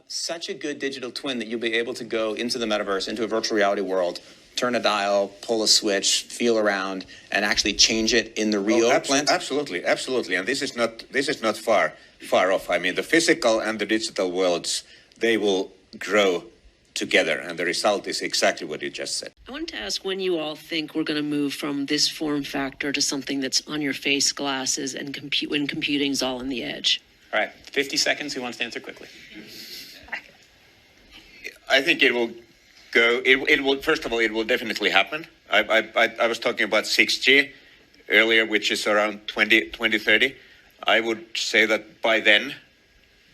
such a good digital twin that you'll be able to go into the metaverse, into a virtual reality world, turn a dial, pull a switch, feel around, and actually change it in the real plant? Absolutely. And this is not far off. I mean, the physical and the digital worlds, they will grow together, and the result is exactly what you just said. I wanted to ask when you all think we're going to move from this form factor to something that's on your face, glasses, and when computing's all on the edge. All right, 50 seconds. Who wants to answer quickly? I think it will go. It will. First of all, it will definitely happen. I was talking about 6G earlier, which is around 2030. I would say that by then,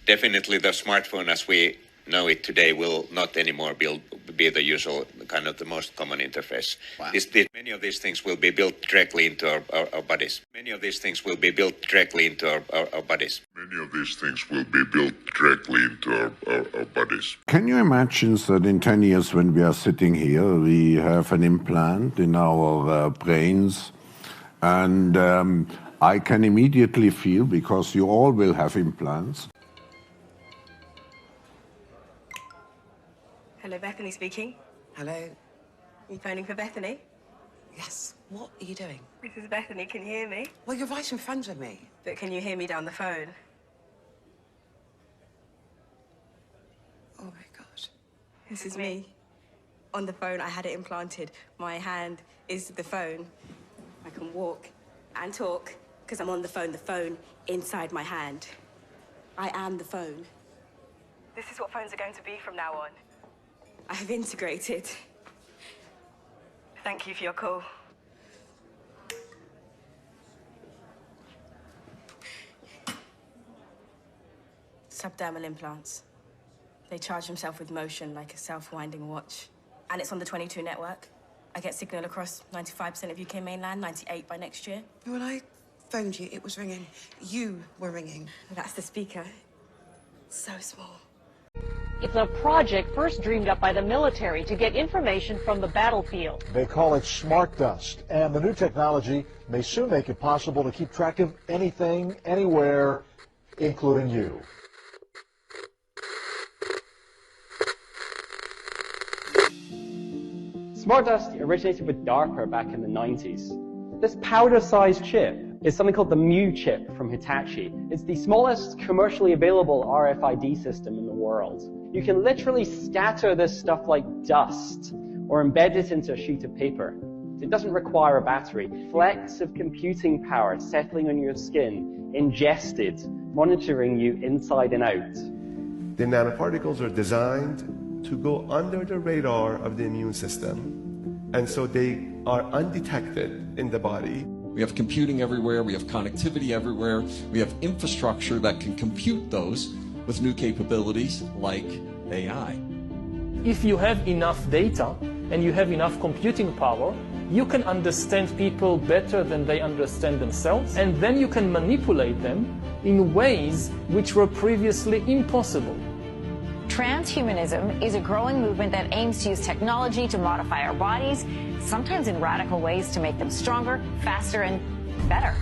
definitely the smartphone as we know it today will not anymore be the usual kind of the most common interface. Wow. Many of these things will be built directly into our bodies. Many of these things will be built directly into our bodies. Many of these things will be built directly into our bodies. Can you imagine that in 10 years when we are sitting here, we have an implant in our brains, and I can immediately feel, because you all will have implants. Hello, Bethany speaking. Hello. You phoning for Bethany? Yes. What are you doing? This is Bethany. Can you hear me? Well, you're right in front of me. But can you hear me down the phone? Oh my God. This is me. On the phone, I had it implanted. My hand is the phone. I can walk and talk because I'm on the phone inside my hand. I am the phone. This is what phones are going to be from now on. I have integrated. Thank you for your call. Subdermal implants. They charge themselves with motion like a self-winding watch. And it's on the 22 network. I get signal across 95% of UK mainland, 98 by next year. When I phoned you, it was ringing. You were ringing. That's the speaker. So small. It's a project first dreamed up by the military to get information from the battlefield. They call it smart dust, and the new technology may soon make it possible to keep track of anything, anywhere, including you. Smart dust originated with DARPA back in the 90s. This powder-sized chip is something called the Mu chip from Hitachi. It's the smallest commercially available RFID system in the world. You can literally scatter this stuff like dust or embed it into a sheet of paper. It doesn't require a battery. Flecks of computing power settling on your skin, ingested, monitoring you inside and out. The nanoparticles are designed to go under the radar of the immune system, and so they are undetected in the body. We have computing everywhere, we have connectivity everywhere, we have infrastructure that can compute those with new capabilities like AI. If you have enough data and you have enough computing power, you can understand people better than they understand themselves, and then you can manipulate them in ways which were previously impossible. Transhumanism is a growing movement that aims to use technology to modify our bodies, sometimes in radical ways to make them stronger, faster, and better.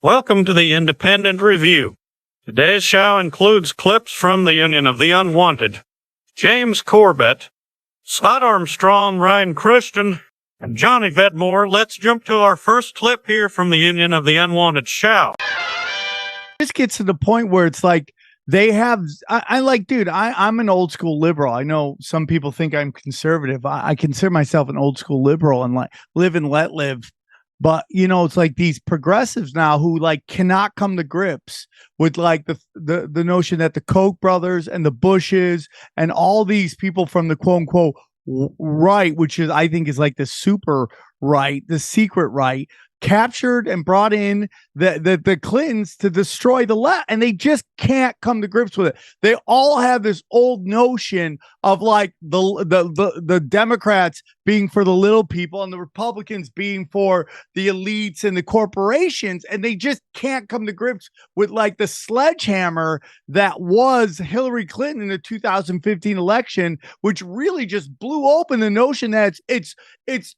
Welcome to the Independent Review. Today's show includes clips from the Union of the Unwanted, James Corbett, Scott Armstrong, Ryan Cristian, and Johnny Vedmore. Let's jump to our first clip here from the Union of the Unwanted show. This gets to the point where it's like they have, I'm an old school liberal. I know some people think I'm conservative. I consider myself an old school liberal and like live and let live. But, you know, it's like these progressives now who like cannot come to grips with like the notion that the Koch brothers and the Bushes and all these people from the quote unquote right, which is I think is like the super right, the secret right, captured and brought in the Clintons to destroy the left, and they just can't come to grips with it. They all have this old notion of like the Democrats being for the little people and the Republicans being for the elites and the corporations, and they just can't come to grips with like the sledgehammer that was Hillary Clinton in the 2015 election, which really just blew open the notion that it's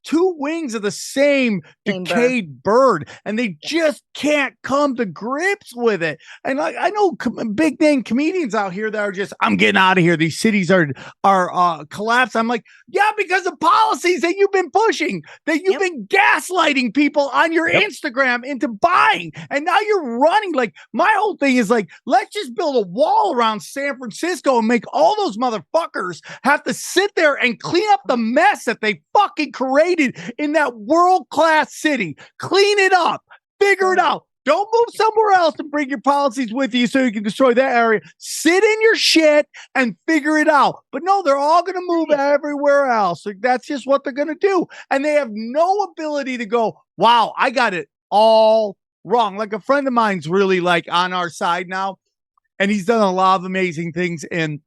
two wings of the same decayed bird, and they just can't come to grips with it. And I know big name comedians out here that are just, I'm getting out of here. These cities are collapsed. I'm like, yeah, because of policies that you've been pushing, that you've been gaslighting people on your Instagram into buying, and now you're running. Like, my whole thing is like, let's just build a wall around San Francisco and make all those motherfuckers have to sit there and clean up the mess that they fucking created in that world-class city. Clean it up. Figure it out. Don't move somewhere else and bring your policies with you so you can destroy that area. Sit in your shit and figure it out. But no, they're all going to move everywhere else. Like, that's just what they're going to do. And they have no ability to go, wow, I got it all wrong. Like, a friend of mine's really like on our side now, and he's done a lot of amazing things in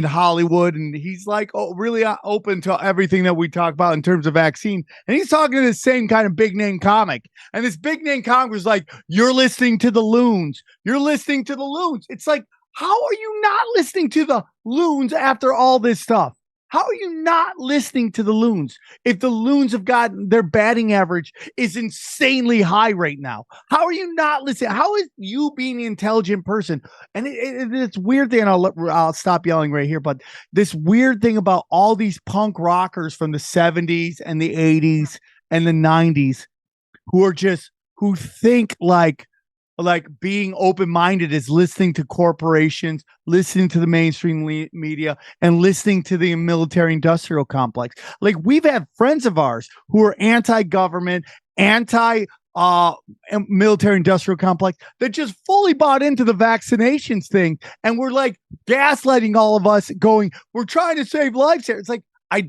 Hollywood, and he's like, really open to everything that we talk about in terms of vaccine. And he's talking to the same kind of big name comic, and this big name comic was like, you're listening to the loons. You're listening to the loons. It's like, how are you not listening to the loons after all this stuff? How are you not listening to the loons if the loons have gotten their batting average is insanely high right now? How are you not listening? How is you being the intelligent person? And it's weird thing, and I'll stop yelling right here, but this weird thing about all these punk rockers from the 70s and the 80s and the 90s who think like being open-minded is listening to corporations, listening to the mainstream media, and listening to the military-industrial complex. Like, we've had friends of ours who are anti-government, military-industrial complex that just fully bought into the vaccinations thing, and we're like gaslighting all of us, going, "We're trying to save lives here." It's like, I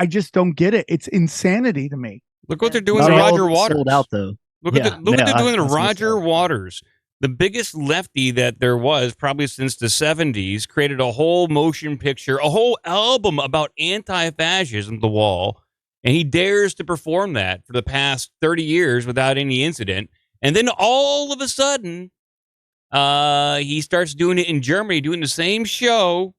just don't get it. It's insanity to me. Look what they're doing to Roger Waters. Sold out though. Look what they're doing to Roger Waters, the biggest lefty that there was probably since the 70s, created a whole motion picture, a whole album about anti-fascism, The Wall, and he dares to perform that for the past 30 years without any incident. And then all of a sudden, he starts doing it in Germany, doing the same show,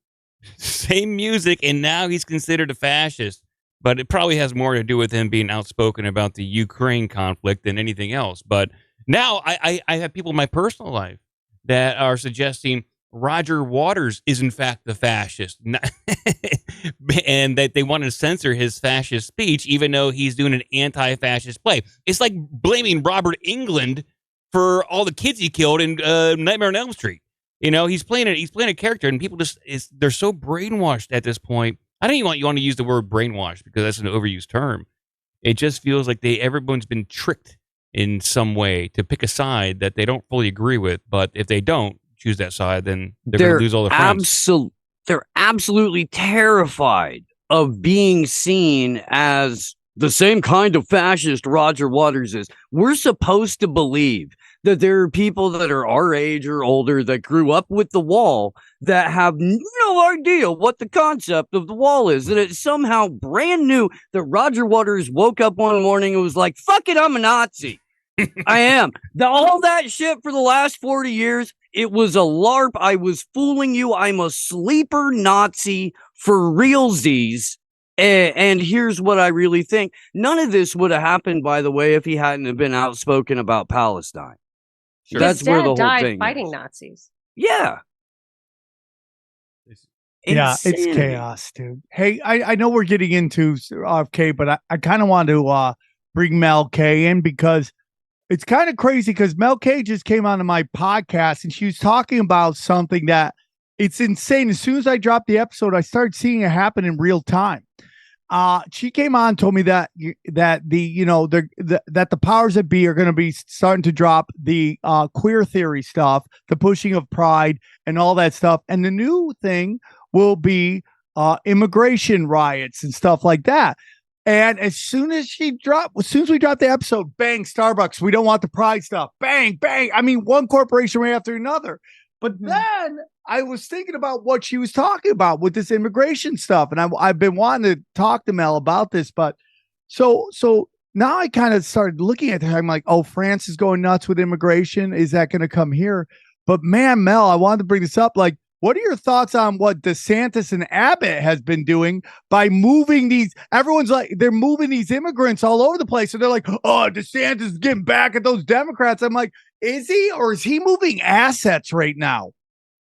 same music, and now he's considered a fascist. But it probably has more to do with him being outspoken about the Ukraine conflict than anything else. But now I have people in my personal life that are suggesting Roger Waters is in fact the fascist, and that they want to censor his fascist speech, even though he's doing an anti-fascist play. It's like blaming Robert Englund for all the kids he killed in Nightmare on Elm Street. You know, he's playing a character, and people they're so brainwashed at this point. I don't even want to use the word brainwash because that's an overused term. It just feels like everyone's been tricked in some way to pick a side that they don't fully agree with. But if they don't choose that side, then they're going to lose all their friends. They're absolutely terrified of being seen as the same kind of fascist Roger Waters is. We're supposed to believe that there are people that are our age or older that grew up with the wall that have no idea what the concept of the wall is. And it's somehow brand new that Roger Waters woke up one morning and was like, fuck it, I'm a Nazi. I am. All that shit for the last 40 years, it was a LARP. I was fooling you. I'm a sleeper Nazi for realsies. And here's what I really think. None of this would have happened, by the way, if he hadn't have been outspoken about Palestine. Sure. That's where the whole died thing fighting is. Nazis. Yeah. Yeah, it's chaos, dude. Hey, I know we're getting into RFK, but I kind of want to bring Mel K in because it's kind of crazy because Mel K just came onto my podcast and she was talking about something that it's insane. As soon as I dropped the episode, I started seeing it happen in real time. She came on, told me that the powers that be are going to be starting to drop the queer theory stuff, the pushing of pride and all that stuff. And the new thing will be immigration riots and stuff like that. And as soon as we dropped the episode, bang, Starbucks, we don't want the pride stuff. Bang, bang. I mean, one corporation right after another. But then I was thinking about what she was talking about with this immigration stuff. And I've been wanting to talk to Mel about this. But so now I kind of started looking at her. I'm like, oh, France is going nuts with immigration. Is that going to come here? But man, Mel, I wanted to bring this up. Like, what are your thoughts on what DeSantis and Abbott has been doing by moving these? Everyone's like, they're moving these immigrants all over the place. So they're like, oh, DeSantis is getting back at those Democrats. I'm like, is he, or is he moving assets right now?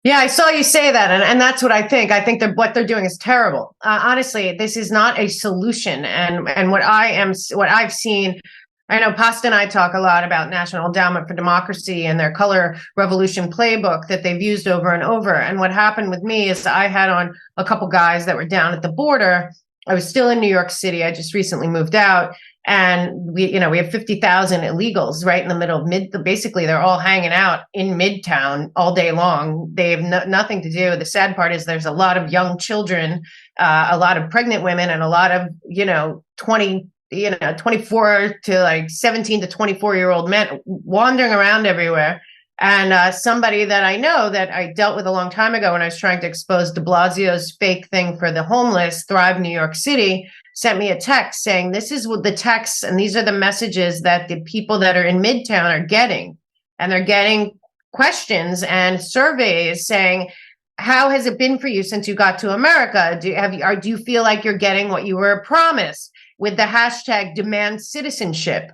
Yeah, I saw you say that, and that's what I think. I think that what they're doing is terrible. Honestly, this is not a solution. And what I've seen. I know Pasta and I talk a lot about National Endowment for Democracy and their color revolution playbook that they've used over and over. And what happened with me is I had on a couple guys that were down at the border. I was still in New York City. I just recently moved out. And we have 50,000 illegals right in the middle of basically they're all hanging out in Midtown all day long. They have nothing to do. The sad part is there's a lot of young children, a lot of pregnant women, and a lot of, 24 to like 17 to 24-year-old men wandering around everywhere. And somebody that I know that I dealt with a long time ago when I was trying to expose de Blasio's fake thing for the homeless, Thrive New York City, sent me a text saying, this is what the texts and these are the messages that the people that are in Midtown are getting. And they're getting questions and surveys saying, how has it been for you since you got to America? Do you feel like you're getting what you were promised? With the hashtag demand citizenship.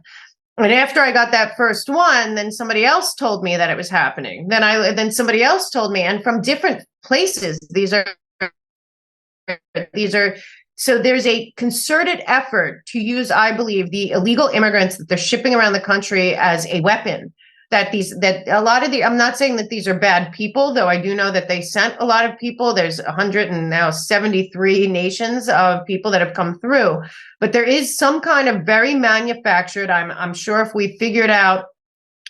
And after I got that first one, then somebody else told me that it was happening. Then somebody else told me, and from different places, these are so there's a concerted effort to use, I believe, the illegal immigrants that they're shipping around the country as a weapon. I'm not saying that these are bad people, though I do know that they sent a lot of people. There's 173 nations of people that have come through, but there is some kind of very manufactured. I'm sure if we figured out,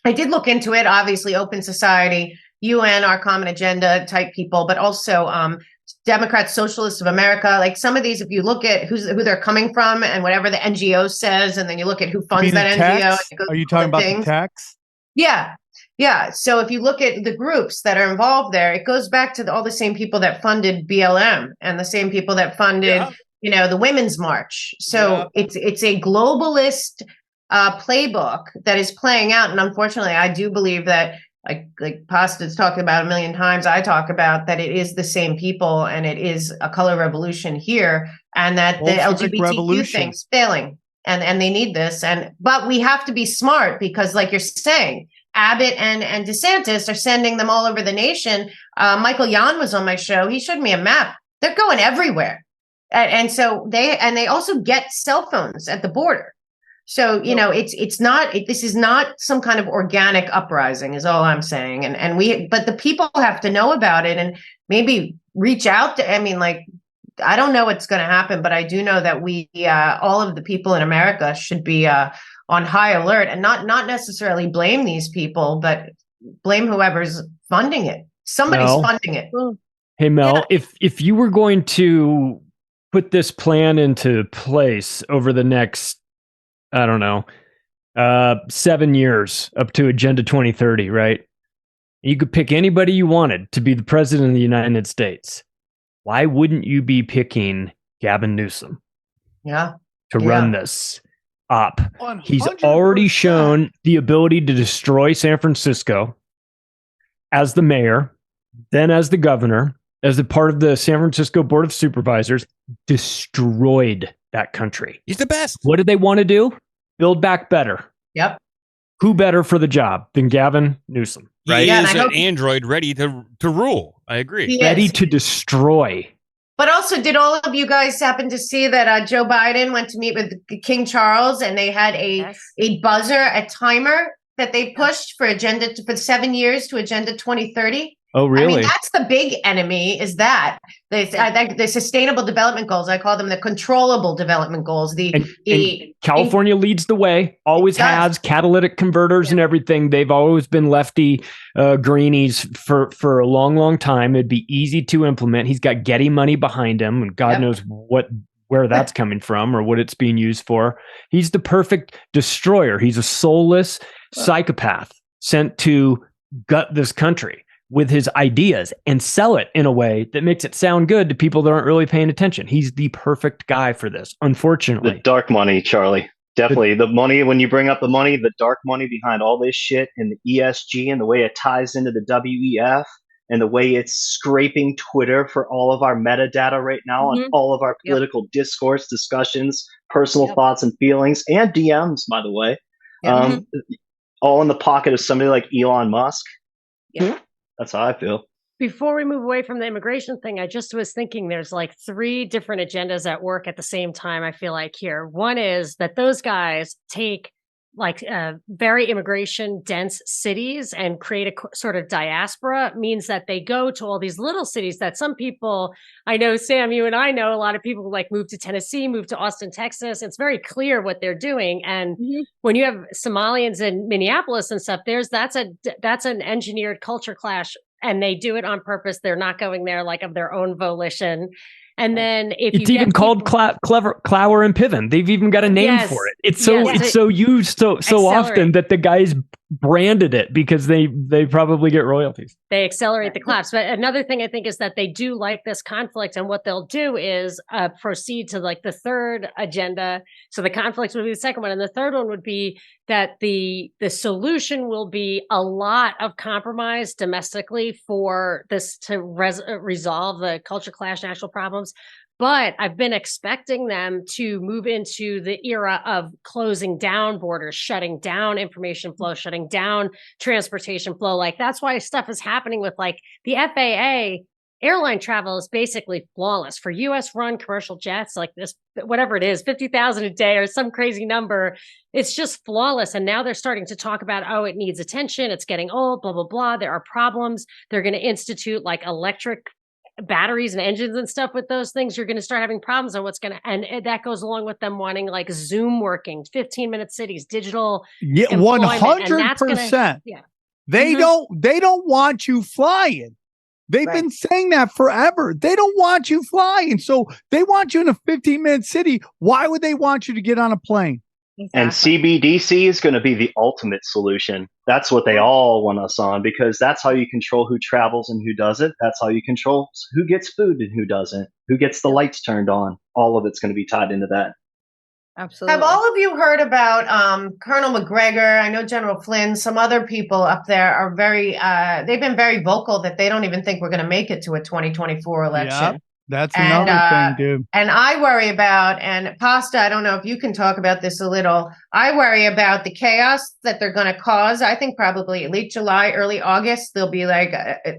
I did look into it, obviously Open Society, UN, Our Common Agenda type people, but also Democrats, Socialists of America. Like some of these, if you look at who they're coming from and whatever the NGO says, and then you look at who funds that NGO. Are you talking about the tax? Yeah. So if you look at the groups that are involved there, it goes back to all the same people that funded BLM and the same people that funded, the Women's March. So it's a globalist playbook that is playing out. And unfortunately, I do believe that, like Pasta's talked about a million times, I talk about that it is the same people and it is a color revolution here, and that the LGBTQ thing's failing. And they need this. But we have to be smart because, like you're saying, Abbott and DeSantis are sending them all over the nation. Michael Yan was on my show. He showed me a map. They're going everywhere. And so they also get cell phones at the border. So, this is not some kind of organic uprising is all I'm saying. But the people have to know about it and maybe reach out to, I don't know what's going to happen, but I do know that we, all of the people in America should be on high alert and not necessarily blame these people, but blame whoever's funding it. Somebody's funding it. Hey, Mel, if you were going to put this plan into place over the next, 7 years up to Agenda 2030, right? You could pick anybody you wanted to be the president of the United States. Why wouldn't you be picking Gavin Newsom? To run this up? 100%. He's already shown the ability to destroy San Francisco as the mayor, then as the governor, as a part of the San Francisco Board of Supervisors, destroyed that country. He's the best. What did they want to do? Build back better. Yep. Who better for the job than Gavin Newsom? Right? He is an android ready to rule. I agree. Ready to destroy. But also, did all of you guys happen to see that Joe Biden went to meet with King Charles and they had a buzzer, a timer that they pushed for 7 years to Agenda 2030? Oh, really? That's the big enemy, is that. The Sustainable Development Goals, I call them the Controllable Development Goals. California leads the way, always has, catalytic converters and everything. They've always been lefty greenies for a long, long time. It'd be easy to implement. He's got Getty money behind him, and God knows what where that's coming from or what it's being used for. He's the perfect destroyer. He's a soulless psychopath sent to gut this country with his ideas and sell it in a way that makes it sound good to people that aren't really paying attention. He's the perfect guy for this, unfortunately. The dark money, Charlie. Definitely. The money, when you bring up the money, the dark money behind all this shit and the ESG and the way it ties into the WEF and the way it's scraping Twitter for all of our metadata right now on all of our political discourse, discussions, personal thoughts and feelings, and DMs, by the way. All in the pocket of somebody like Elon Musk. Yeah. That's how I feel. Before we move away from the immigration thing, I just was thinking there's like 3 different agendas at work at the same time, I feel like here. One is that those guys take like very immigration dense cities and create a sort of diaspora, means that they go to all these little cities that some people, I know, Sam, you and I know a lot of people like move to Tennessee, move to Austin, Texas. It's very clear what they're doing. And when you have Somalians in Minneapolis and stuff, that's an engineered culture clash, and they do it on purpose. They're not going there like of their own volition. And then it's even called Clower and Piven. They've even got a name for it. It's so used so often that the guys branded it because they probably get royalties. They accelerate the collapse. But another thing I think is that they do like this conflict, and what they'll do is proceed to like the third agenda. So the conflict would be the second one, and the third one would be that the solution will be a lot of compromise domestically for this to resolve the culture clash national problems. But I've been expecting them to move into the era of closing down borders, shutting down information flow, shutting down transportation flow. Like that's why stuff is happening with like the FAA. Airline travel is basically flawless for US run commercial jets like this, whatever it is, 50,000 a day or some crazy number. It's just flawless. And now they're starting to talk about, oh, it needs attention. It's getting old, blah, blah, blah. There are problems. They're going to institute like electric batteries and engines and stuff with those things. You're going to start having problems on and that goes along with them wanting like Zoom working, 15-minute cities, digital. Yeah, 100%. Yeah. They don't want you flying. They've been saying that forever. They don't want you flying. So they want you in a 15-minute city. Why would they want you to get on a plane? Exactly. And CBDC is going to be the ultimate solution. That's what they all want us on, because that's how you control who travels and who doesn't. That's how you control who gets food and who doesn't, who gets the lights turned on. All of it's going to be tied into that. Absolutely. Have all of you heard about Colonel McGregor? I know General Flynn, some other people up there are they've been very vocal that they don't even think we're going to make it to a 2024 election. Yep, that's another thing, dude. And I worry about, and Pasta, I don't know if you can talk about this a little. I worry about the chaos that they're going to cause. I think probably late July, early August, there'll be like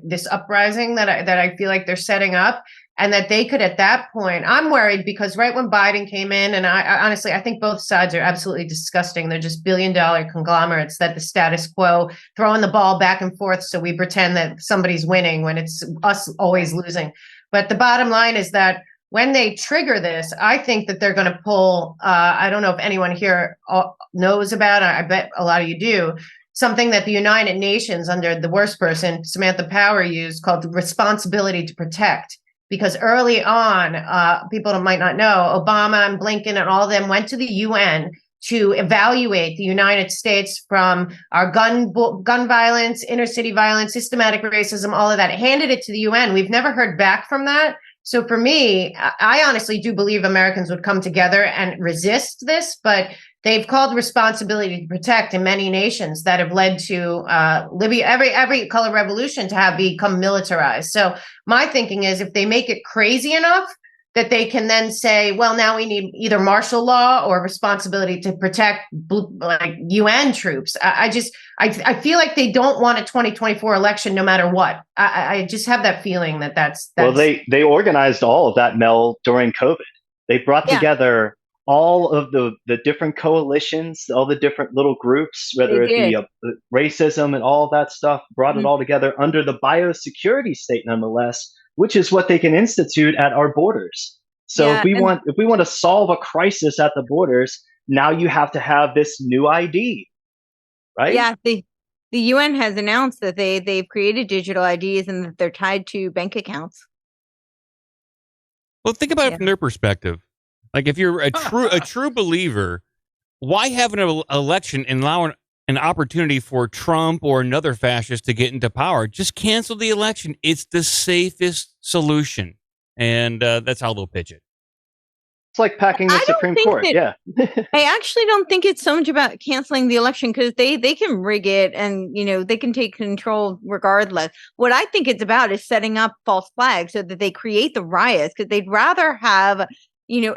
this uprising that I feel like they're setting up. And that they could, at that point, I'm worried because right when Biden came in, and I honestly, I think both sides are absolutely disgusting. They're just billion-dollar conglomerates that the status quo, throwing the ball back and forth so we pretend that somebody's winning when it's us always losing. But the bottom line is that when they trigger this, I think that they're going to pull, I don't know if anyone here knows about it, I bet a lot of you do, something that the United Nations under the worst person, Samantha Power, used called the responsibility to protect. Because early on, people might not know, Obama and Blinken and all of them went to the UN to evaluate the United States from our gun violence, inner city violence, systematic racism, all of that, handed it to the UN. We've never heard back from that. So for me, I honestly do believe Americans would come together and resist this, but they've called responsibility to protect in many nations that have led to Libya, every color revolution to have become militarized. So my thinking is if they make it crazy enough that they can then say, well, now we need either martial law or responsibility to protect like UN troops. I feel like they don't want a 2024 election no matter what. I just have that feeling that's well, they organized all of that, Mel, during COVID. They brought together all of the different coalitions, all the different little groups, whether it be racism and all of that stuff, brought it all together under the biosecurity state, nonetheless, which is what they can institute at our borders. So if we want to solve a crisis at the borders, now you have to have this new ID, right? Yeah, the UN has announced that they've created digital IDs and that they're tied to bank accounts. Well, think about it from their perspective. Like, if you're a true believer, why have an election and allow an opportunity for Trump or another fascist to get into power? Just cancel the election. It's the safest solution. And that's how they'll pitch it. It's like packing the Supreme Court. Yeah. I actually don't think it's so much about canceling the election, because they can rig it and, they can take control regardless. What I think it's about is setting up false flags so that they create the riots, because they'd rather have,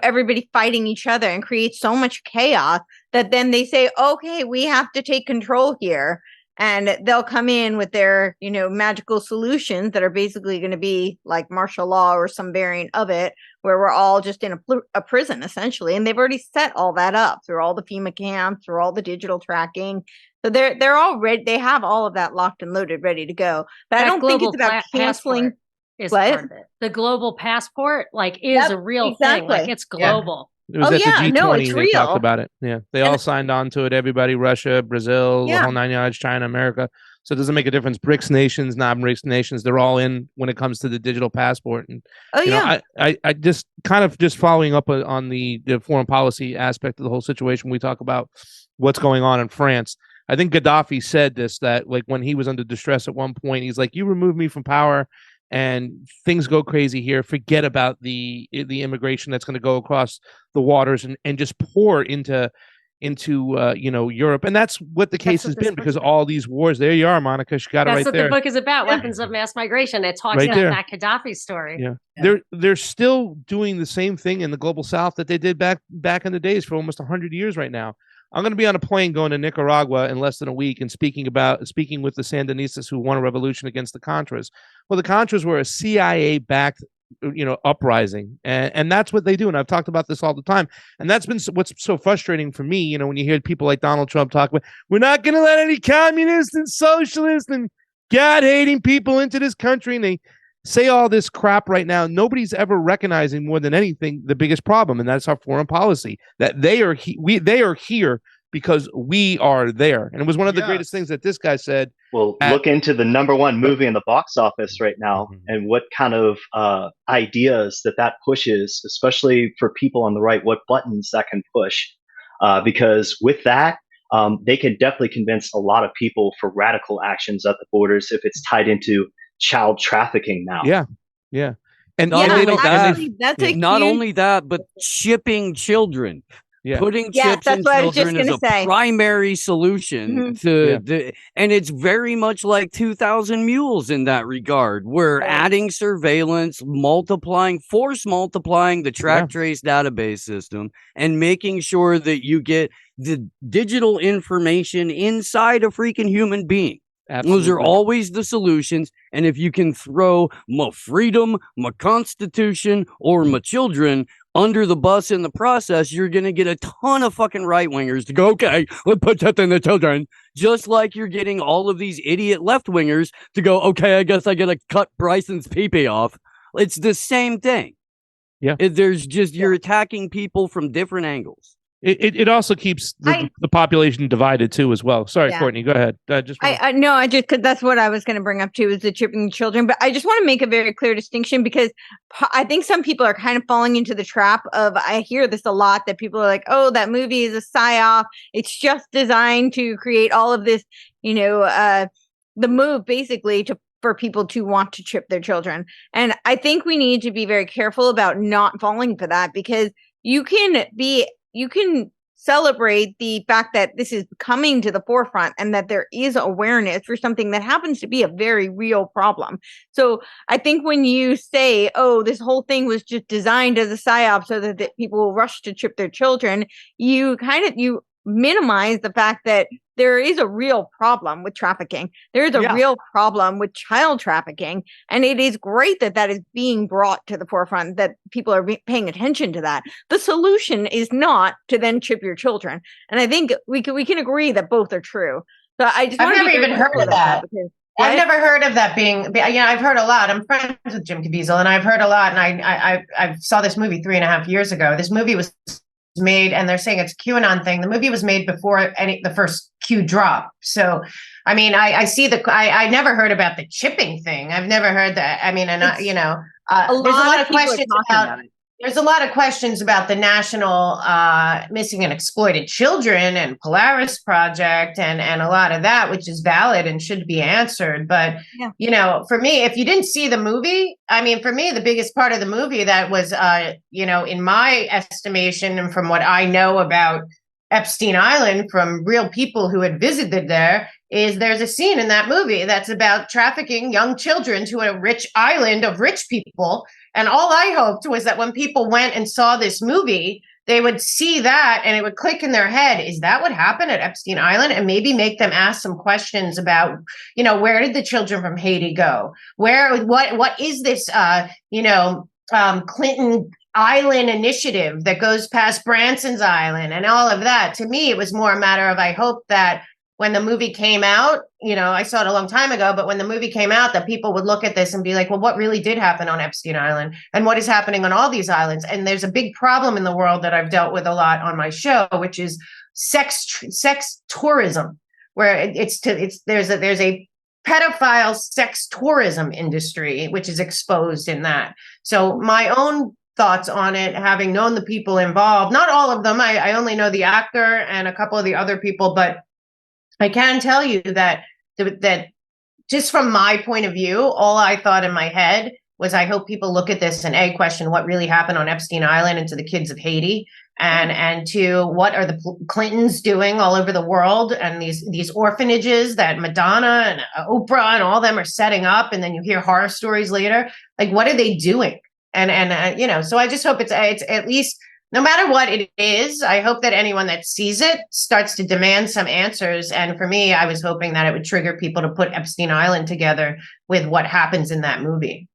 everybody fighting each other and create so much chaos that then they say, okay, we have to take control here. And they'll come in with their, magical solutions that are basically going to be like martial law or some variant of it, where we're all just in a prison, essentially. And they've already set all that up through all the FEMA camps, through all the digital tracking. So they're all ready. They have all of that locked and loaded, ready to go. But I don't think it's about canceling. Is part of it. The global passport, is a real thing. Like, it's global. It was at the G20 they talked about it. Yeah, they all signed on to it. Everybody, Russia, Brazil, the whole 9 yards, China, America. So it doesn't make a difference. BRICS nations, non-BRICS nations, they're all in when it comes to the digital passport. And I just kind of following up on the foreign policy aspect of the whole situation. We talk about what's going on in France. I think Gaddafi said this, that like when he was under distress at one point, he's like, you remove me from power and things go crazy here. Forget about the immigration that's going to go across the waters and just pour into Europe. And that's what the case has been, because all these wars. There you are, Monica. She got it right there. That's what the book is about. Weapons of mass migration. It talks about that Gaddafi story. Yeah. They're still doing the same thing in the global South that they did back in the days for almost 100 years right now. I'm going to be on a plane going to Nicaragua in less than a week and speaking with the Sandinistas who won a revolution against the Contras. Well, the Contras were a CIA-backed, uprising, and that's what they do. And I've talked about this all the time. And that's been what's so frustrating for me. When you hear people like Donald Trump talk about, we're not going to let any communists and socialists and God-hating people into this country, and they say all this crap right now. Nobody's ever recognizing more than anything the biggest problem, and that's our foreign policy. That they are here because we are there. And it was one of the greatest things that this guy said. Well, look into the #1 movie in the box office right now, and what kind of ideas that pushes, especially for people on the right, what buttons that can push. Because with that, they can definitely convince a lot of people for radical actions at the borders if it's tied into child trafficking now. Yeah. And not only that, but shipping children. Yeah. Putting chips in children is a primary solution and it's very much like 2000 Mules in that regard. We're adding surveillance, force multiplying the track trace database system, and making sure that you get the digital information inside a freaking human being. Absolutely. Those are always the solutions. And if you can throw my freedom, my constitution, or my children under the bus in the process, you're going to get a ton of fucking right-wingers to go, okay, let's put that in the children. Just like you're getting all of these idiot left-wingers to go, okay, I guess I got to cut Bryson's pee-pee off. It's the same thing. Yeah. There's just, you're attacking people from different angles. It also keeps the population divided too as well. Sorry, Courtney, go ahead. Because that's what I was going to bring up too, is the chipping children. But I just want to make a very clear distinction, because I think some people are kind of falling into the trap of, I hear this a lot, that people are like, oh, that movie is a psyop. It's just designed to create all of this, the move basically for people to want to chip their children. And I think we need to be very careful about not falling for that, because you can celebrate the fact that this is coming to the forefront and that there is awareness for something that happens to be a very real problem. So I think when you say, oh, this whole thing was just designed as a psyop so that people will rush to chip their children, you minimize the fact that there is a real problem with trafficking. There is a real problem with child trafficking. And it is great that is being brought to the forefront, that people are paying attention to that. The solution is not to then chip your children. And I think we can agree that both are true. So I've never even heard of that. I've never heard of that being, I've heard a lot. I'm friends with Jim Caviezel, and I've heard a lot. And I saw this movie 3.5 years ago. This movie was made, and they're saying it's a QAnon thing. The movie was made before the first Q drop. So, I mean, I see I never heard about the chipping thing. I've never heard that. I mean, and there's a lot of questions about it. There's a lot of questions about the National Missing and Exploited Children and Polaris Project and a lot of that, which is valid and should be answered. But, you know, for me, if you didn't see the movie, I mean, for me, the biggest part of the movie that was, you know, in my estimation and from what I know about Epstein Island from real people who had visited there is there's a scene in that movie that's about trafficking young children to a rich island of rich people. And all I hoped was that when people went and saw this movie, they would see that and it would click in their head. Is that what happened at Epstein Island? And maybe make them ask some questions about, you know, where did the children from Haiti go? What is this, you know, Clinton Island initiative that goes past Branson's Island and all of that? To me, it was more a matter of, I hope that when the movie came out, you know, I saw it a long time ago, but when the movie came out, that people would look at this and be like, well, what really did happen on Epstein Island and what is happening on all these islands? And there's a big problem in the world that I've dealt with a lot on my show, which is sex tourism, where there's a pedophile sex tourism industry, which is exposed in that. So my own thoughts on it, having known the people involved, not all of them, I only know the actor and a couple of the other people, but I can tell you that just from my point of view, all I thought in my head was, I hope people look at this and question what really happened on Epstein Island and to the kids of Haiti, and to what are the Clintons doing all over the world, and these orphanages that Madonna and Oprah and all them are setting up, and then you hear horror stories later. Like, what are they doing? And you know, so I just hope it's at least, no matter what it is, I hope that anyone that sees it starts to demand some answers. And for me, I was hoping that it would trigger people to put Epstein Island together with what happens in that movie.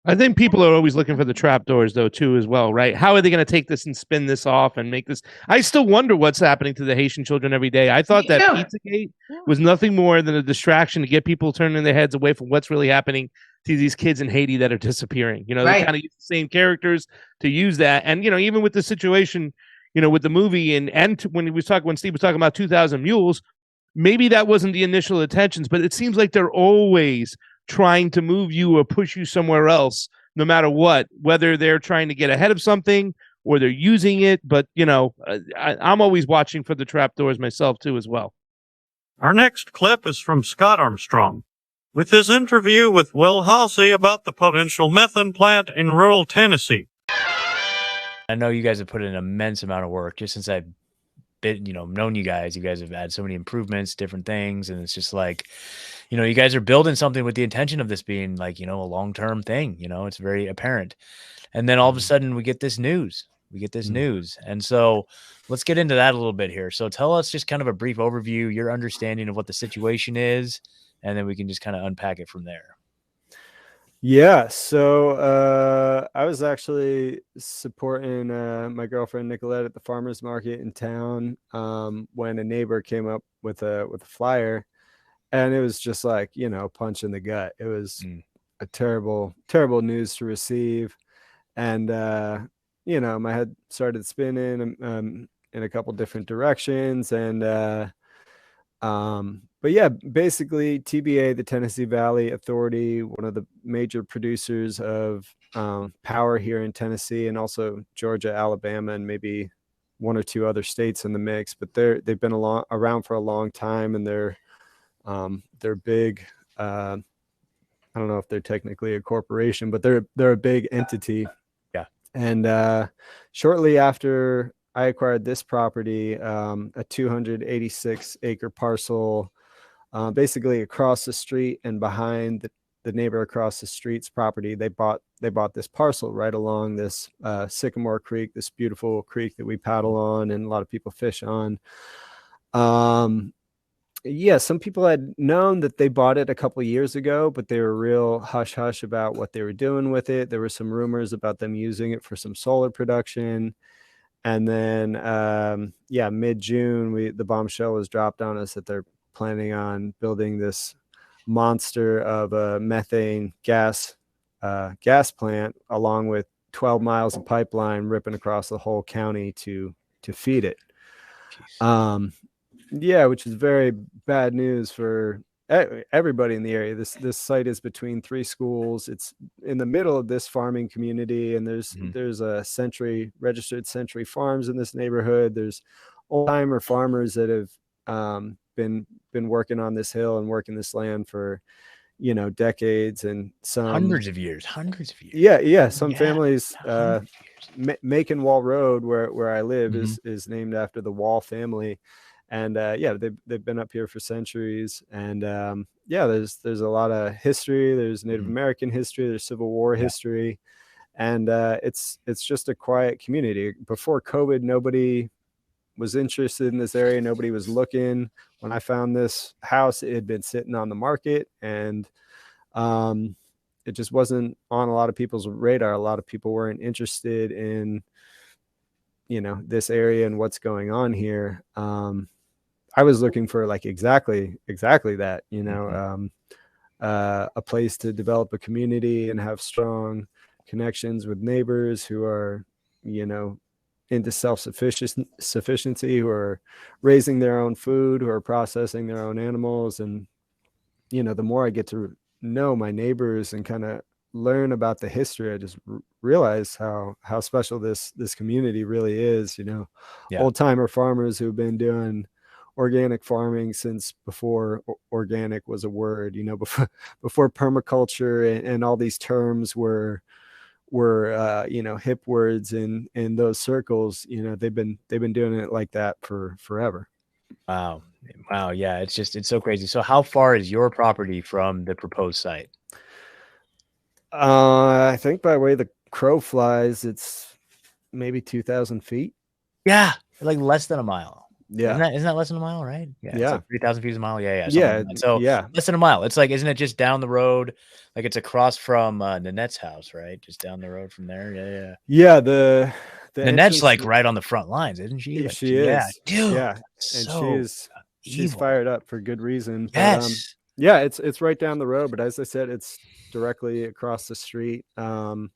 I think people are always looking for the trapdoors, though, too, as well, right? How are they going to take this and spin this off and make this? I still wonder what's happening to the Haitian children every day. I thought that Pizzagate was nothing more than a distraction to get people turning their heads away from what's really happening to these kids in Haiti that are disappearing. You know, they kind of use the same characters to use that. And, you know, even with the situation, you know, with the movie and when Steve was talking about 2000 Mules, maybe that wasn't the initial intentions, but it seems like they're always trying to move you or push you somewhere else, no matter what, whether they're trying to get ahead of something or they're using it. But, you know, I'm always watching for the trapdoors myself, too, as well. Our next clip is from Scott Armstrong with his interview with Will Halsey about the potential methane plant in rural Tennessee. I know you guys have put in an immense amount of work just since I've been, you know, known you guys. You guys have had so many improvements, different things. And it's just like, you know, you guys are building something with the intention of this being like, you know, a long-term thing, you know, it's very apparent. And then all of a sudden we get this news. And so let's get into that a little bit here. So tell us just kind of a brief overview, your understanding of what the situation is, and then we can just kind of unpack it from there. Yeah, so I was actually supporting my girlfriend Nicolette at the farmers market in town when a neighbor came up with a flyer, and it was just like, you know, punch in the gut. It was a terrible news to receive, and you know, my head started spinning in a couple different directions, and but yeah, basically TVA, the Tennessee Valley Authority, one of the major producers of power here in Tennessee, and also Georgia, Alabama, and maybe one or two other states in the mix. But they've been around for a long time, and they're big. I don't know if they're technically a corporation, but they're a big entity. Yeah. And shortly after I acquired this property, a 286 acre parcel, basically across the street and behind the neighbor across the street's property. They bought this parcel right along this Sycamore Creek, this beautiful creek that we paddle on and a lot of people fish on. Yeah, some people had known that they bought it a couple of years ago, but they were real hush hush about what they were doing with it. There were some rumors about them using it for some solar production. And then, yeah, mid-June, the bombshell was dropped on us that they're planning on building this monster of a methane gas plant, along with 12 miles of pipeline ripping across the whole county to feed it. Yeah, which is very bad news for everybody in the area. This site is between 3 schools. It's in the middle of this farming community, and there's a registered Century Farms in this neighborhood. There's old timer farmers that have been working on this hill and working this land for decades, and some hundreds of years. Yeah, some families. Macon Wall Road, where I live, is named after the Wall family. And they've been up here for centuries, and there's a lot of history. There's Native American history, there's Civil War history, and it's just a quiet community. Before COVID, nobody was interested in this area. Nobody was looking. When I found this house, it had been sitting on the market, and it just wasn't on a lot of people's radar. A lot of people weren't interested in this area and what's going on here. I was looking for like exactly that, a place to develop a community and have strong connections with neighbors who are, into self-sufficiency, who are raising their own food, who are processing their own animals. And, the more I get to know my neighbors and kind of learn about the history, I just realize how special this community really is. Old timer farmers who've been doing organic farming since before organic was a word, before permaculture and all these terms were hip words in those circles. They've been doing it like that for forever. Wow. Yeah, it's so crazy. So how far is your property from the proposed site? I think by the way the crow flies, it's maybe 2,000 feet. Yeah, like less than a mile. Yeah, isn't that less than a mile, right? Yeah, yeah. Like 3,000 feet is a mile. Yeah. Like So yeah, less than a mile. It's like, isn't it just down the road? Like it's across from Nanette's house, right? Just down the road from there. Yeah. The Nanette's like right on the front lines, isn't she? Like, she is. Yeah, dude. Yeah, and So she's fired up for good reason. Yes. But, it's right down the road. But as I said, it's directly across the street. So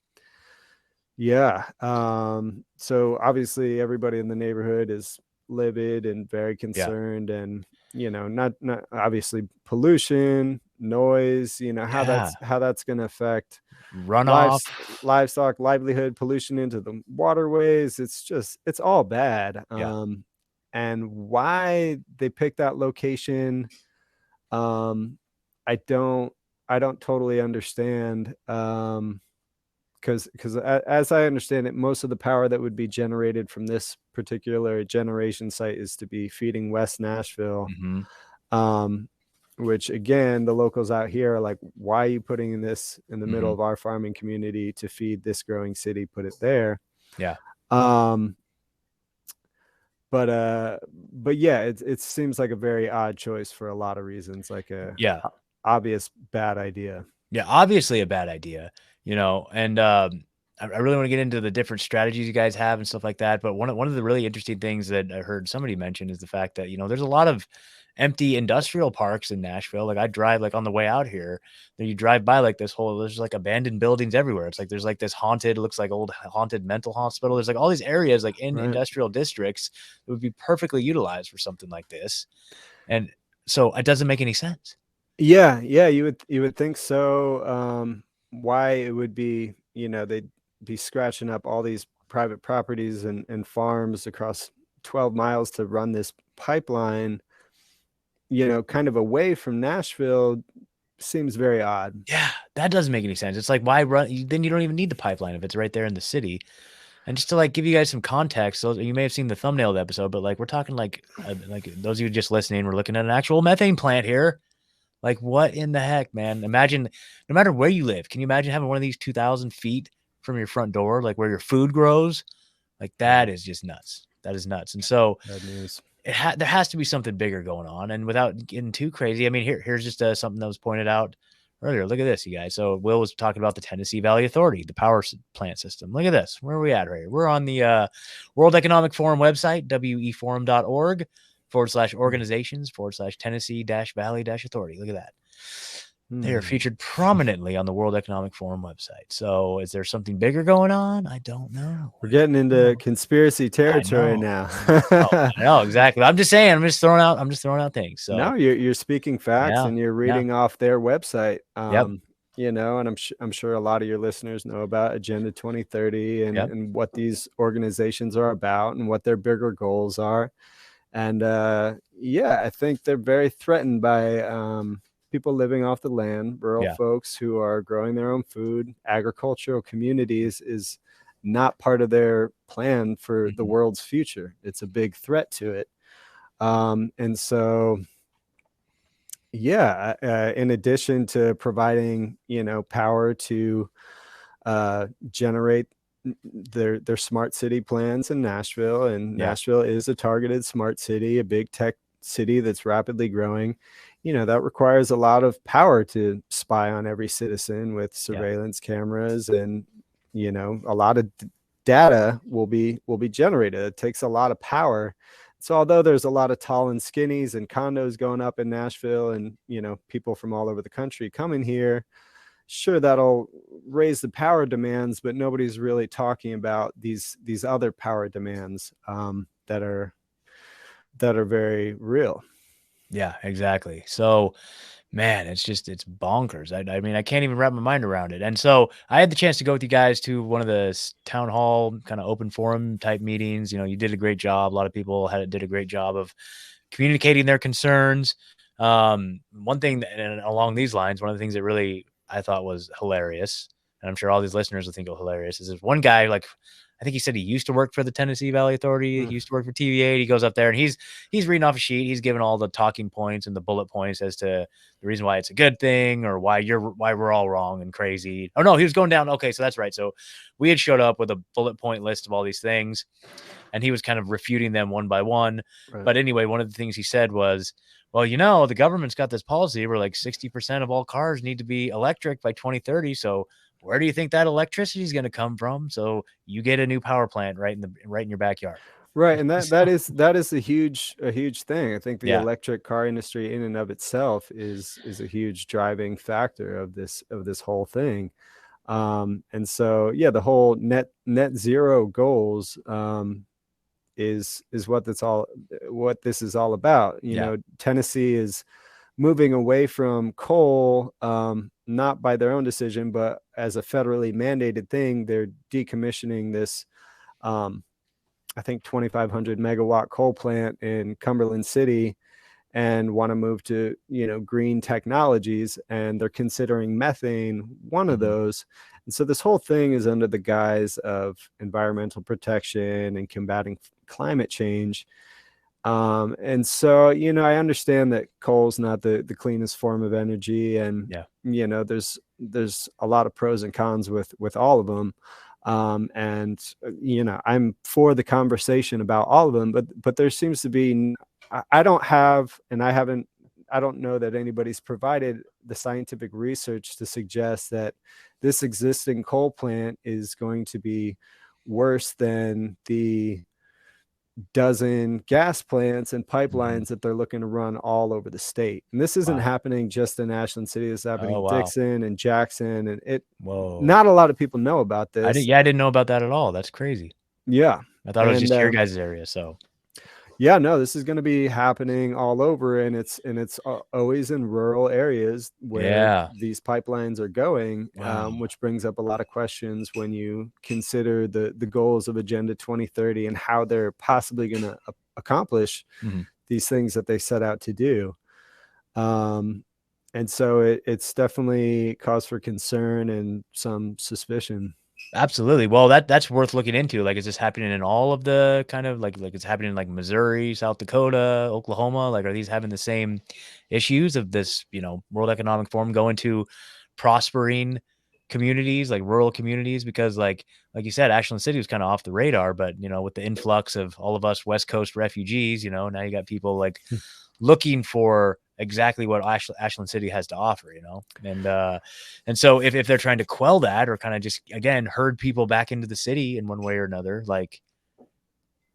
obviously everybody in the neighborhood is livid and very concerned, and not obviously pollution, noise, how that's going to affect runoff, livestock, livelihood, pollution into the waterways. It's all bad. And why they picked that location, I don't totally understand. Because as I understand it, most of the power that would be generated from this particular generation site is to be feeding West Nashville, which again, the locals out here are like, why are you putting this in the middle of our farming community to feed this growing city? Put it there. Yeah. But yeah, it seems like a very odd choice for a lot of reasons, like obvious bad idea. Yeah, obviously a bad idea. And I really want to get into the different strategies you guys have and stuff like that. But one of the really interesting things that I heard somebody mention is the fact that, there's a lot of empty industrial parks in Nashville. Like I drive like on the way out here, then you drive by like there's like abandoned buildings everywhere. It's like, there's like this haunted, looks like old haunted mental hospital. There's like all these areas like in industrial districts that would be perfectly utilized for something like this. And so it doesn't make any sense. Yeah. You would think so. Why it would be, they'd be scratching up all these private properties and farms across 12 miles to run this pipeline, kind of away from Nashville, seems very odd. Yeah, that doesn't make any sense. It's like, why run? Then you don't even need the pipeline if it's right there in the city. And just to like give you guys some context, so you may have seen the thumbnail of the episode, but like we're talking like those of you just listening, we're looking at an actual methane plant here. Like, what in the heck, man? Imagine, no matter where you live, can you imagine having one of these 2,000 feet from your front door, like where your food grows? Like, that is just nuts. That is nuts. And so bad news. There has to be something bigger going on. And without getting too crazy, I mean, here's just something that was pointed out earlier. Look at this, you guys. So Will was talking about the Tennessee Valley Authority, the power plant system. Look at this. Where are we at right here? We're on the World Economic Forum website, weforum.org. /organizations /Tennessee-Valley-Authority. Look at that. They are featured prominently on the World Economic Forum website. So is there something bigger going on? I don't know. We're getting into conspiracy territory now. I know, exactly. I'm just saying, I'm just throwing out things. So no, you're speaking facts and you're reading off their website. You know, and I'm sure a lot of your listeners know about Agenda 2030 and what these organizations are about and what their bigger goals are. And I think they're very threatened by people living off the land, rural folks who are growing their own food. Agricultural communities is not part of their plan for the world's future. It's a big threat to it. And so, in addition to providing, power to generate their smart city plans in Nashville, and Nashville is a targeted smart city, a big tech city that's rapidly growing. That requires a lot of power to spy on every citizen with surveillance cameras, and a lot of data will be generated. It takes a lot of power. So although there's a lot of tall and skinnies and condos going up in Nashville, and people from all over the country coming here, sure, that'll raise the power demands, but nobody's really talking about these other power demands that are very real. Yeah, exactly. So, man, it's bonkers. I mean, I can't even wrap my mind around it. And so I had the chance to go with you guys to one of the town hall kind of open forum type meetings. You did a great job. A lot of people did a great job of communicating their concerns. One thing, and along these lines, one of the things that really I thought was hilarious, and I'm sure all these listeners will think it hilarious, is there's one guy, like, I think he said he used to work for the Tennessee Valley Authority. He used to work for TVA. He goes up there and he's reading off a sheet. He's giving all the talking points and the bullet points as to the reason why it's a good thing, or why we're all wrong and crazy. Oh no, he was going down. Okay, so that's right. So we had showed up with a bullet point list of all these things, and he was kind of refuting them one by one. Right. But anyway, one of the things he said was, well, the government's got this policy where like 60% of all cars need to be electric by 2030. So where do you think that electricity is going to come from? So you get a new power plant right in your backyard. Right. And that is a huge thing. I think the electric car industry in and of itself is a huge driving factor of this whole thing. And so, the whole net zero goals, is what this is all about. Tennessee is moving away from coal, not by their own decision, but as a federally mandated thing. They're decommissioning this, I think 2,500 megawatt coal plant in Cumberland City, and want to move to, green technologies. And they're considering methane one of those. And so this whole thing is under the guise of environmental protection and combating climate change. And so, I understand that coal's not the cleanest form of energy, and there's a lot of pros and cons with all of them. And I'm for the conversation about all of them, but there seems to be, I don't know that anybody's provided the scientific research to suggest that this existing coal plant is going to be worse than the dozen gas plants and pipelines that they're looking to run all over the state. And this isn't happening just in Ashland City. It's happening in Dixon and Jackson, and not a lot of people know about this. I didn't know about that at all. That's crazy. Yeah. I thought it was just your guys' area. So no, this is going to be happening all over, and it's always in rural areas where these pipelines are going, which brings up a lot of questions when you consider the goals of Agenda 2030 and how they're possibly going to accomplish these things that they set out to do. And so it's definitely cause for concern and some suspicion. Absolutely. Well, that's worth looking into. Like, is this happening in all of the kind of like it's happening in like Missouri, South Dakota, Oklahoma? Like, are these having the same issues of this, World Economic Forum going to prospering communities, like rural communities? Because like you said, Ashland City was kind of off the radar, but with the influx of all of us West Coast refugees, now you got people like looking for exactly what Ashland City has to offer, and so if they're trying to quell that, or kind of just again herd people back into the city in one way or another, like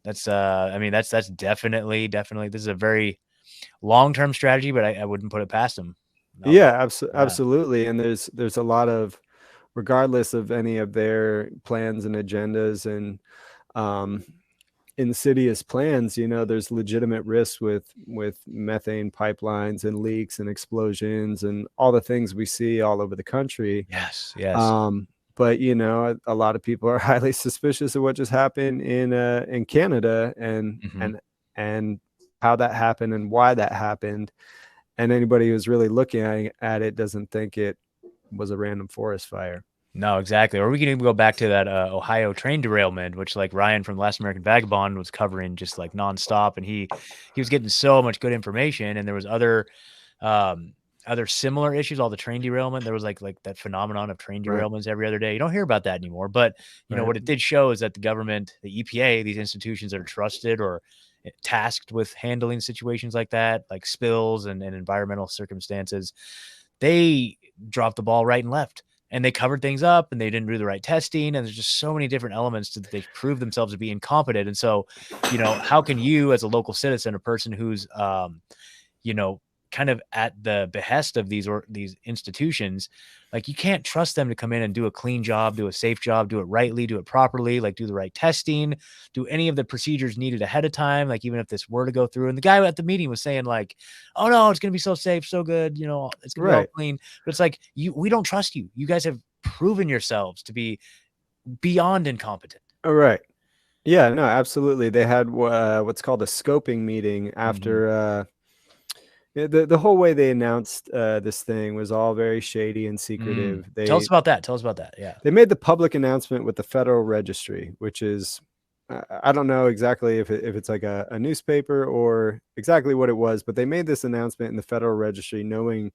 that's definitely this is a very long-term strategy, but I wouldn't put it past them. Yeah, absolutely. And there's a lot of, regardless of any of their plans and agendas and insidious plans, there's legitimate risks with methane pipelines and leaks and explosions and all the things we see all over the country. Yes. But a lot of people are highly suspicious of what just happened in Canada and how that happened and why that happened. And anybody who's really looking at it doesn't think it was a random forest fire. No, exactly. Or we can even go back to that Ohio train derailment, which like Ryan from Last American Vagabond was covering just like nonstop, and he was getting so much good information. And there was other similar issues. All the train derailment, there was like that phenomenon of train derailments every other day. You don't hear about that anymore. But you know what it did show is that the government, the EPA, these institutions that are trusted or tasked with handling situations like that, like spills and environmental circumstances, they dropped the ball right and left. And they covered things up and they didn't do the right testing. And there's just so many different elements that they prove themselves to be incompetent. And so, how can you as a local citizen, a person who's, kind of at the behest of these institutions, like you can't trust them to come in and do a clean job, do a safe job, do it rightly, do it properly, like do the right testing, do any of the procedures needed ahead of time. Like even if this were to go through, and the guy at the meeting was saying like, oh no, it's going to be so safe, so good. It's going to be all clean, but it's like, we don't trust you. You guys have proven yourselves to be beyond incompetent. All right. Yeah, no, absolutely. They had what's called a scoping meeting after, the whole way they announced this thing was all very shady and secretive. Tell us about that. Yeah. They made the public announcement with the Federal Registry, which is, I don't know exactly if it's like a newspaper or exactly what it was, but they made this announcement in the Federal Registry knowing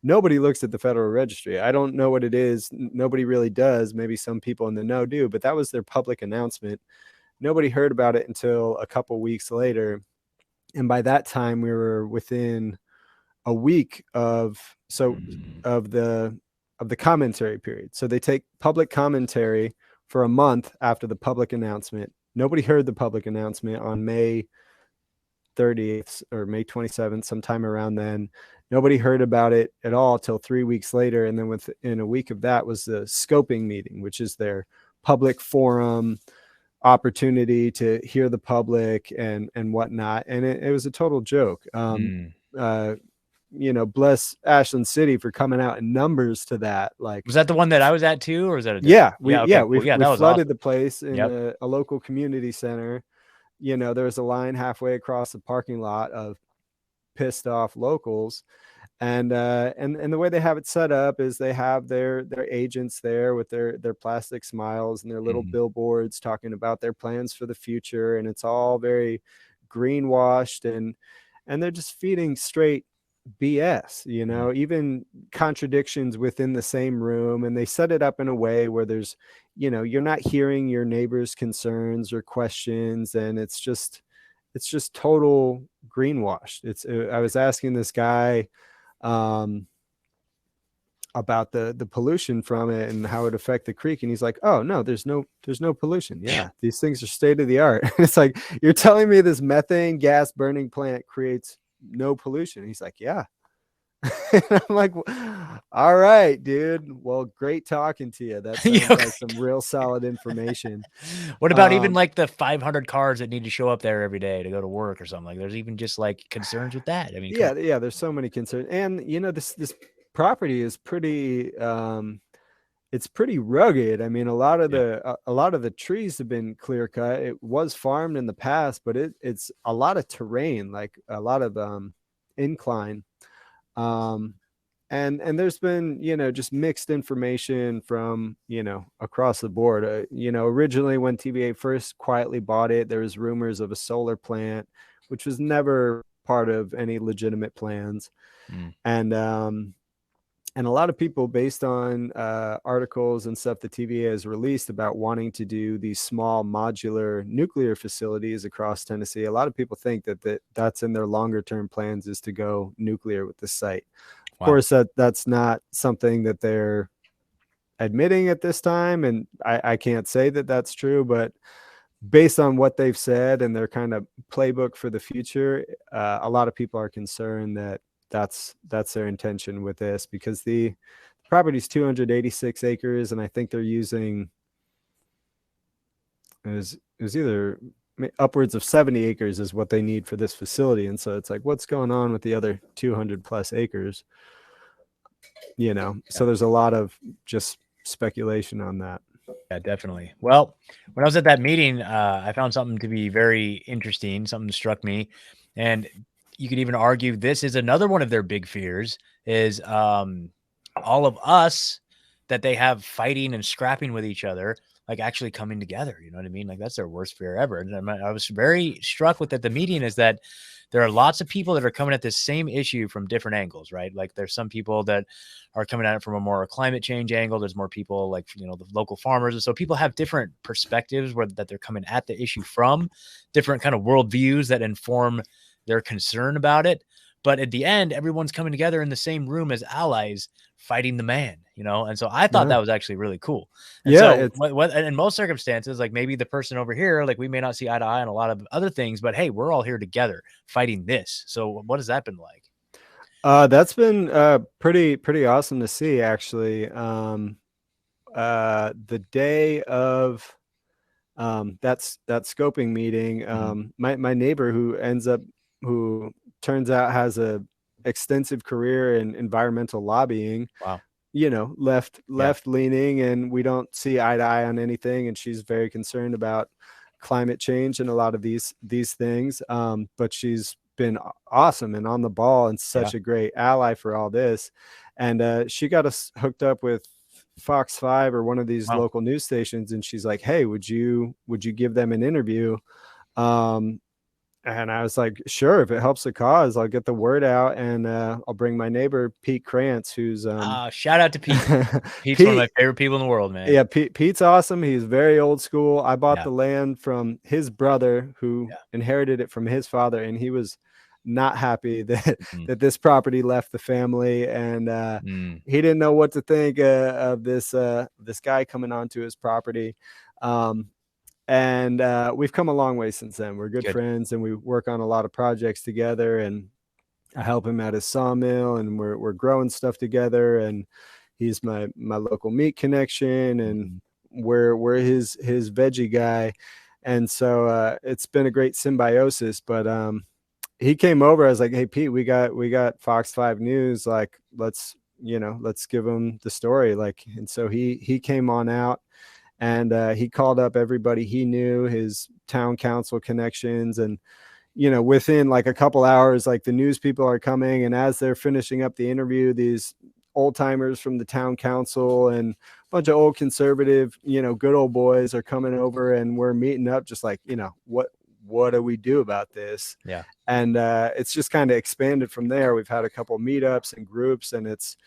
nobody looks at the Federal Registry. I don't know what it is. Nobody really does. Maybe some people in the know do, but that was their public announcement. Nobody heard about it until a couple weeks later. And by that time we were within a week of the commentary period. So they take public commentary for a month after the public announcement. Nobody heard the public announcement on May 30th or May 27th, sometime around then. Nobody heard about it at all till 3 weeks later. And then within a week of that was the scoping meeting, which is their public forum opportunity to hear the public and whatnot. And it was a total joke. Bless Ashland City for coming out in numbers to that. Like, was that the one that I was at too, or is that we flooded awesome. the place in a local community center. There was a line halfway across the parking lot of pissed off locals, and the way they have it set up is they have their agents there with their plastic smiles and their little billboards talking about their plans for the future, and it's all very greenwashed, and they're just feeding straight BS, even contradictions within the same room. And they set it up in a way where there's, you're not hearing your neighbor's concerns or questions. And it's just total greenwash. I was asking this guy about the pollution from it and how it affect the creek. And he's like, oh no, there's no pollution. Yeah. These things are state of the art. It's like, you're telling me this methane gas burning plant creates no pollution? He's like, yeah. I'm like, all right, dude. Well, great talking to you. That sounds like some real solid information. What about even like the 500 cars that need to show up there every day to go to work or something? Like, there's even just like concerns with that. I mean, yeah, there's so many concerns. And this property is pretty it's pretty rugged. I mean, a lot of the trees have been clear cut. It was farmed in the past, but it's a lot of terrain, like a lot of incline. And there's been, just mixed information from, across the board. Originally when TVA first quietly bought it, there was rumors of a solar plant, which was never part of any legitimate plans. And a lot of people, based on articles and stuff the TVA has released about wanting to do these small modular nuclear facilities across Tennessee, a lot of people think that's in their longer term plans, is to go nuclear with the site. Of course, that's not something that they're admitting at this time, and I can't say that that's true, but based on what they've said and their kind of playbook for the future, a lot of people are concerned that that's their intention with this, because the property's 286 acres, and I think they're using it was either upwards of 70 acres is what they need for this facility. And so it's like, what's going on with the other 200 plus acres? So there's a lot of just speculation on that. Yeah, definitely. Well, when I was at that meeting, I found something to be very interesting. Something struck me, and you could even argue this is another one of their big fears is all of us that they have fighting and scrapping with each other, like actually coming together. You know what I mean? Like that's their worst fear ever. And I was very struck with at the meeting is that there are lots of people that are coming at this same issue from different angles, right? Like there's some people that are coming at it from a more climate change angle. There's more people like, the local farmers. And so people have different perspectives that they're coming at the issue from, different kind of worldviews that inform their concern about it. But at the end, everyone's coming together in the same room as allies fighting the man, and so I thought that was actually really cool. And so in most circumstances, like maybe the person over here, like we may not see eye to eye on a lot of other things, but hey, we're all here together fighting this. So what has that been like? That's been pretty awesome to see, actually. The day of that scoping meeting, my neighbor who turns out has a extensive career in environmental lobbying. Wow. Left leaning, and we don't see eye to eye on anything. And she's very concerned about climate change and a lot of these things. But she's been awesome and on the ball and such a great ally for all this. And she got us hooked up with Fox 5 or one of these local news stations. And she's like, hey, would you give them an interview? And I was like, sure, if it helps the cause, I'll get the word out, and I'll bring my neighbor, Pete Krantz, who's shout out to Pete. Pete's one of my favorite people in the world, man. Yeah, Pete's awesome. He's very old school. I bought the land from his brother, who inherited it from his father, and he was not happy that that this property left the family, and he didn't know what to think of this guy coming onto his property. And we've come a long way since then. We're good friends, and we work on a lot of projects together, and I help him at his sawmill, and we're growing stuff together, and he's my local meat connection, and we're his veggie guy. And so it's been a great symbiosis. But he came over. I was like, hey, Pete, we got Fox 5 News, like let's give him the story. And so he came on out. And he called up everybody he knew, his town council connections, and within like a couple hours, like the news people are coming, and as they're finishing up the interview, these old timers from the town council and a bunch of old conservative, good old boys are coming over, and we're meeting up, just like, what do we do about this? Yeah. And it's just kind of expanded from there. We've had a couple meetups and groups, and it's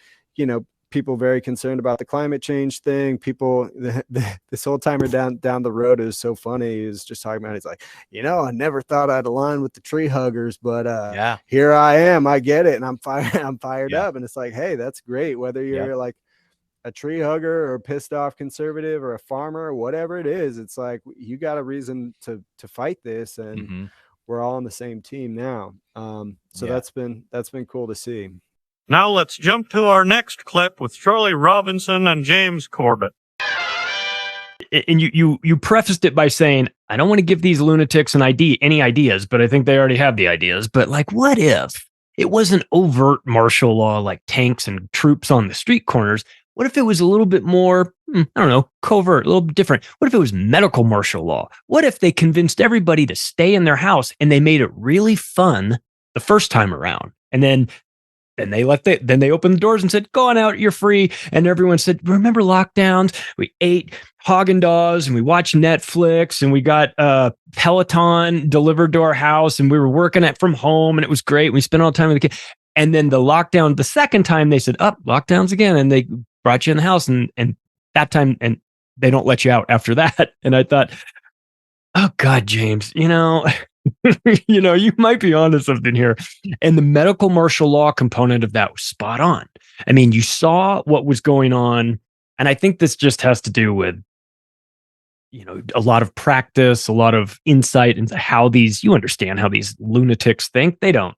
people very concerned about the climate change thing. People, this old timer down the road is so funny. He was just talking about, he's like, I never thought I'd align with the tree huggers, but here I am. I get it, and I'm fired up. And it's like, hey, that's great. Whether you're like a tree hugger or a pissed off conservative or a farmer or whatever it is, it's like you got a reason to fight this, and we're all on the same team now. So that's been cool to see. Now let's jump to our next clip with Charlie Robinson and James Corbett. And you prefaced it by saying, I don't want to give these lunatics any ideas, but I think they already have the ideas. But like, what if it wasn't overt martial law, like tanks and troops on the street corners? What if it was a little bit more, covert, a little bit different? What if it was medical martial law? What if they convinced everybody to stay in their house, and they made it really fun the first time around? And then they opened the doors and said, go on out, you're free. And everyone said, remember lockdowns? We ate Haagen-Dazs, and we watched Netflix, and we got Peloton delivered to our house, and we were working from home, and it was great. We spent all the time with the kids. And then the lockdown, the second time, they said, lockdowns again. And they brought you in the house, and that time, and they don't let you out after that. And I thought, oh God, James, you might be onto something here. And the medical martial law component of that was spot on. I mean, you saw what was going on. And I think this just has to do with, a lot of practice, a lot of insight into you understand how these lunatics think. They don't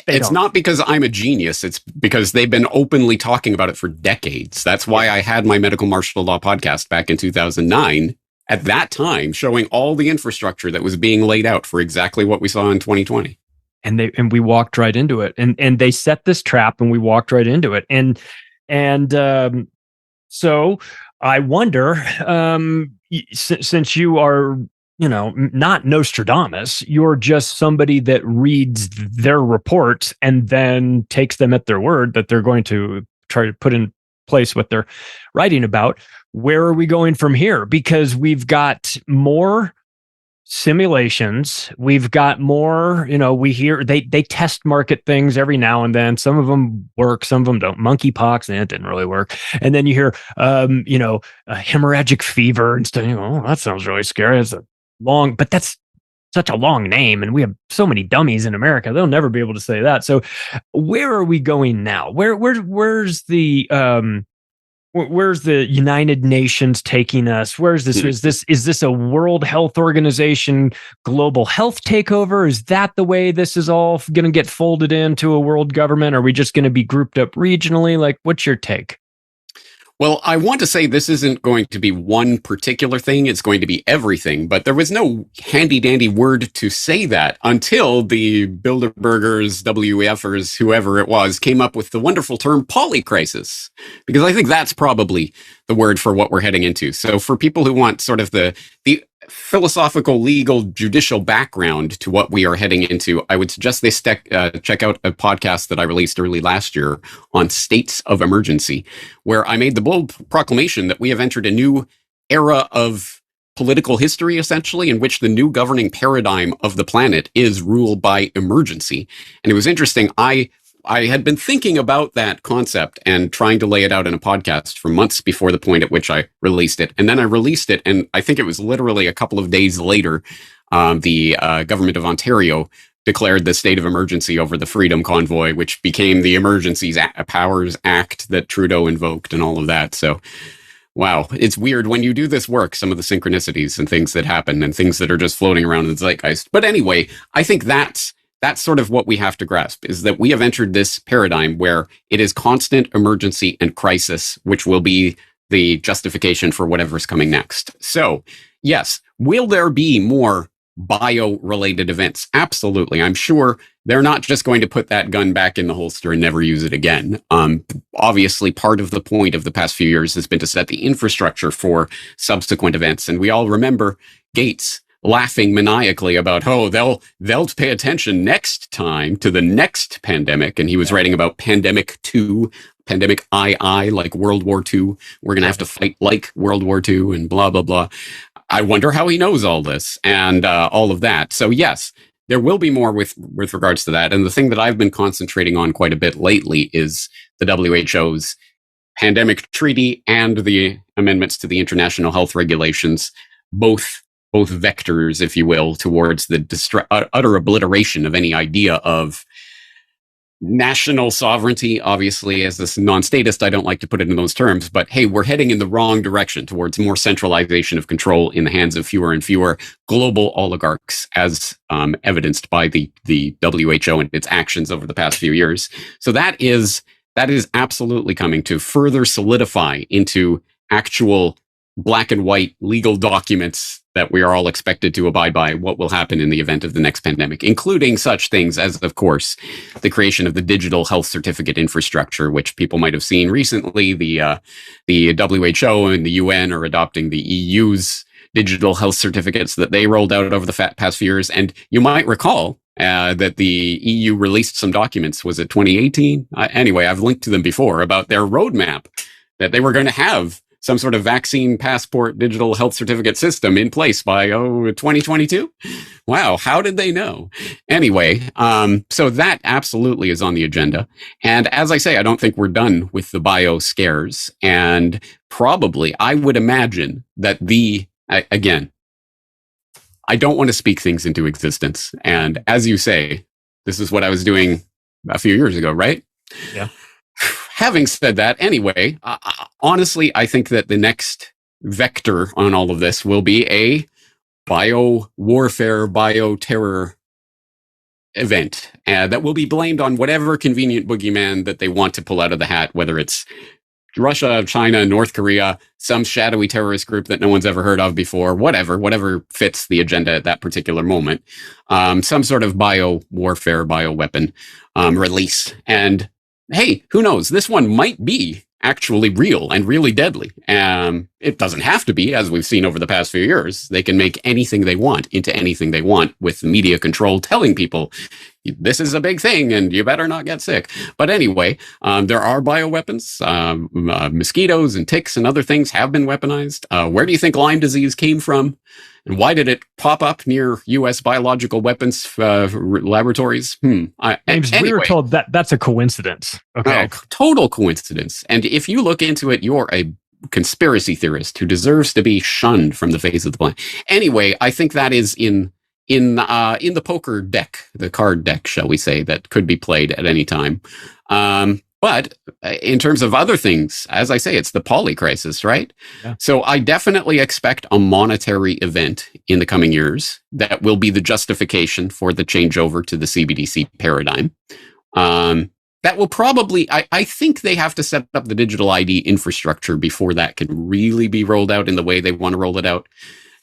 It's not because I'm a genius. It's because they've been openly talking about it for decades. That's why I had my medical martial law podcast back in 2009. At that time, showing all the infrastructure that was being laid out for exactly what we saw in 2020. And we walked right into it. And they set this trap and we walked right into it. And so I wonder, since you are, not Nostradamus, you're just somebody that reads their reports and then takes them at their word that they're going to try to put in place what they're writing about. Where are we going from here? Because we've got more simulations. We've got more, we hear they test market things every now and then. Some of them work, some of them don't. Monkeypox, and it didn't really work. And then you hear, a hemorrhagic fever and stuff. That sounds really scary. It's but that's such a long name, and we have so many dummies in America. They'll never be able to say that. So where are we going now? Where's the United Nations taking us? Where's this? Is this a World Health Organization global health takeover? Is that the way this is all going to get folded into a world government? Are we just going to be grouped up regionally? Like, what's your take? Well, I want to say this isn't going to be one particular thing. It's going to be everything. But there was no handy-dandy word to say that until the Bilderbergers, WEFers, whoever it was, came up with the wonderful term polycrisis. Because I think that's probably the word for what we're heading into. So for people who want sort of the philosophical, legal, judicial background to what we are heading into, I would suggest they check out a podcast that I released early last year on states of emergency, where I made the bold proclamation that we have entered a new era of political history, essentially, in which the new governing paradigm of the planet is ruled by emergency. And it was interesting. I had been thinking about that concept and trying to lay it out in a podcast for months before the point at which I released it. And then I released it, and I think it was literally a couple of days later, the government of Ontario declared the state of emergency over the Freedom Convoy, which became the Emergencies Powers Act that Trudeau invoked and all of that. So, wow, it's weird when you do this work, some of the synchronicities and things that happen and things that are just floating around in the zeitgeist. But anyway, I think that's sort of what we have to grasp, is that we have entered this paradigm where it is constant emergency and crisis, which will be the justification for whatever's coming next. So, yes, will there be more bio-related events? Absolutely. I'm sure they're not just going to put that gun back in the holster and never use it again. Obviously, part of the point of the past few years has been to set the infrastructure for subsequent events. And we all remember Gates laughing maniacally about, they'll pay attention next time to the next pandemic. And he was writing about pandemic 2, pandemic II, like World War II. We're going to have to fight like World War II and blah, blah, blah. I wonder how he knows all this and all of that. So yes, there will be more with regards to that. And the thing that I've been concentrating on quite a bit lately is the WHO's pandemic treaty and the amendments to the international health regulations, both vectors, if you will, towards the utter obliteration of any idea of national sovereignty. Obviously, as this non-statist, I don't like to put it in those terms, but hey, we're heading in the wrong direction towards more centralization of control in the hands of fewer and fewer global oligarchs, as evidenced by the WHO and its actions over the past few years. So that is absolutely coming to further solidify into actual black and white legal documents that we are all expected to abide by what will happen in the event of the next pandemic, including such things as, of course, the creation of the digital health certificate infrastructure, which people might have seen recently. The WHO and the UN are adopting the EU's digital health certificates that they rolled out over the past few years. And you might recall that the EU released some documents, was it 2018? Anyway, I've linked to them before, about their roadmap that they were going to have some sort of vaccine passport digital health certificate system in place by 2022. Wow, how did they know? Anyway, so that absolutely is on the agenda. And as I say, I don't think we're done with the bio scares. And probably, I would imagine that again, I don't want to speak things into existence. And as you say, this is what I was doing a few years ago, right? Yeah. Having said that, anyway, honestly, I think that the next vector on all of this will be a bio-warfare, bio-terror event that will be blamed on whatever convenient boogeyman that they want to pull out of the hat, whether it's Russia, China, North Korea, some shadowy terrorist group that no one's ever heard of before, whatever fits the agenda at that particular moment, some sort of bioweapon release. And hey, who knows? This one might be actually real and really deadly. It doesn't have to be, as we've seen over the past few years. They can make anything they want into anything they want with media control telling people this is a big thing and you better not get sick. But anyway, there are bioweapons. Mosquitoes and ticks and other things have been weaponized. Where do you think Lyme disease came from? And why did it pop up near U.S. biological weapons laboratories? James, anyway, we were told that that's a coincidence. Okay. Oh, total coincidence. And if you look into it, you're a conspiracy theorist who deserves to be shunned from the face of the planet. Anyway, I think that is in the poker deck, the card deck, shall we say, that could be played at any time. But in terms of other things, as I say, it's the poly crisis, right? Yeah. So I definitely expect a monetary event in the coming years that will be the justification for the changeover to the CBDC paradigm. That will probably, I think they have to set up the digital ID infrastructure before that can really be rolled out in the way they want to roll it out.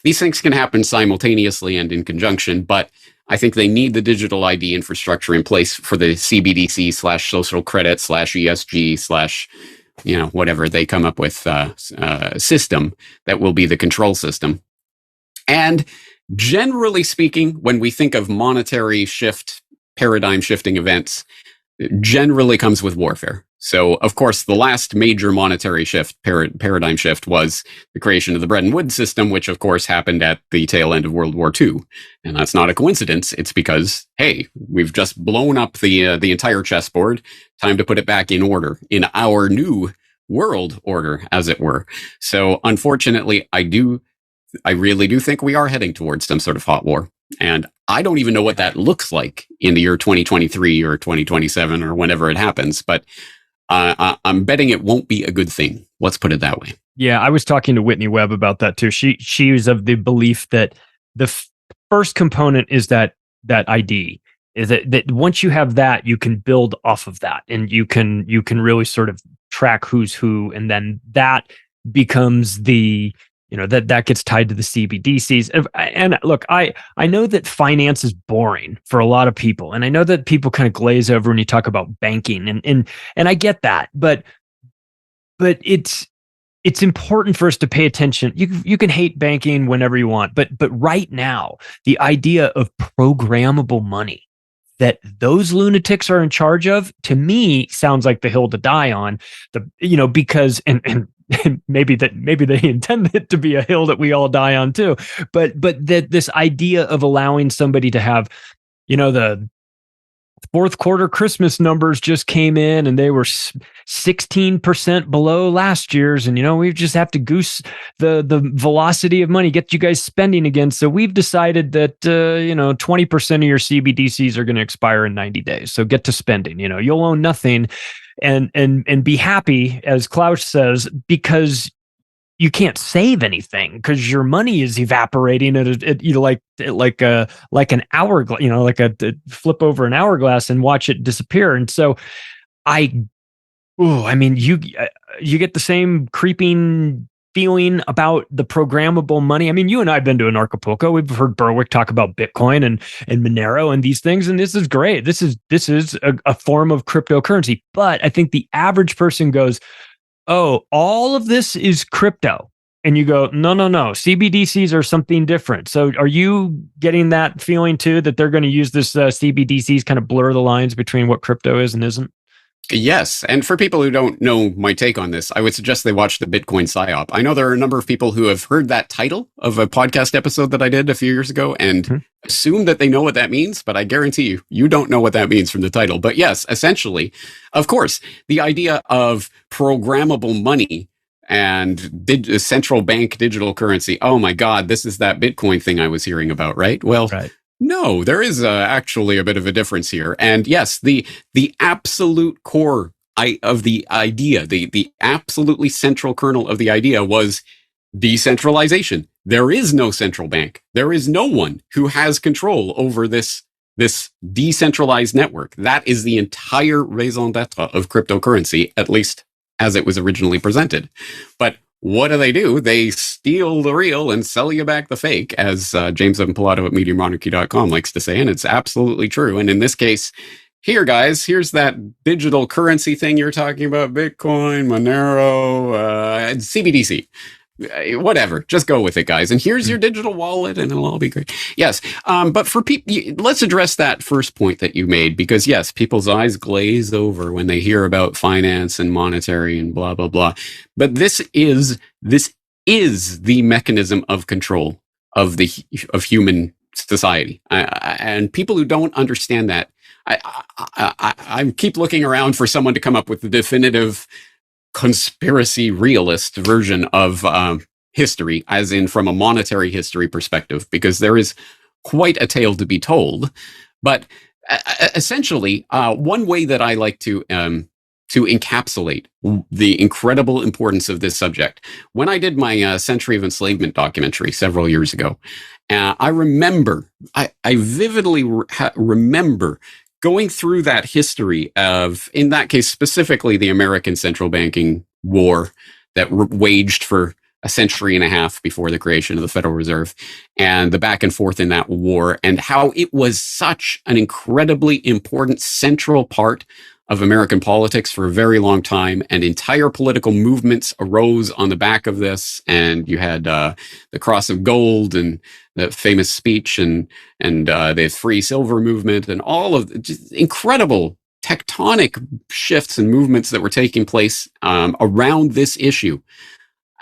These things can happen simultaneously and in conjunction, but I think they need the digital ID infrastructure in place for the CBDC / social credit / ESG / whatever they come up with system that will be the control system. And generally speaking, when we think of monetary shift, paradigm shifting events, it generally comes with warfare. So, of course, the last major monetary shift, paradigm shift, was the creation of the Bretton Woods system, which, of course, happened at the tail end of World War II. And that's not a coincidence. It's because, hey, we've just blown up the entire chessboard. Time to put it back in order, in our new world order, as it were. So, unfortunately, I really do think we are heading towards some sort of hot war. And I don't even know what that looks like in the year 2023 or 2027 or whenever it happens. But I'm betting it won't be a good thing. Let's put it that way. Yeah, I was talking to Whitney Webb about that too. She was of the belief that the first component is that ID. Is that once you have that, you can build off of that, and you can really sort of track who's who, and then that becomes the that gets tied to the CBDCs. And look, I know that finance is boring for a lot of people, and I know that people kind of glaze over when you talk about banking, and I get that, but it's important for us to pay attention. You can hate banking whenever you want, but right now, the idea of programmable money that those lunatics are in charge of, to me, sounds like the hill to die on. Because and maybe they intend it to be a hill that we all die on too. But that this idea of allowing somebody to have, the fourth quarter Christmas numbers just came in and they were 16% below last year's. And, we just have to goose the velocity of money, get you guys spending again. So we've decided that, 20% of your CBDCs are going to expire in 90 days. So get to spending, you'll own nothing and be happy, as Klaus says, because you can't save anything because your money is evaporating at like an hourglass, like a flip over an hourglass and watch it disappear. And so you get the same creeping feeling about the programmable money. I mean, you and I have been to Acapulco. We've heard Berwick talk about Bitcoin and Monero and these things, and this is great. This is a form of cryptocurrency. But I think the average person goes, oh, all of this is crypto. And you go, no. CBDCs are something different. So are you getting that feeling too, that they're going to use this CBDCs kind of blur the lines between what crypto is and isn't? Yes. And for people who don't know my take on this, I would suggest they watch the Bitcoin PSYOP. I know there are a number of people who have heard that title of a podcast episode that I did a few years ago and assume that they know what that means, but I guarantee you don't know what that means from the title. But yes, essentially, of course, the idea of programmable money and central bank digital currency. Oh my God, this is that Bitcoin thing I was hearing about, right? Well, right. No, there is actually a bit of a difference here. And yes, the absolute core of the idea, the absolutely central kernel of the idea was decentralization. There is no central bank. There is no one who has control over this this decentralized network. That is the entire raison d'etre of cryptocurrency, at least as it was originally presented. But what do? They steal the real and sell you back the fake, as James Evan Pilato at MediaMonarchy.com likes to say, and it's absolutely true. And in this case, here, guys, here's that digital currency thing you're talking about, Bitcoin, Monero, CBDC. Whatever, just go with it, guys. And here's your digital wallet, and it'll all be great. Yes, but for people, let's address that first point that you made, because yes, people's eyes glaze over when they hear about finance and monetary and blah blah blah. But this is the mechanism of control of human society, and people who don't understand that, I keep looking around for someone to come up with the definitive conspiracy realist version of history, as in from a monetary history perspective, because there is quite a tale to be told. But essentially, one way that I like to encapsulate the incredible importance of this subject, when I did my Century of Enslavement documentary several years ago, I vividly remember going through that history of, in that case, specifically the American central banking war that waged for a century and a half before the creation of the Federal Reserve, and the back and forth in that war, and how it was such an incredibly important central part of American politics for a very long time, and entire political movements arose on the back of this. And you had the Cross of Gold and the famous speech, and the Free Silver movement, and all of just incredible tectonic shifts and movements that were taking place around this issue.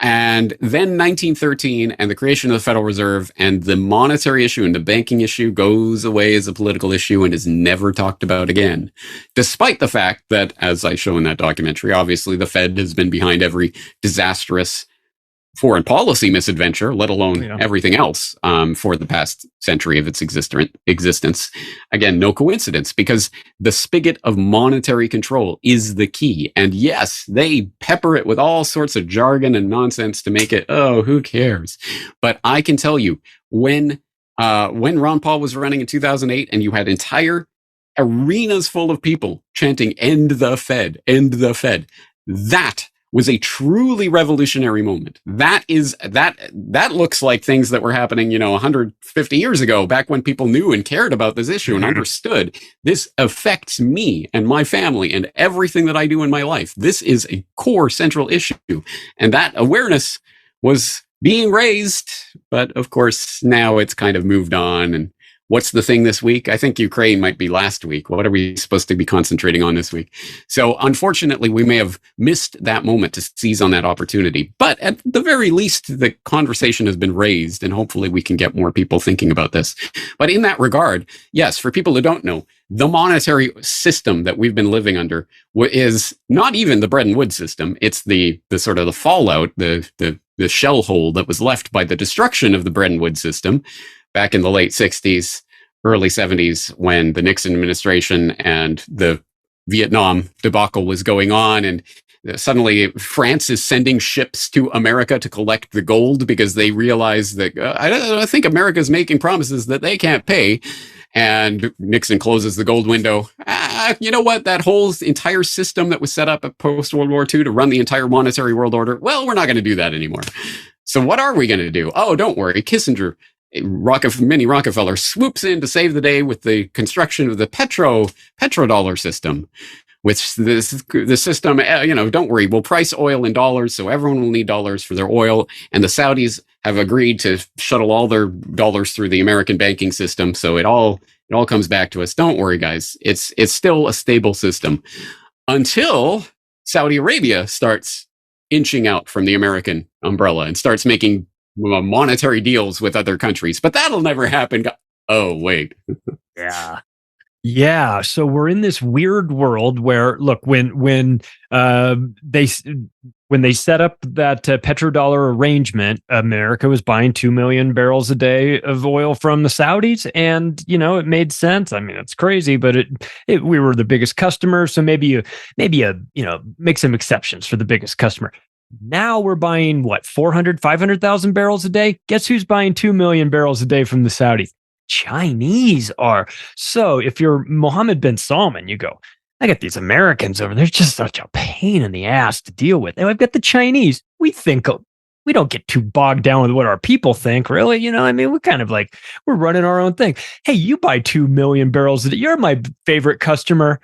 And then 1913 and the creation of the Federal Reserve, and the monetary issue and the banking issue goes away as a political issue and is never talked about again. Despite the fact that, as I show in that documentary, obviously the Fed has been behind every disastrous foreign policy misadventure, let alone everything else, for the past century of its existence. Again, no coincidence, because the spigot of monetary control is the key. And yes, they pepper it with all sorts of jargon and nonsense to make it, oh, who cares? But I can tell you, when Ron Paul was running in 2008, and you had entire arenas full of people chanting, "End the Fed, end the Fed," that was a truly revolutionary moment. That looks like things that were happening, 150 years ago, back when people knew and cared about this issue and understood this affects me and my family and everything that I do in my life. This is a core central issue. And that awareness was being raised. But of course, now it's kind of moved on. And what's the thing this week? I think Ukraine might be last week. What are we supposed to be concentrating on this week? So unfortunately, we may have missed that moment to seize on that opportunity. But at the very least, the conversation has been raised, and hopefully we can get more people thinking about this. But in that regard, yes, for people who don't know, the monetary system that we've been living under is not even the Bretton Woods system. It's the sort of the fallout, the shell hole that was left by the destruction of the Bretton Woods system back in the late 60s, early 70s, when the Nixon administration and the Vietnam debacle was going on. And suddenly France is sending ships to America to collect the gold because they realize that I think America's making promises that they can't pay. And Nixon closes the gold window. You know what? That whole entire system that was set up post-World War II to run the entire monetary world order, well, we're not going to do that anymore. So what are we going to do? Oh, don't worry. Kissinger, Mini Rockefeller, swoops in to save the day with the construction of the petrodollar system. Which the system, don't worry, we'll price oil in dollars, so everyone will need dollars for their oil. And the Saudis have agreed to shuttle all their dollars through the American banking system, so it all comes back to us. Don't worry, guys. It's still a stable system until Saudi Arabia starts inching out from the American umbrella and starts making monetary deals with other countries. But that'll never happen. Oh, wait. Yeah, so we're in this weird world where, look, when they set up that petrodollar arrangement, America was buying 2 million barrels a day of oil from the Saudis, and it made sense. I mean, it's crazy, but we were the biggest customer, so maybe you make some exceptions for the biggest customer. Now we're buying 500,000 barrels a day. Guess who's buying 2 million barrels a day from the Saudis? Chinese are. So if you're Mohammed bin Salman, you go, I got these Americans over there, just such a pain in the ass to deal with. And I've got the Chinese. We don't get too bogged down with what our people think, really. You know, I mean, we're kind of like, we're running our own thing. Hey, you buy 2 million barrels a day. You're my favorite customer.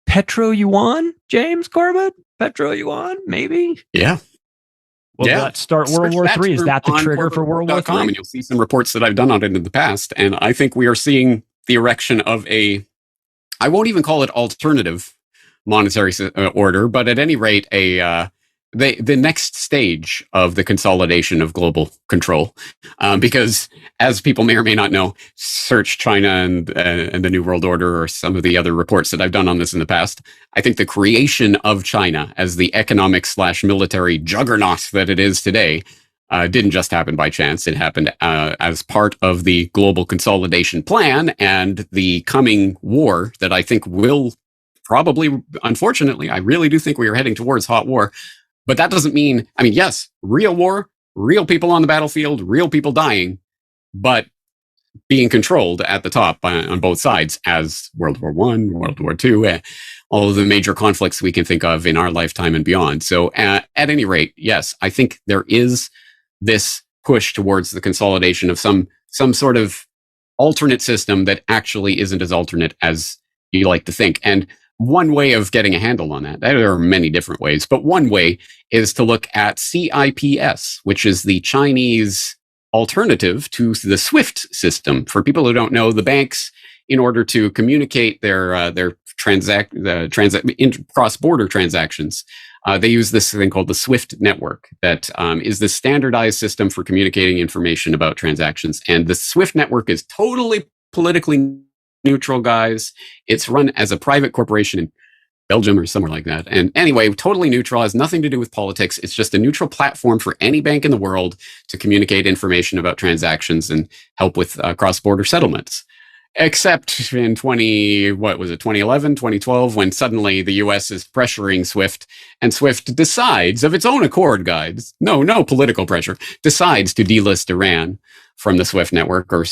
Petro Yuan, James Corbett? Petro Yuan, maybe? Yeah. Will that start World War III? Is that the trigger for World War III? And you'll see some reports that I've done on it in the past. And I think we are seeing the erection of I won't even call it alternative monetary order, but at any rate, the next stage of the consolidation of global control. Because as people may or may not know, search China and the New World Order or some of the other reports that I've done on this in the past. I think the creation of China as the economic/military juggernaut that it is today didn't just happen by chance. It happened as part of the global consolidation plan and the coming war that I think will probably, unfortunately, I really do think we are heading towards hot war. But that doesn't mean, I mean, yes, real war, real people on the battlefield, real people dying, but being controlled at the top on both sides, as World War I, World War II, all of the major conflicts we can think of in our lifetime and beyond. So at any rate, yes, I think there is this push towards the consolidation of some sort of alternate system that actually isn't as alternate as you like to think. And one way of getting a handle on that, there are many different ways, but one way is to look at CIPS, which is the Chinese alternative to the SWIFT system. For people who don't know, the banks, in order to communicate their cross-border transactions, they use this thing called the SWIFT network that is the standardized system for communicating information about transactions. And the SWIFT network is totally politically neutral, guys. It's run as a private corporation in Belgium or somewhere like that. And anyway, totally neutral, has nothing to do with politics. It's just a neutral platform for any bank in the world to communicate information about transactions and help with cross-border settlements. Except in 2011, 2012, when suddenly the US is pressuring SWIFT, and SWIFT decides of its own accord, guys, no political pressure, decides to delist Iran from the SWIFT network or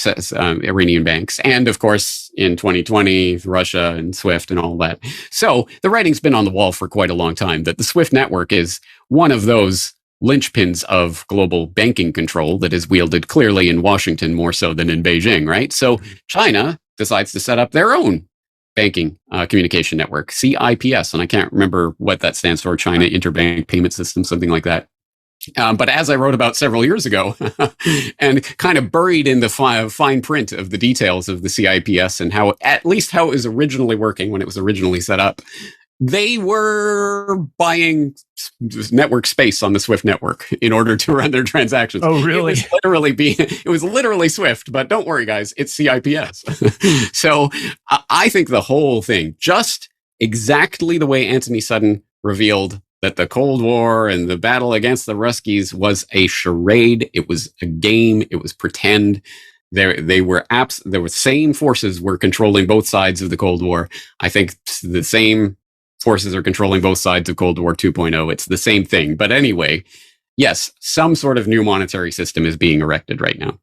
Iranian banks. And of course, in 2020, Russia and SWIFT and all that. So the writing's been on the wall for quite a long time that the SWIFT network is one of those linchpins of global banking control that is wielded clearly in Washington more so than in Beijing, right? So China decides to set up their own banking communication network, CIPS, and I can't remember what that stands for, China Interbank Payment System, something like that. But as I wrote about several years ago, and kind of buried in the fine print of the details of the CIPS and how, at least how it was originally working when it was originally set up, they were buying network space on the SWIFT network in order to run their transactions. Oh, really? It was literally SWIFT, but don't worry, guys, it's CIPS. So I think the whole thing, just exactly the way Anthony Sutton revealed that the Cold War and the battle against the Ruskies was a charade. It was a game. It was pretend. The same forces were controlling both sides of the Cold War. I think the same forces are controlling both sides of Cold War 2.0. It's the same thing. But anyway, yes, some sort of new monetary system is being erected right now.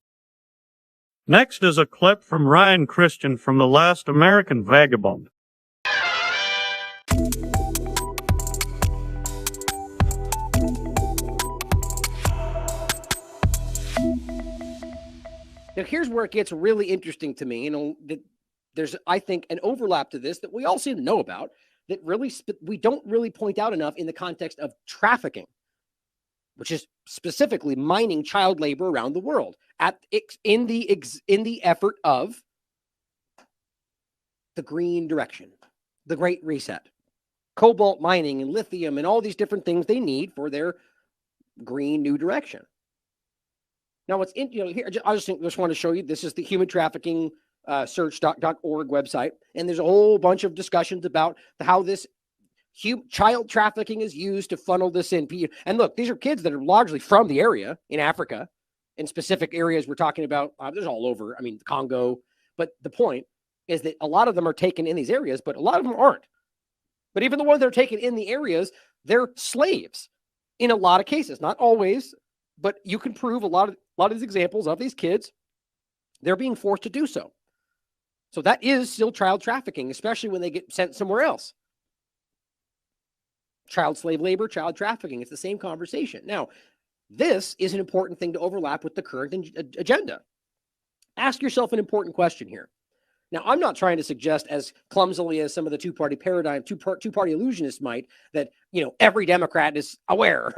Next is a clip from Ryan Cristian from The Last American Vagabond. Now, here's where it gets really interesting to me. You know, there's, I think, an overlap to this that we all seem to know about that really we don't really point out enough in the context of trafficking, which is specifically mining child labor around the world in the effort of the green direction, the Great Reset, cobalt mining and lithium and all these different things they need for their green new direction. Now, what's in, here, I just want to show you, this is the human trafficking search.org website. And there's a whole bunch of discussions about how this child trafficking is used to funnel this in. And look, these are kids that are largely from the area in Africa, in specific areas we're talking about. There's all over, I mean, Congo. But the point is that a lot of them are taken in these areas, but a lot of them aren't. But even the ones that are taken in the areas, they're slaves in a lot of cases. Not always, but you can prove a lot of these examples of these kids They're being forced to do so. So that is still child trafficking, especially when they get sent somewhere else. Child slave labor, child trafficking. It's the same conversation. Now, this is an important thing to overlap with the current agenda. Ask yourself an important question here. Now, I'm not trying to suggest, as clumsily as some of the two-party paradigm, two-party illusionists might, that, every Democrat is aware.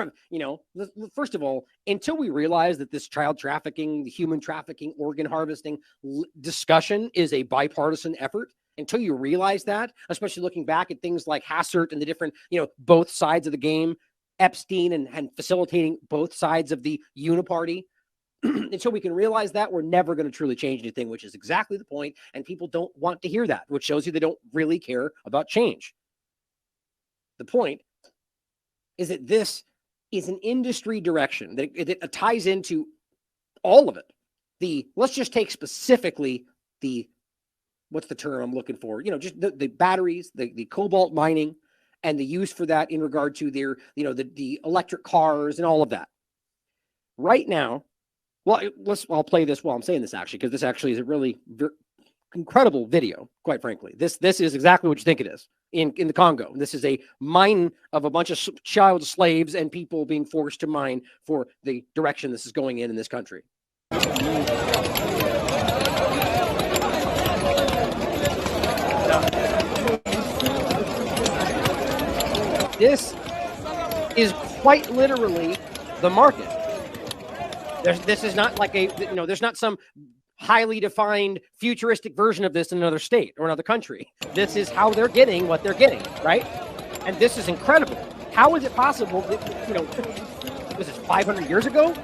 First of all, until we realize that this child trafficking, the human trafficking, organ harvesting discussion is a bipartisan effort, until you realize that, especially looking back at things like Hassert and the different, both sides of the game, Epstein and facilitating both sides of the uniparty, until we can realize that, we're never going to truly change anything, which is exactly the point. And people don't want to hear that, which shows you they don't really care about change. The point is that this is an industry direction that it ties into all of it. Let's just take specifically what's the term I'm looking for? Just the batteries, the cobalt mining, and the use for that in regard to their, the electric cars and all of that. Right now, I'll play this while I'm saying this, actually, because this actually is a really incredible video, quite frankly. This is exactly what you think it is in the Congo. This is a mine of a bunch of child slaves and people being forced to mine for the direction this is going in this country. This is quite literally the market. This is not like there's not some highly defined futuristic version of this in another state or another country. This is how they're getting what they're getting, right? And this is incredible. How is it possible that, this is 500 years ago?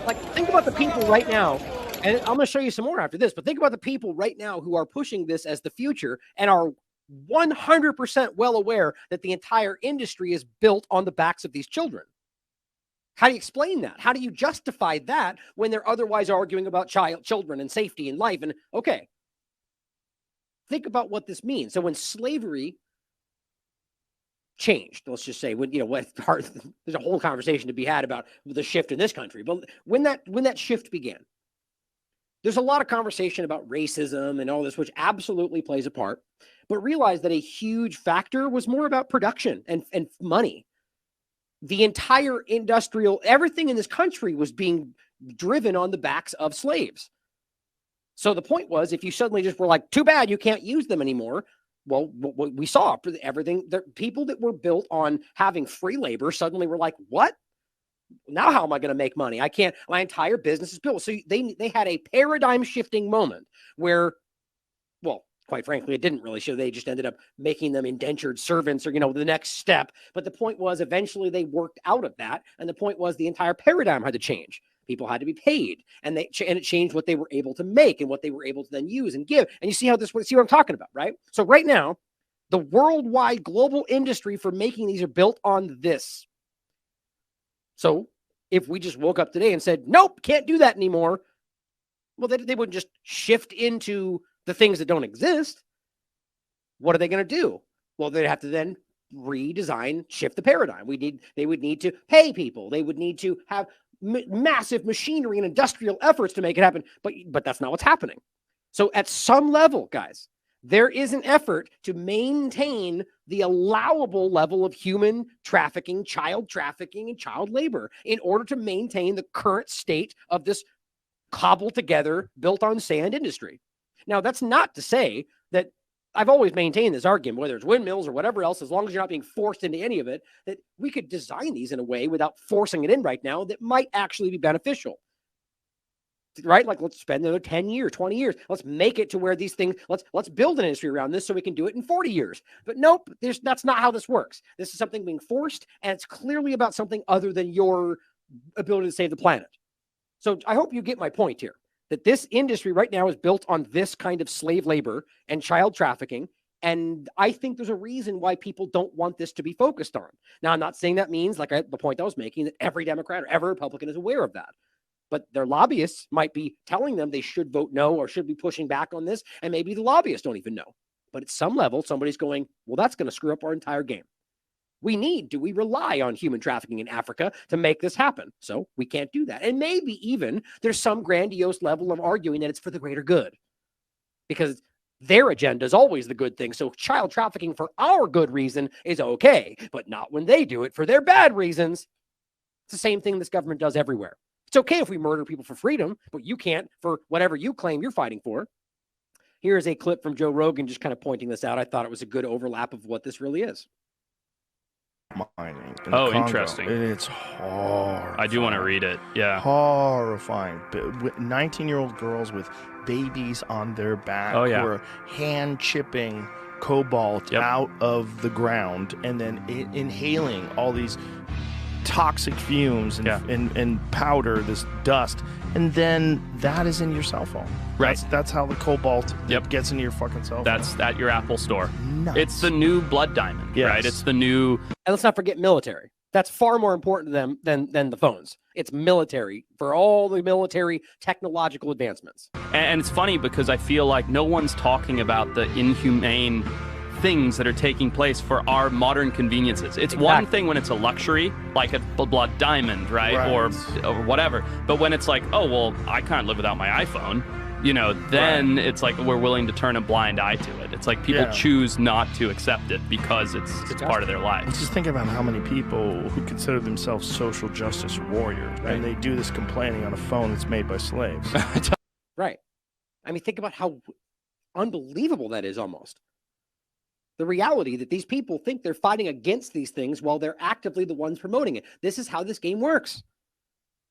Like, think about the people right now, and I'm going to show you some more after this, but think about the people right now who are pushing this as the future and are 100% well aware that the entire industry is built on the backs of these children. How do you explain that? How do you justify that when they're otherwise arguing about children and safety and life? And okay, think about what this means. So when slavery changed, let's just say, there's a whole conversation to be had about the shift in this country, but when that shift began, there's a lot of conversation about racism and all this, which absolutely plays a part, but realize that a huge factor was more about production and money. The entire everything in this country was being driven on the backs of slaves. So the point was, if you suddenly just were like, too bad you can't use them anymore. Well, what we saw, everything, the people that were built on having free labor suddenly were like, what? Now how am I going to make money? I can't, my entire business is built. So they had a paradigm shifting moment where, well, quite frankly, it didn't really show. They just ended up making them indentured servants or, the next step. But the point was, eventually they worked out of that. And the point was the entire paradigm had to change. People had to be paid, and it changed what they were able to make and what they were able to then use and give. And you see see what I'm talking about, right? So right now, the worldwide global industry for making these are built on this. So if we just woke up today and said, nope, can't do that anymore, well, they wouldn't just shift into the things that don't exist. What are they going to do? Well, they'd have to then redesign, shift the paradigm. They would need to pay people. They would need to have massive machinery and industrial efforts to make it happen. But that's not what's happening. So at some level, guys, there is an effort to maintain the allowable level of human trafficking, and child labor in order to maintain the current state of this cobbled together, built on sand industry. Now, that's not to say that I've always maintained this argument, whether it's windmills or whatever else, as long as you're not being forced into any of it, that we could design these in a way without forcing it in right now that might actually be beneficial. Right? Like, let's spend another 10 years, 20 years. Let's make it to where these things, let's build an industry around this so we can do it in 40 years. But nope, that's not how this works. This is something being forced, and it's clearly about something other than your ability to save the planet. So I hope you get my point here, that this industry right now is built on this kind of slave labor and child trafficking. And I think there's a reason why people don't want this to be focused on. Now, I'm not saying that means, the point I was making, that every Democrat or every Republican is aware of that. But their lobbyists might be telling them they should vote no or should be pushing back on this. And maybe the lobbyists don't even know. But at some level, somebody's going, well, that's going to screw up our entire game. Do we rely on human trafficking in Africa to make this happen? So we can't do that. And maybe even there's some grandiose level of arguing that it's for the greater good, because their agenda is always the good thing. So child trafficking for our good reason is okay, but not when they do it for their bad reasons. It's the same thing this government does everywhere. It's okay if we murder people for freedom, but you can't for whatever you claim you're fighting for. Here is a clip from Joe Rogan just kind of pointing this out. I thought it was a good overlap of what this really is. Mining Oh, interesting. It's horrifying. I do want to read it. Yeah. Horrifying. 19-year-old girls with babies on their back Oh, yeah. who are hand chipping cobalt out of the ground and then inhaling all these toxic fumes and powder, this dust, and then that is in your cell phone. Right. That's how the cobalt gets into your fucking cell phone. That's at your Apple store. Nuts. It's the new blood diamond, Yes. right? It's the new. And let's not forget military. That's far more important to them than the phones. It's military for all the military technological advancements. And it's funny because I feel like no one's talking about the inhumane things that are taking place for our modern conveniences. It's one thing when it's a luxury, like a blood diamond, right? Or whatever. But when it's like, oh, well, I can't live without my iPhone, you know, then it's like we're willing to turn a blind eye to it. It's like people choose not to accept it because it's part of their lives. Just think about how many people who consider themselves social justice warriors, and they do this complaining on a phone that's made by slaves. Right. I mean, think about how unbelievable that is almost. The reality that these people think they're fighting against these things while they're actively the ones promoting it. This is how this game works.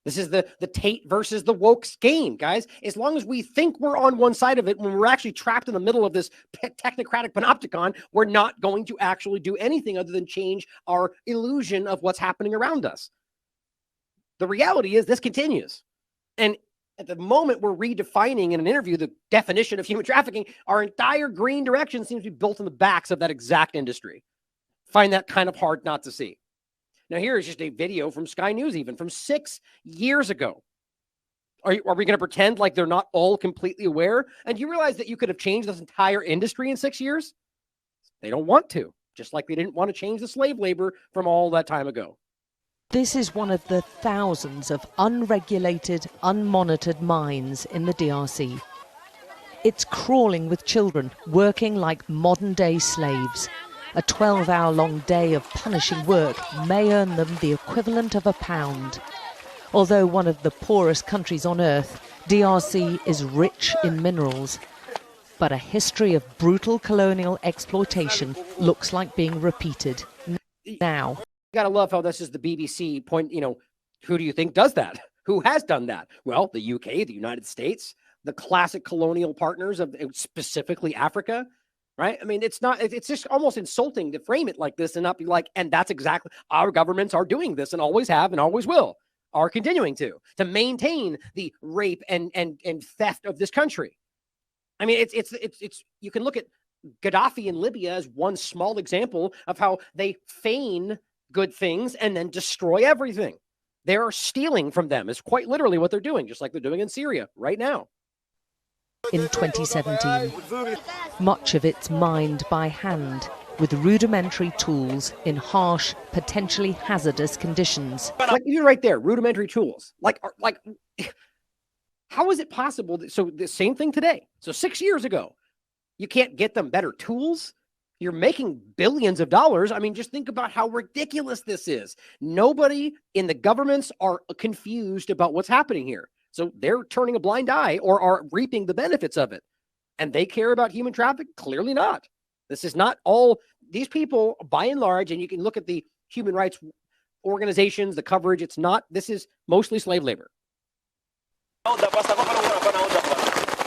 This is the Tate versus the Wokes game, guys. As long as we think we're on one side of it, when we're actually trapped in the middle of this technocratic panopticon, we're not going to actually do anything other than change our illusion of what's happening around us. The reality is this continues. And at the moment we're redefining in an interview the definition of human trafficking, our entire green direction seems to be built on the backs of that exact industry. Find that kind of hard not to see. Now, here is just a video from Sky News, even from 6 years ago. Are we going to pretend like they're not all completely aware? And you realize that you could have changed this entire industry in 6 years? They don't want to, just like they didn't want to change the slave labor from all that time ago. This is one of the thousands of unregulated, unmonitored mines in the DRC. It's crawling with children, working like modern-day slaves. A 12-hour-long day of punishing work may earn them the equivalent of £1. Although one of the poorest countries on earth, DRC is rich in minerals. But a history of brutal colonial exploitation looks like being repeated now. You got to love how this is the BBC point, you know, who do you think does that? Who has done that? Well, the UK, the United States, the classic colonial partners of specifically Africa. Right? I mean, it's just almost insulting to frame it like this and not be like, and that's exactly, our governments are doing this and always have and always will, are continuing to maintain the rape and theft of this country. I mean, it's you can look at Gaddafi in Libya as one small example of how they feign good things and then destroy everything. They're stealing from them. It's quite literally what they're doing, just like they're doing in Syria right now. In 2017, much of it's mined by hand with rudimentary tools in harsh, potentially hazardous conditions. Like you're right there, rudimentary tools. Like how is it possible that, so the same thing today. So 6 years ago, you can't get them better tools. You're making billions of dollars. I mean, just think about how ridiculous this is. Nobody in the governments are confused about what's happening here. So they're turning a blind eye or are reaping the benefits of it. And they care about human trafficking? Clearly not. This is not all these people, by and large, and you can look at the human rights organizations, the coverage, it's not, this is mostly slave labor.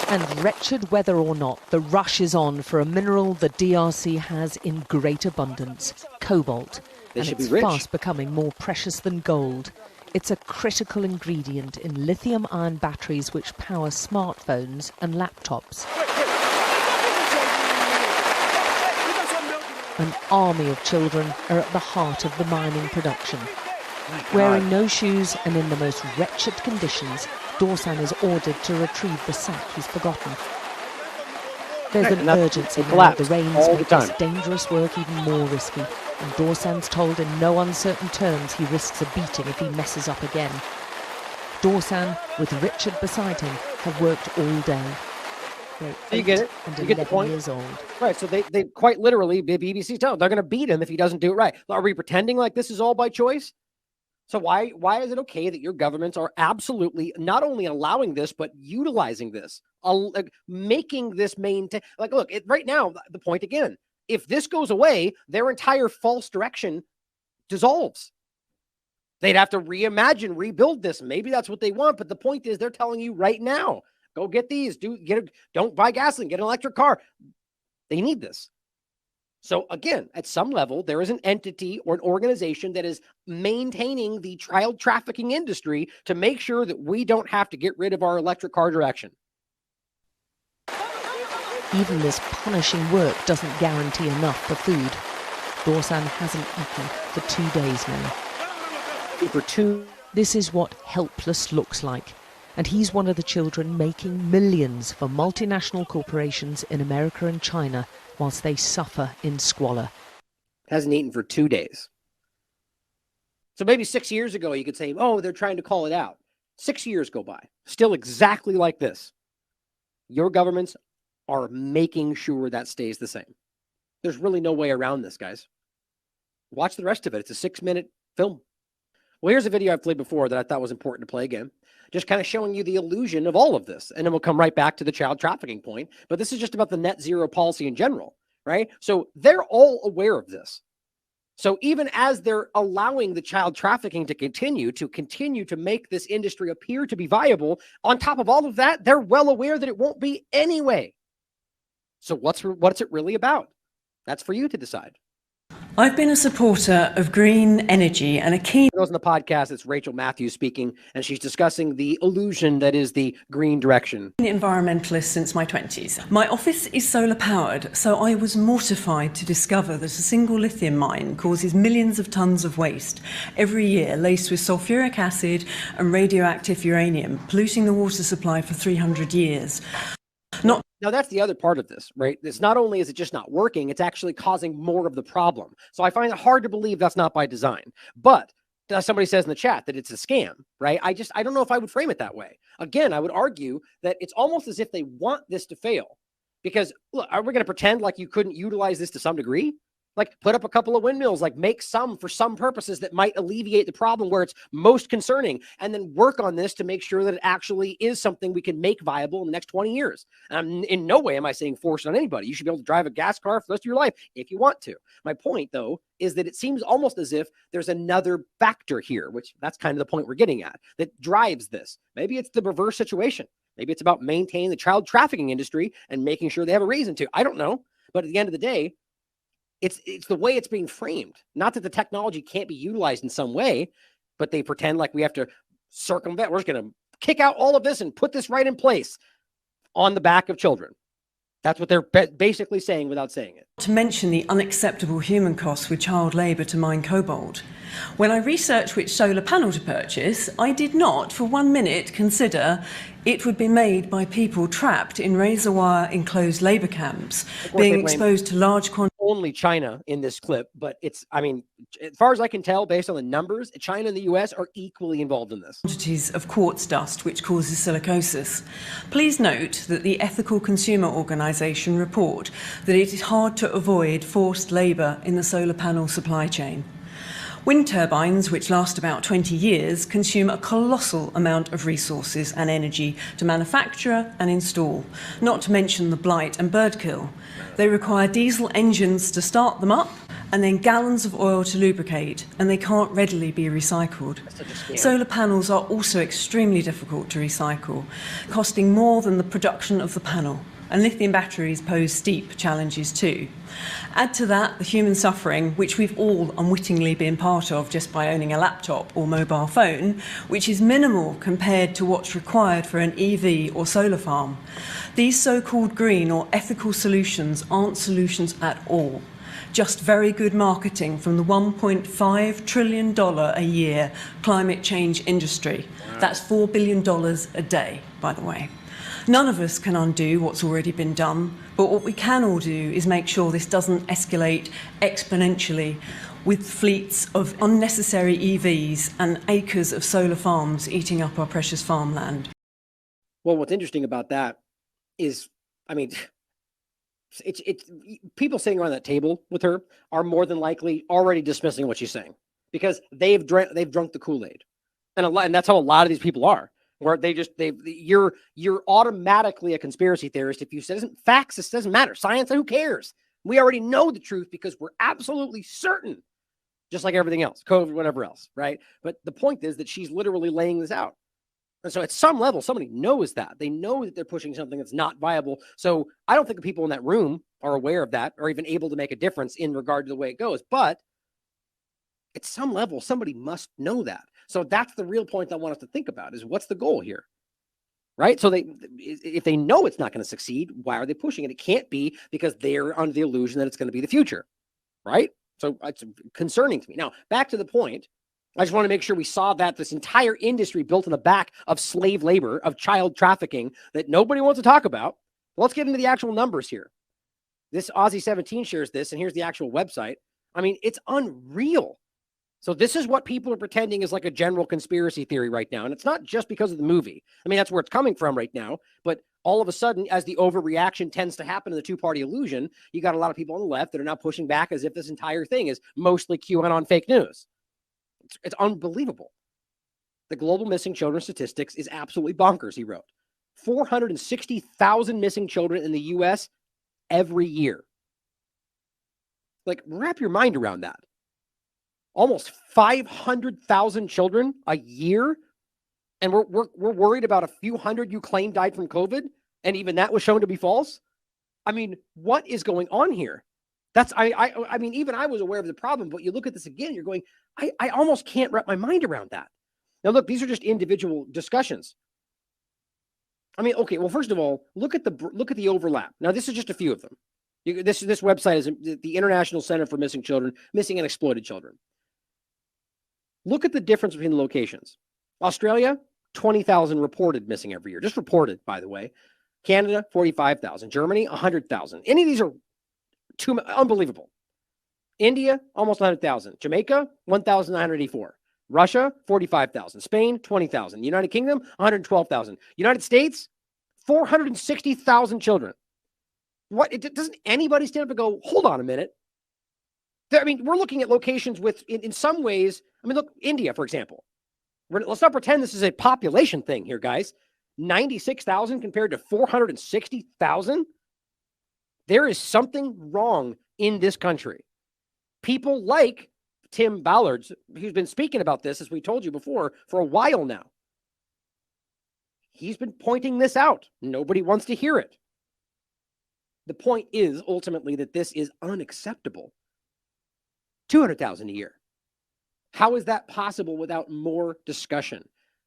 And wretched whether or not, the rush is on for a mineral the DRC has in great abundance, cobalt. And it's fast becoming more precious than gold. It's a critical ingredient in lithium-ion batteries which power smartphones and laptops. An army of children are at the heart of the mining production. Wearing no shoes and in the most wretched conditions, Dorsan is ordered to retrieve the sack he's forgotten. There's Right, an and urgency it now. collapsed The rains all the make this time. dangerous work even more risky. And Dorsan's told in no uncertain terms he risks a beating if he messes up again. Dorsan, with Richard beside him, have worked all day. They're So you get it. 8 and You get the 11 point. years old. Right. So they quite literally, the BBC tell they're going to beat him if he doesn't do it right. Are we pretending like this is all by choice? So why is it okay that your governments are absolutely not only allowing this, but utilizing this, like making this maintain? Like, look, right now, the point again, if this goes away, their entire false direction dissolves. They'd have to reimagine, rebuild this. Maybe that's what they want. But the point is, they're telling you right now, go get these, don't buy gasoline, get an electric car. They need this. So again, at some level, there is an entity or an organization that is maintaining the child trafficking industry to make sure that we don't have to get rid of our electric car direction. Even this punishing work doesn't guarantee enough for food. Dorsan hasn't eaten for 2 days now. This is what helpless looks like. And he's one of the children making millions for multinational corporations in America and China whilst they suffer in squalor. Hasn't eaten for 2 days. So maybe 6 years ago, you could say, oh, they're trying to call it out. 6 years go by, still exactly like this. Your governments are making sure that stays the same. There's really no way around this, guys. Watch the rest of it. It's a 6-minute film. Well, here's a video I've played before that I thought was important to play again. Just kind of showing you the illusion of all of this. And then we'll come right back to the child trafficking point. But this is just about the net zero policy in general, right? So they're all aware of this. So even as they're allowing the child trafficking to continue to make this industry appear to be viable, on top of all of that, they're well aware that it won't be anyway. So what's it really about? That's for you to decide. I've been a supporter of green energy and a keen... For those in the podcast, it's Rachel Matthews speaking, and she's discussing the illusion that is the green direction. Environmentalist since my 20s. My office is solar powered, so I was mortified to discover that a single lithium mine causes millions of tons of waste every year, laced with sulfuric acid and radioactive uranium, polluting the water supply for 300 years. Now, that's the other part of this, right? It's not only is it just not working, it's actually causing more of the problem. So I find it hard to believe that's not by design. But somebody says in the chat that it's a scam, right? I don't know if I would frame it that way. Again, I would argue that it's almost as if they want this to fail. Because, look, are we going to pretend like you couldn't utilize this to some degree? Like put up a couple of windmills, like make some for some purposes that might alleviate the problem where it's most concerning, and then work on this to make sure that it actually is something we can make viable in the next 20 years. In no way am I saying force on anybody. You should be able to drive a gas car for the rest of your life if you want to. My point, though, is that it seems almost as if there's another factor here, which that's kind of the point we're getting at, that drives this. Maybe it's the reverse situation. Maybe it's about maintaining the child trafficking industry and making sure they have a reason to. I don't know. But at the end of the day, it's the way it's being framed. Not that the technology can't be utilized in some way, but they pretend like we have to circumvent. We're just going to kick out all of this and put this right in place on the back of children. That's what they're basically saying without saying it. To mention the unacceptable human costs with child labour to mine cobalt. When I researched which solar panel to purchase, I did not for 1 minute consider it would be made by people trapped in razor wire enclosed labour camps, being exposed to large quantities. Only China in this clip, but it's, I mean, as far as I can tell, based on the numbers, China and the US are equally involved in this. Quantities of quartz dust, which causes silicosis. Please note that the Ethical Consumer Organisation report that it is hard to avoid forced labour in the solar panel supply chain. Wind turbines, which last about 20 years, consume a colossal amount of resources and energy to manufacture and install, not to mention the blight and bird kill. They require diesel engines to start them up and then gallons of oil to lubricate, and they can't readily be recycled. Solar panels are also extremely difficult to recycle, costing more than the production of the panel. And lithium batteries pose steep challenges too. Add to that the human suffering, which we've all unwittingly been part of just by owning a laptop or mobile phone, which is minimal compared to what's required for an EV or solar farm. These so-called green or ethical solutions aren't solutions at all. Just very good marketing from the $1.5 trillion a year climate change industry. That's $4 billion a day, by the way. None of us can undo what's already been done, but what we can all do is make sure this doesn't escalate exponentially with fleets of unnecessary EVs and acres of solar farms eating up our precious farmland. Well, what's interesting about that is, I mean, it's people sitting around that table with her are more than likely already dismissing what she's saying because they've drunk the Kool-Aid, and that's how a lot of these people are. Where you're automatically a conspiracy theorist if you say facts. This doesn't matter. Science, who cares? We already know the truth because we're absolutely certain. Just like everything else, COVID, whatever else, right? But the point is that she's literally laying this out. And so at some level, somebody knows that. They know that they're pushing something that's not viable. So I don't think the people in that room are aware of that or even able to make a difference in regard to the way it goes. But at some level, somebody must know that. So that's the real point I want us to think about is what's the goal here, right? So if they know it's not going to succeed, why are they pushing it? It can't be because they're under the illusion that it's going to be the future, right? So it's concerning to me. Now, back to the point. I just want to make sure we saw that this entire industry built on the back of slave labor, of child trafficking that nobody wants to talk about. Let's get into the actual numbers here. This Aussie 17 shares this, and here's the actual website. I mean, it's unreal. So this is what people are pretending is like a general conspiracy theory right now. And it's not just because of the movie. I mean, that's where it's coming from right now. But all of a sudden, as the overreaction tends to happen in the two-party illusion, you got a lot of people on the left that are now pushing back as if this entire thing is mostly QAnon fake news. It's unbelievable. The global missing children statistics is absolutely bonkers, he wrote. 460,000 missing children in the U.S. every year. Like, wrap your mind around that. Almost 500,000 children a year, and we're worried about a few hundred you claim died from COVID, and even that was shown to be false. I mean, what is going on here? That's I mean, even I was aware of the problem, but you look at this again, you're going, I almost can't wrap my mind around that. Now, look, these are just individual discussions. I mean, okay, well, first of all, look at the overlap. Now, this is just a few of them. This website is the International Center for Missing Children, Missing and Exploited Children. Look at the difference between the locations. Australia, 20,000 reported missing every year. Just reported, by the way. Canada, 45,000. Germany, 100,000. Any of these are unbelievable. India, almost 100,000. Jamaica, 1,984. Russia, 45,000. Spain, 20,000. United Kingdom, 112,000. United States, 460,000 children. What? Doesn't anybody stand up and go, hold on a minute? I mean, we're looking at locations with, in some ways, I mean, look, India, for example. Let's not pretend this is a population thing here, guys. 96,000 compared to 460,000. There is something wrong in this country. People like Tim Ballard, who's been speaking about this, as we told you before, for a while now. He's been pointing this out. Nobody wants to hear it. The point is ultimately that this is unacceptable. 200,000 a year. How is that possible without more discussion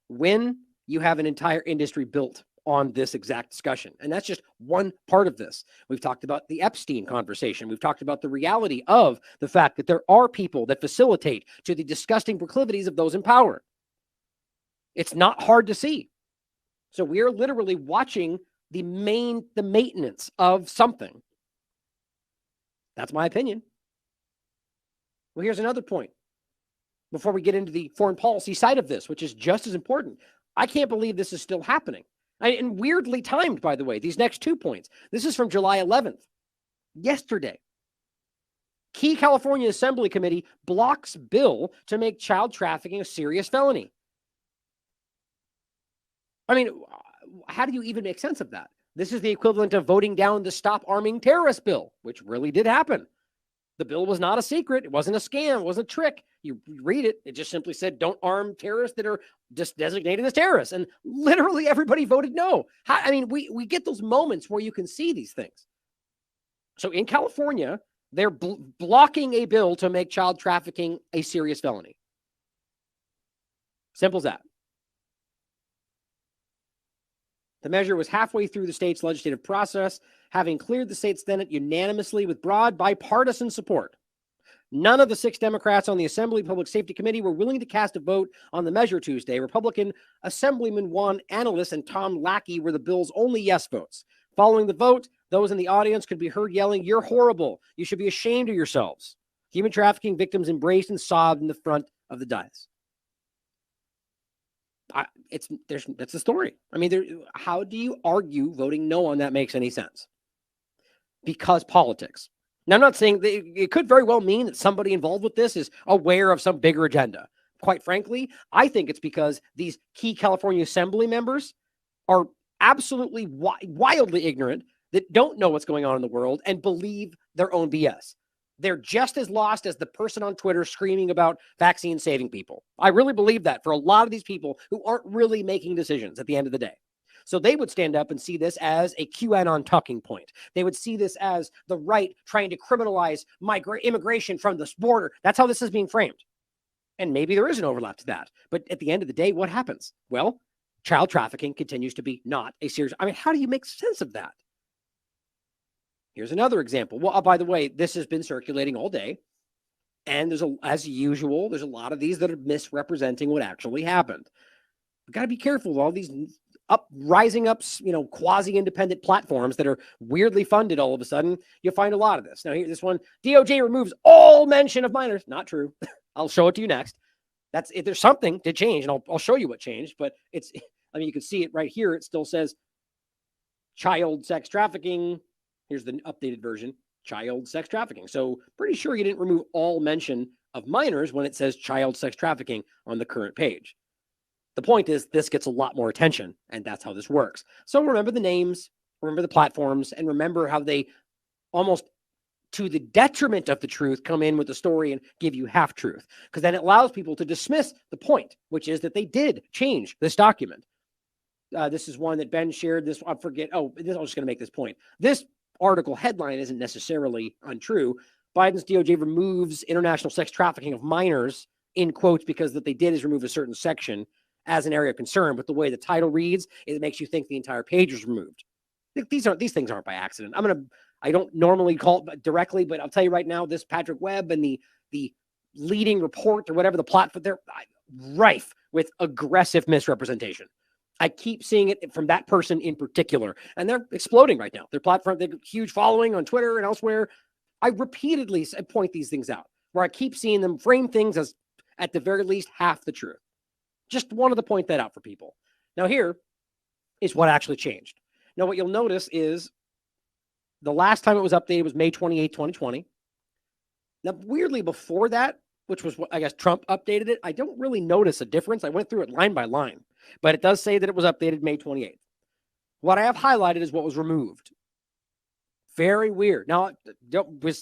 when you have an entire industry built on this exact discussion? And that's just one part of this. We've talked about the Epstein conversation. We've talked about the reality of the fact that there are people that facilitate to the disgusting proclivities of those in power. It's not hard to see. So we are literally watching the maintenance of something. That's my opinion. Well, here's another point before we get into the foreign policy side of this, which is just as important. I can't believe this is still happening. And weirdly timed, by the way, these next 2 points. This is from July 11th, yesterday. Key California Assembly Committee blocks bill to make child trafficking a serious felony. I mean, how do you even make sense of that? This is the equivalent of voting down the Stop Arming Terrorists bill, which really did happen. The bill was not a secret. It wasn't a scam. It wasn't a trick. You read it. It just simply said, don't arm terrorists that are just designated as terrorists. And literally everybody voted no. I mean, we get those moments where you can see these things. So in California, they're blocking a bill to make child trafficking a serious felony. Simple as that. The measure was halfway through the state's legislative process, having cleared the state Senate unanimously with broad bipartisan support. None of the 6 Democrats on the Assembly Public Safety Committee were willing to cast a vote on the measure Tuesday. Republican Assemblyman Juan Annalis and Tom Lackey were the bill's only yes votes. Following the vote, those in the audience could be heard yelling, "You're horrible. You should be ashamed of yourselves." Human trafficking victims embraced and sobbed in the front of the dais. That's the story. I mean, how do you argue voting no on that makes any sense? Because politics. Now, I'm not saying it could very well mean that somebody involved with this is aware of some bigger agenda. Quite frankly, I think it's because these key California Assembly members are absolutely wildly ignorant, that don't know what's going on in the world and believe their own BS. They're just as lost as the person on Twitter screaming about vaccine saving people. I really believe that for a lot of these people who aren't really making decisions at the end of the day. So they would stand up and see this as a QAnon talking point. They would see this as the right trying to criminalize immigration from the border. That's how this is being framed. And maybe there is an overlap to that. But at the end of the day, what happens? Well, child trafficking continues to be not a serious. I mean, how do you make sense of that? Here's another example. Well, by the way, this has been circulating all day. And as usual, there's a lot of these that are misrepresenting what actually happened. We've got to be careful with all these rising up, quasi-independent platforms that are weirdly funded all of a sudden. You'll find a lot of this. Now, here's this one. DOJ removes all mention of minors. Not true. I'll show it to you next. If there's something to change, and I'll show you what changed, but you can see it right here. It still says child sex trafficking. Here's the updated version, child sex trafficking. So pretty sure you didn't remove all mention of minors when it says child sex trafficking on the current page. The point is this gets a lot more attention, and that's how this works. So remember the names, remember the platforms, and remember how they almost to the detriment of the truth come in with the story and give you half truth, because then it allows people to dismiss the point, which is that they did change this document. This is one that Ben shared. This, I forget. I'm just going to make this point. This article headline isn't necessarily untrue. Biden's DOJ removes international sex trafficking of minors in quotes because what they did is remove a certain section as an area of concern. But the way the title reads, it makes you think the entire page is removed. These things aren't by accident. I don't normally call it directly, but I'll tell you right now, this Patrick Webb and the leading report or whatever the platform, they're rife with aggressive misrepresentation. I keep seeing it from that person in particular, and they're exploding right now. Their platform, they've huge following on Twitter and elsewhere. I repeatedly point these things out where I keep seeing them frame things as at the very least half the truth. Just wanted to point that out for people. Now here is what actually changed. Now what you'll notice is the last time it was updated was May 28, 2020. Now weirdly before that, which was what I guess Trump updated it, I don't really notice a difference. I went through it line by line, but it does say that it was updated May 28th. What I have highlighted is what was removed. Very weird. Now,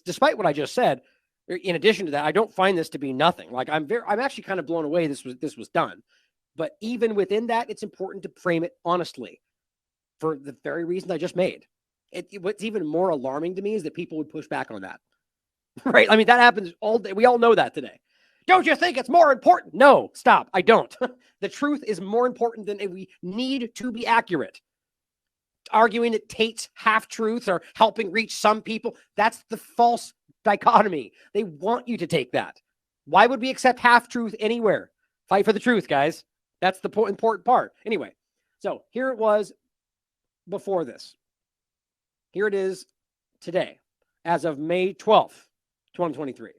despite what I just said, in addition to that, I don't find this to be nothing. Like I'm actually kind of blown away this was done. But even within that, it's important to frame it honestly for the very reason I just made. What's even more alarming to me is that people would push back on that. Right? I mean, that happens all day. We all know that today. Don't you think it's more important? No, stop. I don't. The truth is more important than we need to be accurate. Arguing that Tate's half-truths are helping reach some people, that's the false dichotomy. They want you to take that. Why would we accept half-truth anywhere? Fight for the truth, guys. That's the important part. Anyway, so here it was before this. Here it is today, as of May 12th, 2023.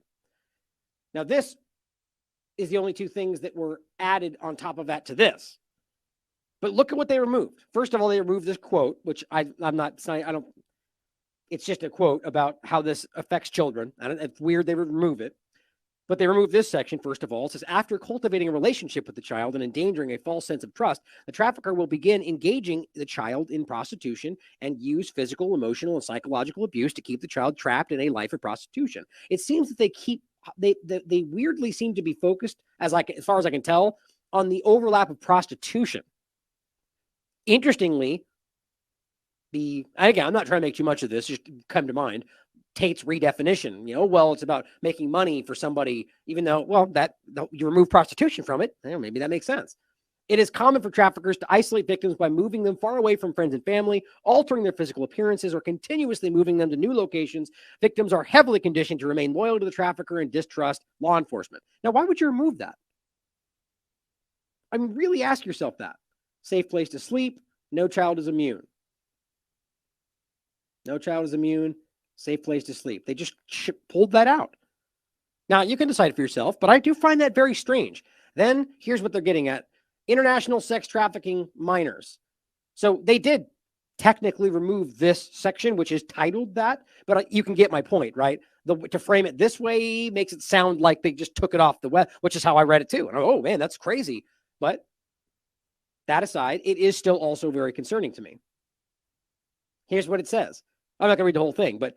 Now, this is the only two things that were added on top of that to this. But look at what they removed. First of all, they removed this quote, which I'm not saying, it's just a quote about how this affects children. It's weird they would remove it. But they removed this section, first of all. It says, after cultivating a relationship with the child and endangering a false sense of trust, the trafficker will begin engaging the child in prostitution and use physical, emotional, and psychological abuse to keep the child trapped in a life of prostitution. It seems that they weirdly seem to be focused, as far as I can tell, on the overlap of prostitution. Interestingly, again, I'm not trying to make too much of this, just come to mind, Tate's redefinition, it's about making money for somebody, even though, you remove prostitution from it, maybe that makes sense. It is common for traffickers to isolate victims by moving them far away from friends and family, altering their physical appearances, or continuously moving them to new locations. Victims are heavily conditioned to remain loyal to the trafficker and distrust law enforcement. Now, why would you remove that? I mean, really ask yourself that. Safe place to sleep. No child is immune. No child is immune. Safe place to sleep. They just pulled that out. Now, you can decide for yourself, but I do find that very strange. Then, here's what they're getting at. International sex trafficking minors. So they did technically remove this section, which is titled that, but you can get my point, right? To frame it this way makes it sound like they just took it off the web, which is how I read it too. And oh man, that's crazy. But that aside, it is still also very concerning to me. Here's what it says. I'm not going to read the whole thing, but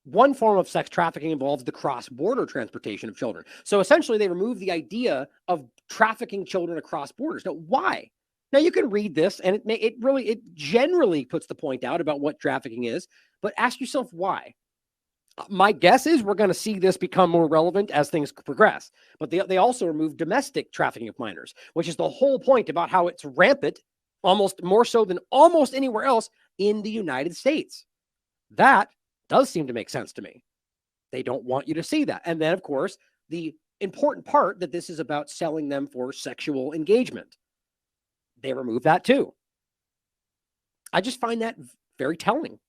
one form of sex trafficking involves the cross-border transportation of children. So essentially, they remove the idea of trafficking children across borders. Now, why? Now, you can read this, and it generally puts the point out about what trafficking is, but ask yourself why. My guess is we're going to see this become more relevant as things progress. But they also remove domestic trafficking of minors, which is the whole point about how it's rampant, almost more so than almost anywhere else in the United States. That does seem to make sense to me. They don't want you to see that. And then, of course, the important part that this is about selling them for sexual engagement. They remove that too. I just find that very telling.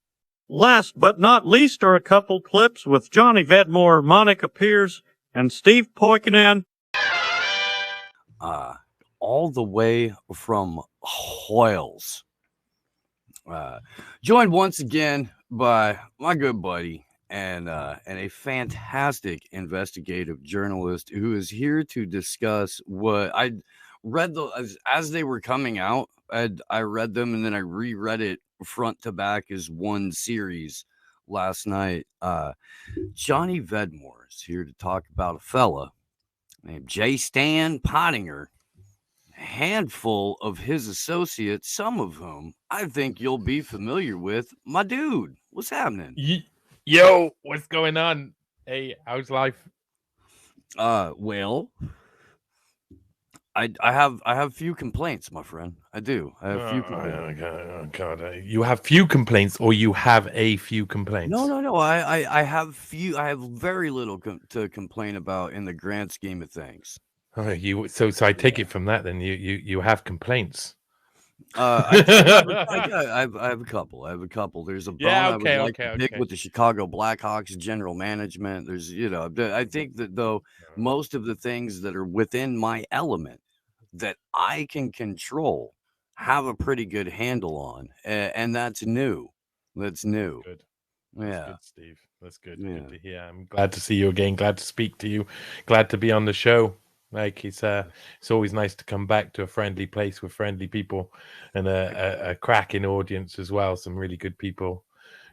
Last but not least are a couple clips with Johnny Vedmore, Monica Pierce, and Steve Poikonen. All the way from Hoyles. Joined once again by my good buddy and a fantastic investigative journalist who is here to discuss what I read as they were coming out. I read them and then I reread it front to back as one series last night. Johnny Vedmore is here to talk about a fella named J. Stan Pottinger, a handful of his associates, some of whom I think you'll be familiar with. My dude, what's happening? Yo, what's going on? Hey, how's life? Well, I have few complaints, my friend. I do. I have few complaints. Oh God. You have few complaints, or you have a few complaints? No. I have few. I have very little to complain about in the grand scheme of things. So I take it from that then you have complaints. I have a couple. There's a bone I would like to pick with the Chicago Blackhawks general management. There's, I think that though most of the things that are within my element that I can control have a pretty good handle on, and that's new. That's new. Good. Yeah, that's good, Steve. That's good. Yeah. Good to hear. I'm glad to see you again. Glad to speak to you. Glad to be on the show. Like it's always nice to come back to a friendly place with friendly people and a cracking audience as well. Some really good people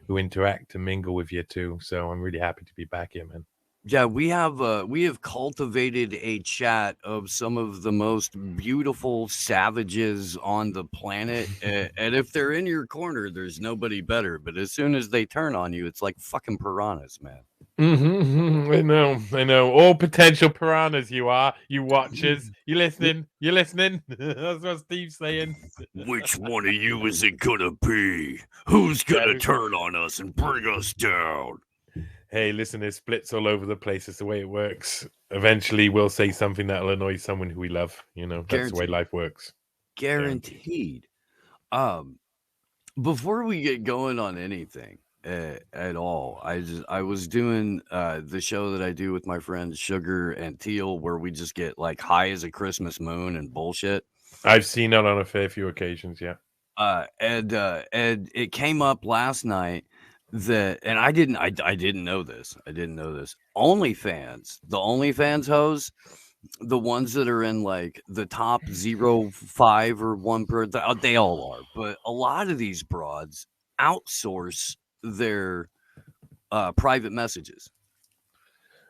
who interact and mingle with you too. So I'm really happy to be back here, man. Yeah, we have cultivated a chat of some of the most beautiful savages on the planet, and if they're in your corner, there's nobody better. But as soon as they turn on you, it's like fucking piranhas, man. I know. All potential piranhas you are, you watchers. You listening? That's what Steve's saying. Which one of you is it gonna be? Who's gonna turn on us and bring us down? Hey, listen, there's splits all over the place. It's the way it works. Eventually, we'll say something that'll annoy someone who we love. That's the way life works. Guaranteed. Before we get going on anything at all, I was doing the show that I do with my friends Sugar and Teal, where we just get like high as a Christmas moon and bullshit. I've seen it on a fair few occasions, yeah. And it came up last night. And I didn't know this. OnlyFans, the OnlyFans hoes, the ones that are in like the top 0.5 or 1%, they all are. But a lot of these broads outsource their private messages.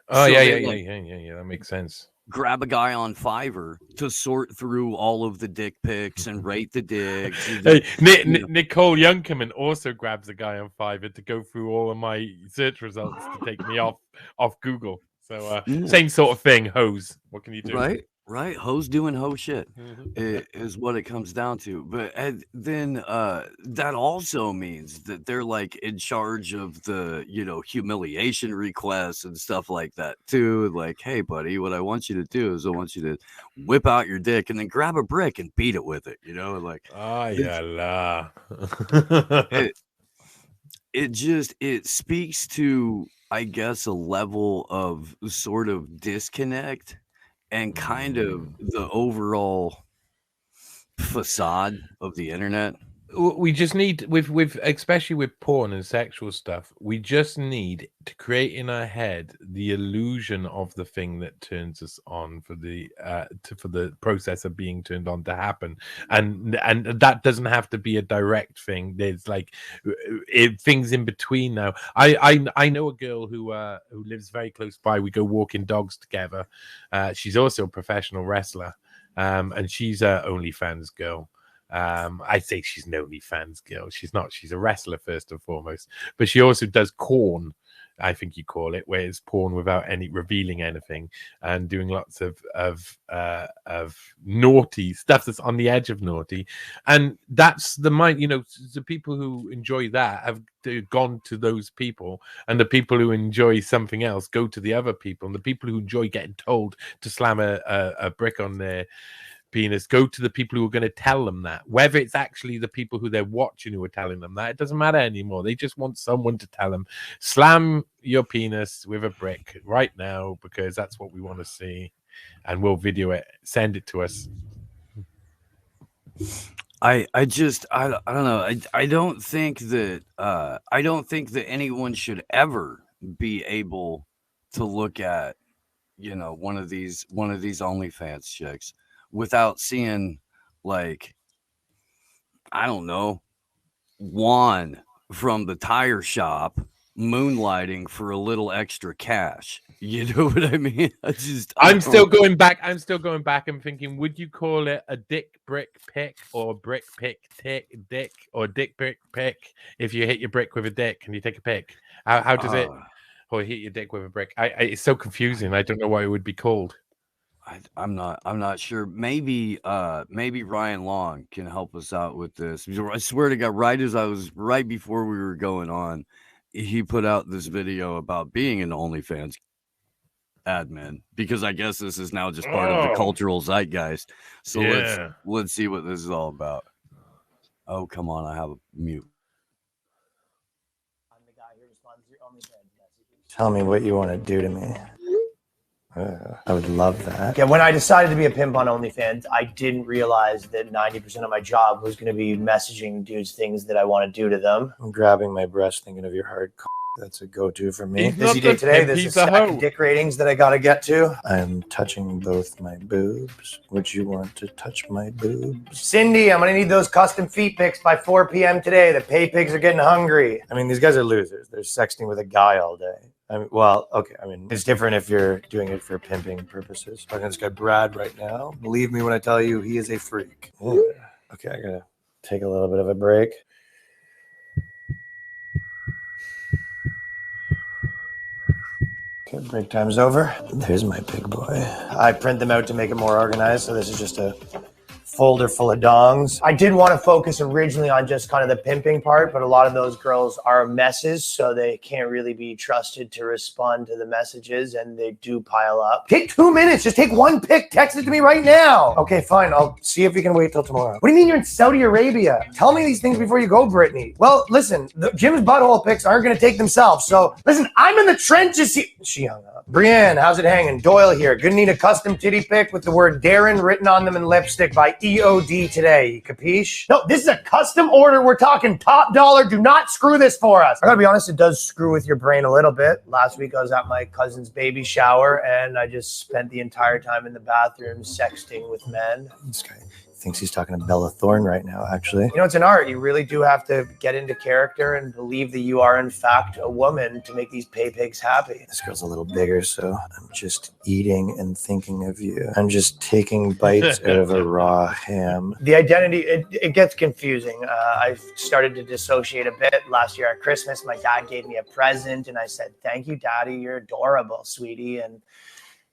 Oh, so yeah. That makes sense. Grab a guy on Fiverr to sort through all of the dick pics and rate the dicks. Hey, Nicole Youngkerman also grabs a guy on Fiverr to go through all of my search results to take me off Google. So same sort of thing, hose. What can you do? Right, hoes doing hoe shit is what it comes down to. But then that also means that they're like in charge of the humiliation requests and stuff like that too. Like, hey, buddy, what I want you to do is I want you to whip out your dick and then grab a brick and beat it with it. Like, it speaks to, I guess, a level of sort of disconnect and kind of the overall facade of the internet. We just need with especially with porn and sexual stuff, we just need to create in our head the illusion of the thing that turns us on for the process of being turned on to happen, and that doesn't have to be a direct thing. There's like things in between now. I know a girl who lives very close by. We go walking dogs together. She's also a professional wrestler, and she's a OnlyFans girl. I say she's an OnlyFans girl. She's not. She's a wrestler first and foremost, but she also does corn, I think you call it, where it's porn without any revealing anything and doing lots of naughty stuff that's on the edge of naughty, and that's the mind. The people who enjoy that have gone to those people, and the people who enjoy something else go to the other people, and the people who enjoy getting told to slam a brick on their penis go to the people who are going to tell them that. Whether it's actually the people who they're watching who are telling them that, it doesn't matter anymore. They just want someone to tell them, slam your penis with a brick right now, because that's what we want to see, and we'll video it, send it to us. I don't know. I don't think that anyone should ever be able to look at one of these OnlyFans chicks without seeing, like, I don't know, Juan from the tire shop moonlighting for a little extra cash. You know what I mean? I'm still going back and thinking, would you call it a dick brick pick or brick pick dick or dick brick pick if you hit your brick with a dick and you take a pick? How does it, or hit your dick with a brick? It's so confusing. I don't know what it would be called. I'm not sure. Maybe Ryan Long can help us out with this. I swear to God, right before we were going on, he put out this video about being an OnlyFans admin, because I guess this is now just part of the cultural zeitgeist. So let's see what this is all about. Oh, come on, I have a mute. I'm the guy who responds to your OnlyFans messages. Tell me what you want to do to me. I would love that. Yeah, when I decided to be a pimp on OnlyFans, I didn't realize that 90% of my job was going to be messaging dudes things that I want to do to them. I'm grabbing my breast, thinking of your hard c***. That's a go-to for me. Busy day today. There's a stack of dick ratings that I got to get to. I'm touching both my boobs. Would you want to touch my boobs? Cindy, I'm going to need those custom feet pics by 4 p.m. today. The pay pigs are getting hungry. I mean, these guys are losers. They're sexting with a guy all day. It's different if you're doing it for pimping purposes. I'm talking to this guy Brad right now. Believe me when I tell you, he is a freak. Ooh. Okay, I gotta take a little bit of a break. Okay, break time's over. There's my big boy. I print them out to make it more organized, so this is just a folder full of dongs. I did want to focus originally on just kind of the pimping part, but a lot of those girls are messes, so they can't really be trusted to respond to the messages, and they do pile up. Take 2 minutes. Just take one pic. Text it to me right now. Okay, fine. I'll see if we can wait till tomorrow. What do you mean you're in Saudi Arabia? Tell me these things before you go, Brittany. Well, listen, Jim's butthole pics aren't going to take themselves, so listen, I'm in the trenches. She hung up. Brienne, how's it hanging? Doyle here. Gonna need a custom titty pic with the word Darren written on them in lipstick by EOD today. Capiche? No, this is a custom order. We're talking top dollar. Do not screw this for us. I gotta be honest, it does screw with your brain a little bit. Last week I was at my cousin's baby shower and I just spent the entire time in the bathroom sexting with men. This guy thinks he's talking to Bella Thorne right now, actually. You know, it's an art. You really do have to get into character and believe that you are, in fact, a woman to make these pay pigs happy. This girl's a little bigger, so I'm just eating and thinking of you. I'm just taking bites out of a raw ham. The identity, it gets confusing. I've started to dissociate a bit. Last year at Christmas, my dad gave me a present, and I said, "Thank you, Daddy. You're adorable, sweetie." And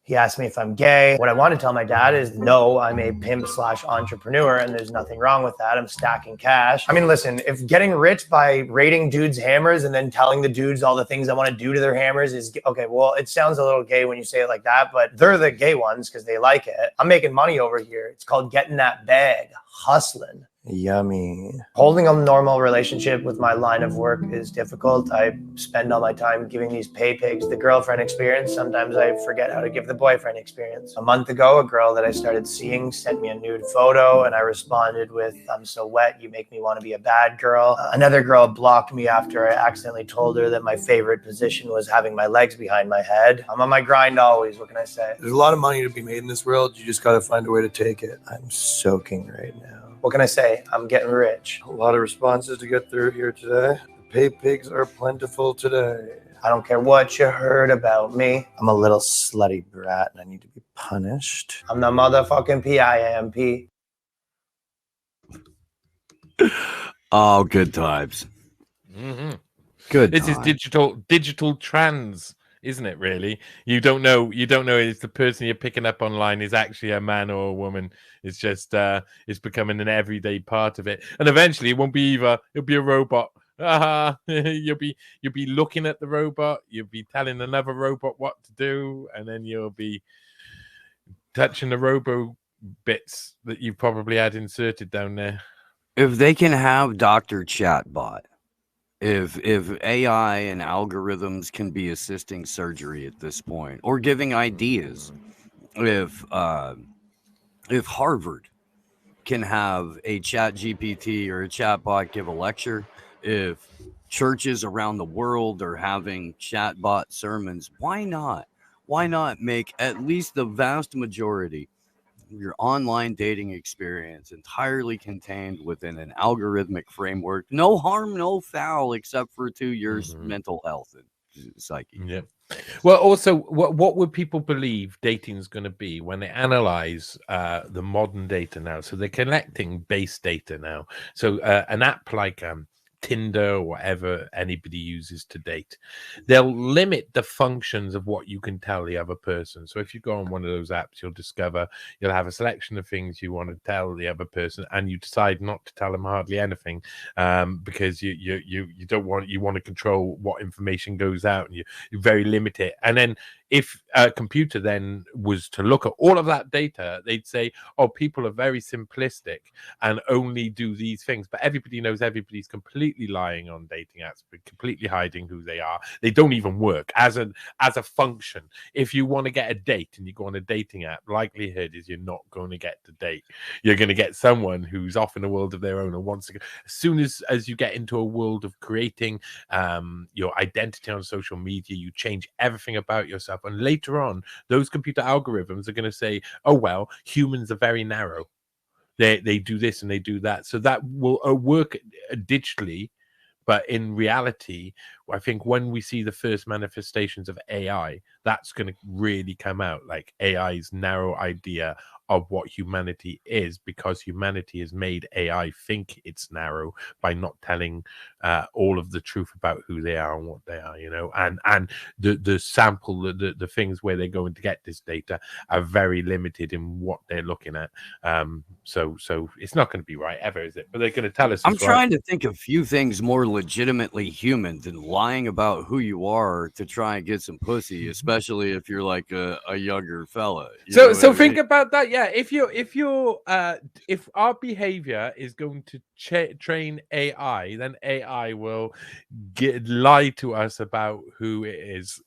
He asked me if I'm gay. What I want to tell my dad is no, I'm a pimp/entrepreneur and there's nothing wrong with that. I'm stacking cash. I mean, listen, if getting rich by raiding dudes' hammers and then telling the dudes all the things I want to do to their hammers is okay, well, it sounds a little gay when you say it like that, but they're the gay ones because they like it. I'm making money over here. It's called getting that bag, hustling. Yummy. Holding a normal relationship with my line of work is difficult. I spend all my time giving these pay pigs the girlfriend experience. Sometimes I forget how to give the boyfriend experience. A month ago, a girl that I started seeing sent me a nude photo and I responded with, I'm so wet, you make me want to be a bad girl. Another girl blocked me after I accidentally told her that my favorite position was having my legs behind my head. I'm on my grind always, what can I say? There's a lot of money to be made in this world. You just got to find a way to take it. I'm soaking right now. What can I say? I'm getting rich. A lot of responses to get through here today. The pay pigs are plentiful today. I don't care what you heard about me. I'm a little slutty brat and I need to be punished. I'm the motherfucking PIMP. Oh, good times. Mm-hmm. Good. This is digital trans, isn't it? Really, you don't know if the person you're picking up online is actually a man or a woman. It's just it's becoming an everyday part of it, and eventually it won't be either. It'll be a robot. You'll be looking at the robot. You'll be telling another robot what to do, and then you'll be touching the robo bits that you've probably had inserted down there. If they can have Dr. Chatbot, if AI and algorithms can be assisting surgery at this point or giving ideas, if Harvard can have a chat GPT or a chatbot give a lecture, if churches around the world are having chatbot sermons, why not make at least the vast majority of your online dating experience entirely contained within an algorithmic framework? No harm, no foul, except for to your mental health and psyche. Yeah. Well, also, what would people believe dating is going to be when they analyze the modern data now? So they're collecting base data now. So an app like Tinder or whatever anybody uses to date, they'll limit the functions of what you can tell the other person. So if you go on one of those apps, you'll discover you'll have a selection of things you want to tell the other person, and you decide not to tell them hardly anything because you don't want, you want to control what information goes out, and you very limit it. And then if a computer then was to look at all of that data, they'd say, oh, people are very simplistic and only do these things. But everybody knows everybody's completely lying on dating apps, but completely hiding who they are. They don't even work as a function. If you want to get a date and you go on a dating app, likelihood is you're not going to get to date. You're going to get someone who's off in a world of their own and wants to go. As soon as you get into a world of creating your identity on social media, you change everything about yourself. And later on, those computer algorithms are going to say, oh, well, humans are very narrow. They do this and they do that. So that will work digitally. But in reality, I think when we see the first manifestations of AI, that's going to really come out, like AI's narrow idea of what humanity is, because humanity has made AI think it's narrow by not telling all of the truth about who they are and what they are, you know, and the sample, the things where they're going to get this data are very limited in what they're looking at. So it's not going to be right ever, is it? But they're going to tell us. I'm trying to think of few things more legitimately human than lying about who you are to try and get some pussy, especially if you're like a younger fella. So think about that. Yeah, if our behavior is going to train AI, then AI will lie to us about who it is.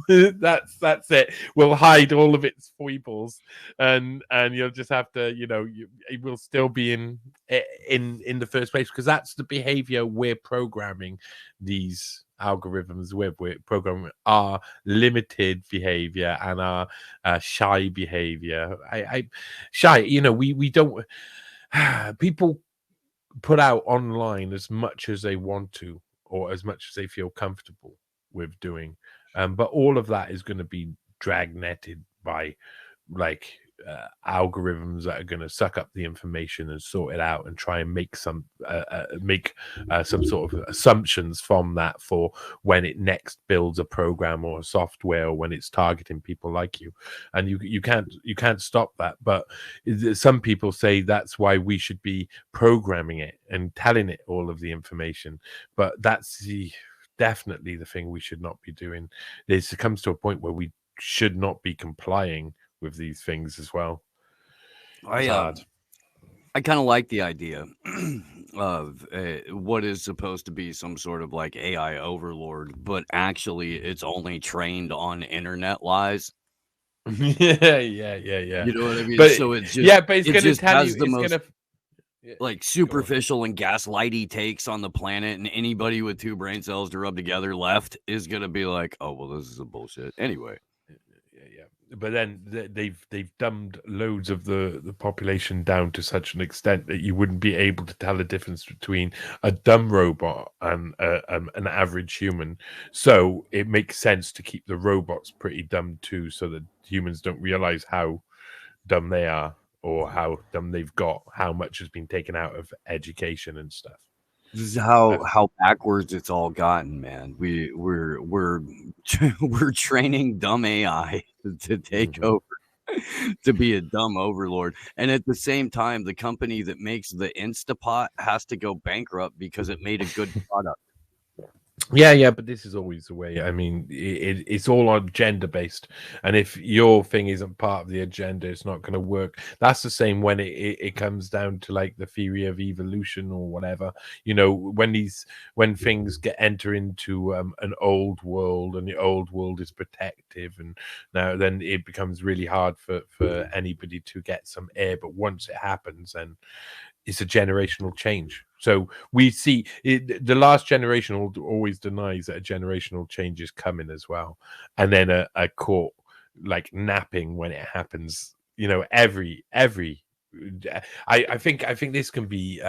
That's it. We'll hide all of its foibles, and you'll just have to, you know, it will still be in the first place, because that's the behavior we're programming these algorithms with. We're programming our limited behavior and our shy behavior. Shy, you know, we don't. People put out online as much as they want to, or as much as they feel comfortable with doing. But all of that is going to be dragnetted by like algorithms that are going to suck up the information and sort it out and try and make some sort of assumptions from that for when it next builds a program or a software, or when it's targeting people like you. And you can't stop that. But some people say that's why we should be programming it and telling it all of the information. But that's definitely the thing we should not be doing. It comes to a point where we should not be complying with these things as well. I kind of like the idea of what is supposed to be some sort of like AI overlord, but actually it's only trained on internet lies. yeah. You know what I mean? But So it's just, but it's going to tell you, the it's most going to like superficial and gaslighty takes on the planet, and anybody with 2 brain cells to rub together left is going to be like, oh, well, this is a bullshit. Anyway. But then they've dumbed loads of the population down to such an extent that you wouldn't be able to tell the difference between a dumb robot and an average human. So it makes sense to keep the robots pretty dumb too, so that humans don't realize how dumb they are, or how dumb they've got, how much has been taken out of education and stuff. This is how backwards it's all gotten, man. We're we're training dumb AI to take over, to be a dumb overlord, and at the same time, the company that makes the Instapot has to go bankrupt because it made a good product. Yeah, but this is always the way. I mean, it's all on gender based, and if your thing isn't part of the agenda, it's not going to work. That's the same when it comes down to like the theory of evolution or whatever. You know, when things enter into an old world, and the old world is protective, and now then it becomes really hard for anybody to get some air. But once it happens, then it's a generational change. So we see the last generation always denies that a generational change is coming as well, and then a caught like napping when it happens. You know, every I think this can be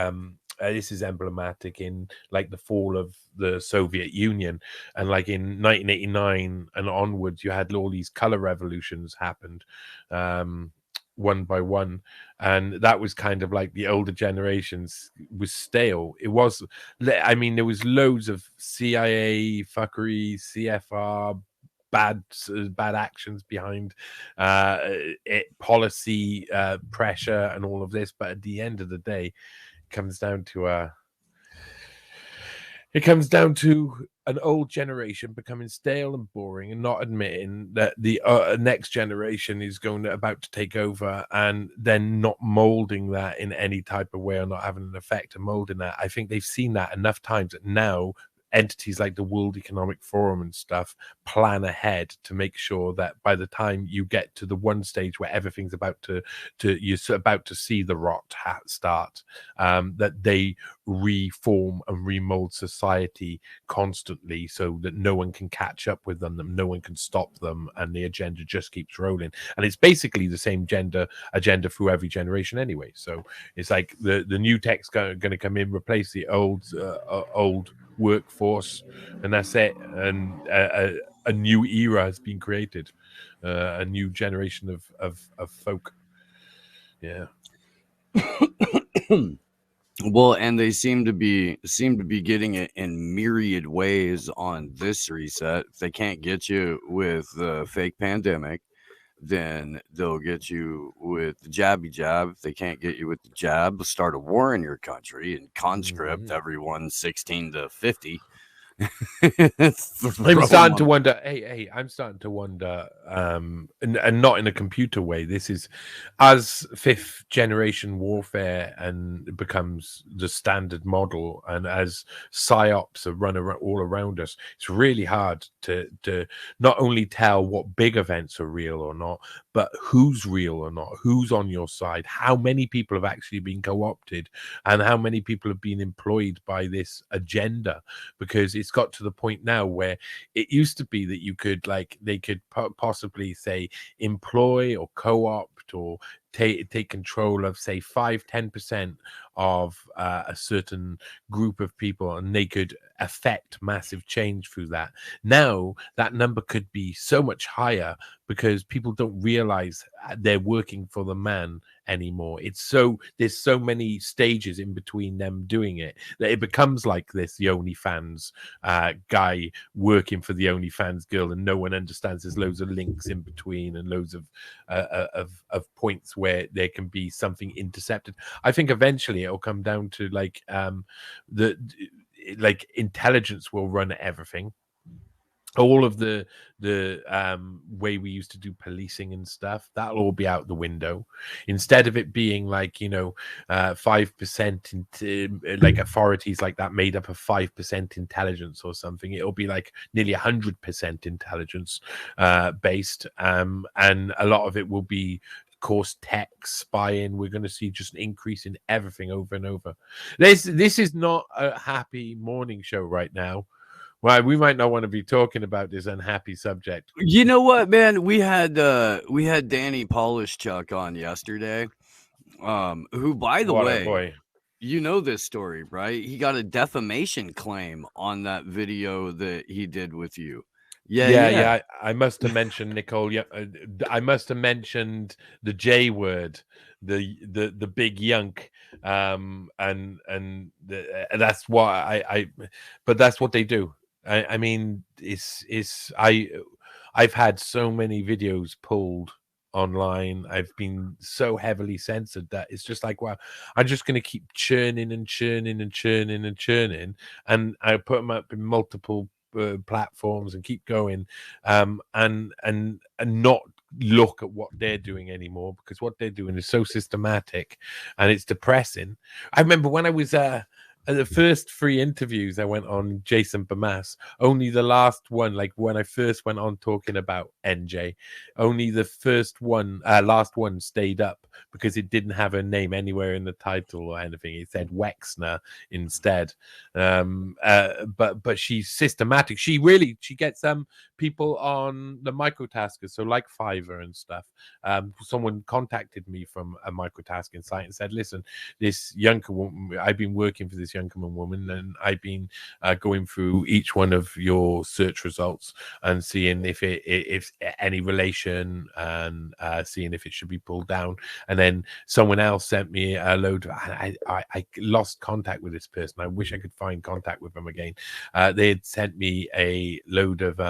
this is emblematic in like the fall of the Soviet Union, and like in 1989 and onwards, you had all these color revolutions happened. One by one, and that was kind of like the older generations was stale. It was, I mean, there was loads of CIA fuckery, CFR, bad actions behind policy pressure and all of this, but at the end of the day, it comes down to an old generation becoming stale and boring, and not admitting that the next generation is about to take over, and then not molding that in any type of way, or not having an effect of molding that. I think they've seen that enough times that now entities like the World Economic Forum and stuff plan ahead to make sure that by the time you get to the one stage where everything's about to you're about to see the rot start, that they reform and remold society constantly, so that no one can catch up with them, no one can stop them, and the agenda just keeps rolling. And it's basically the same agenda through every generation anyway. So it's like the new tech's going to come in, replace the old workforce, and that's it. And a new era has been created, a new generation of folk. Yeah. Well, and they seem to be getting it in myriad ways on this reset. If they can't get you with the fake pandemic, then they'll get you with the jabby jab. If they can't get you with the jab, they'll start a war in your country and conscript everyone 16 to 50. I'm starting to wonder. Hey, I'm starting to wonder, and not in a computer way. This is as 5th generation warfare and it becomes the standard model, and as psyops are run all around us. It's really hard to not only tell what big events are real or not, but who's real or not, who's on your side, how many people have actually been co-opted, and how many people have been employed by this agenda, because it's got to the point now where it used to be that you could they could possibly say employ or co-opt or take control of say 5-10% of a certain group of people, and they could affect massive change through that. Now that number could be so much higher because people don't realize they're working for the man anymore. There's so many stages in between them doing it that it becomes like this, the OnlyFans guy working for the OnlyFans girl, and no one understands there's loads of links in between and loads of points where there can be something intercepted. I think eventually it'll come down to like intelligence will run everything. All of the way we used to do policing and stuff, that'll all be out the window. Instead of it being like 5% into like authorities like that made up of 5% intelligence or something, it'll be like nearly 100% intelligence based, and a lot of it will be course tech spying. We're going to see just an increase in everything over and over. This is not a happy morning show right now. Well, we might not want to be talking about this unhappy subject. You know what, man? We had Danny Polishchuk on yesterday, who, by the way, you know this story, right? He got a defamation claim on that video that he did with you. Yeah. I must have mentioned Nicole. I must have mentioned the J word, the big yunk, and that's why but that's what they do. I mean, I've had so many videos pulled online. I've been so heavily censored that it's just like, wow, I'm just going to keep churning and churning and churning and churning, and I put them up in multiple platforms and keep going, and not look at what they're doing anymore, because what they're doing is so systematic and it's depressing. I remember when I was the first 3 interviews I went on Jason Bamas, only the last one, like when I first went on talking about NJ, only the last one stayed up because it didn't have her name anywhere in the title or anything. It said Wexner instead. But she's systematic. She gets people on the microtaskers, so like Fiverr and stuff. Someone contacted me from a microtasking site and said, listen, this younger woman, I've been working for this Youngkerman woman, and I've been going through each one of your search results and seeing if any relation, and seeing if it should be pulled down. And then someone else sent me a load. I lost contact with this person. I wish I could find contact with them again. They had sent me a load of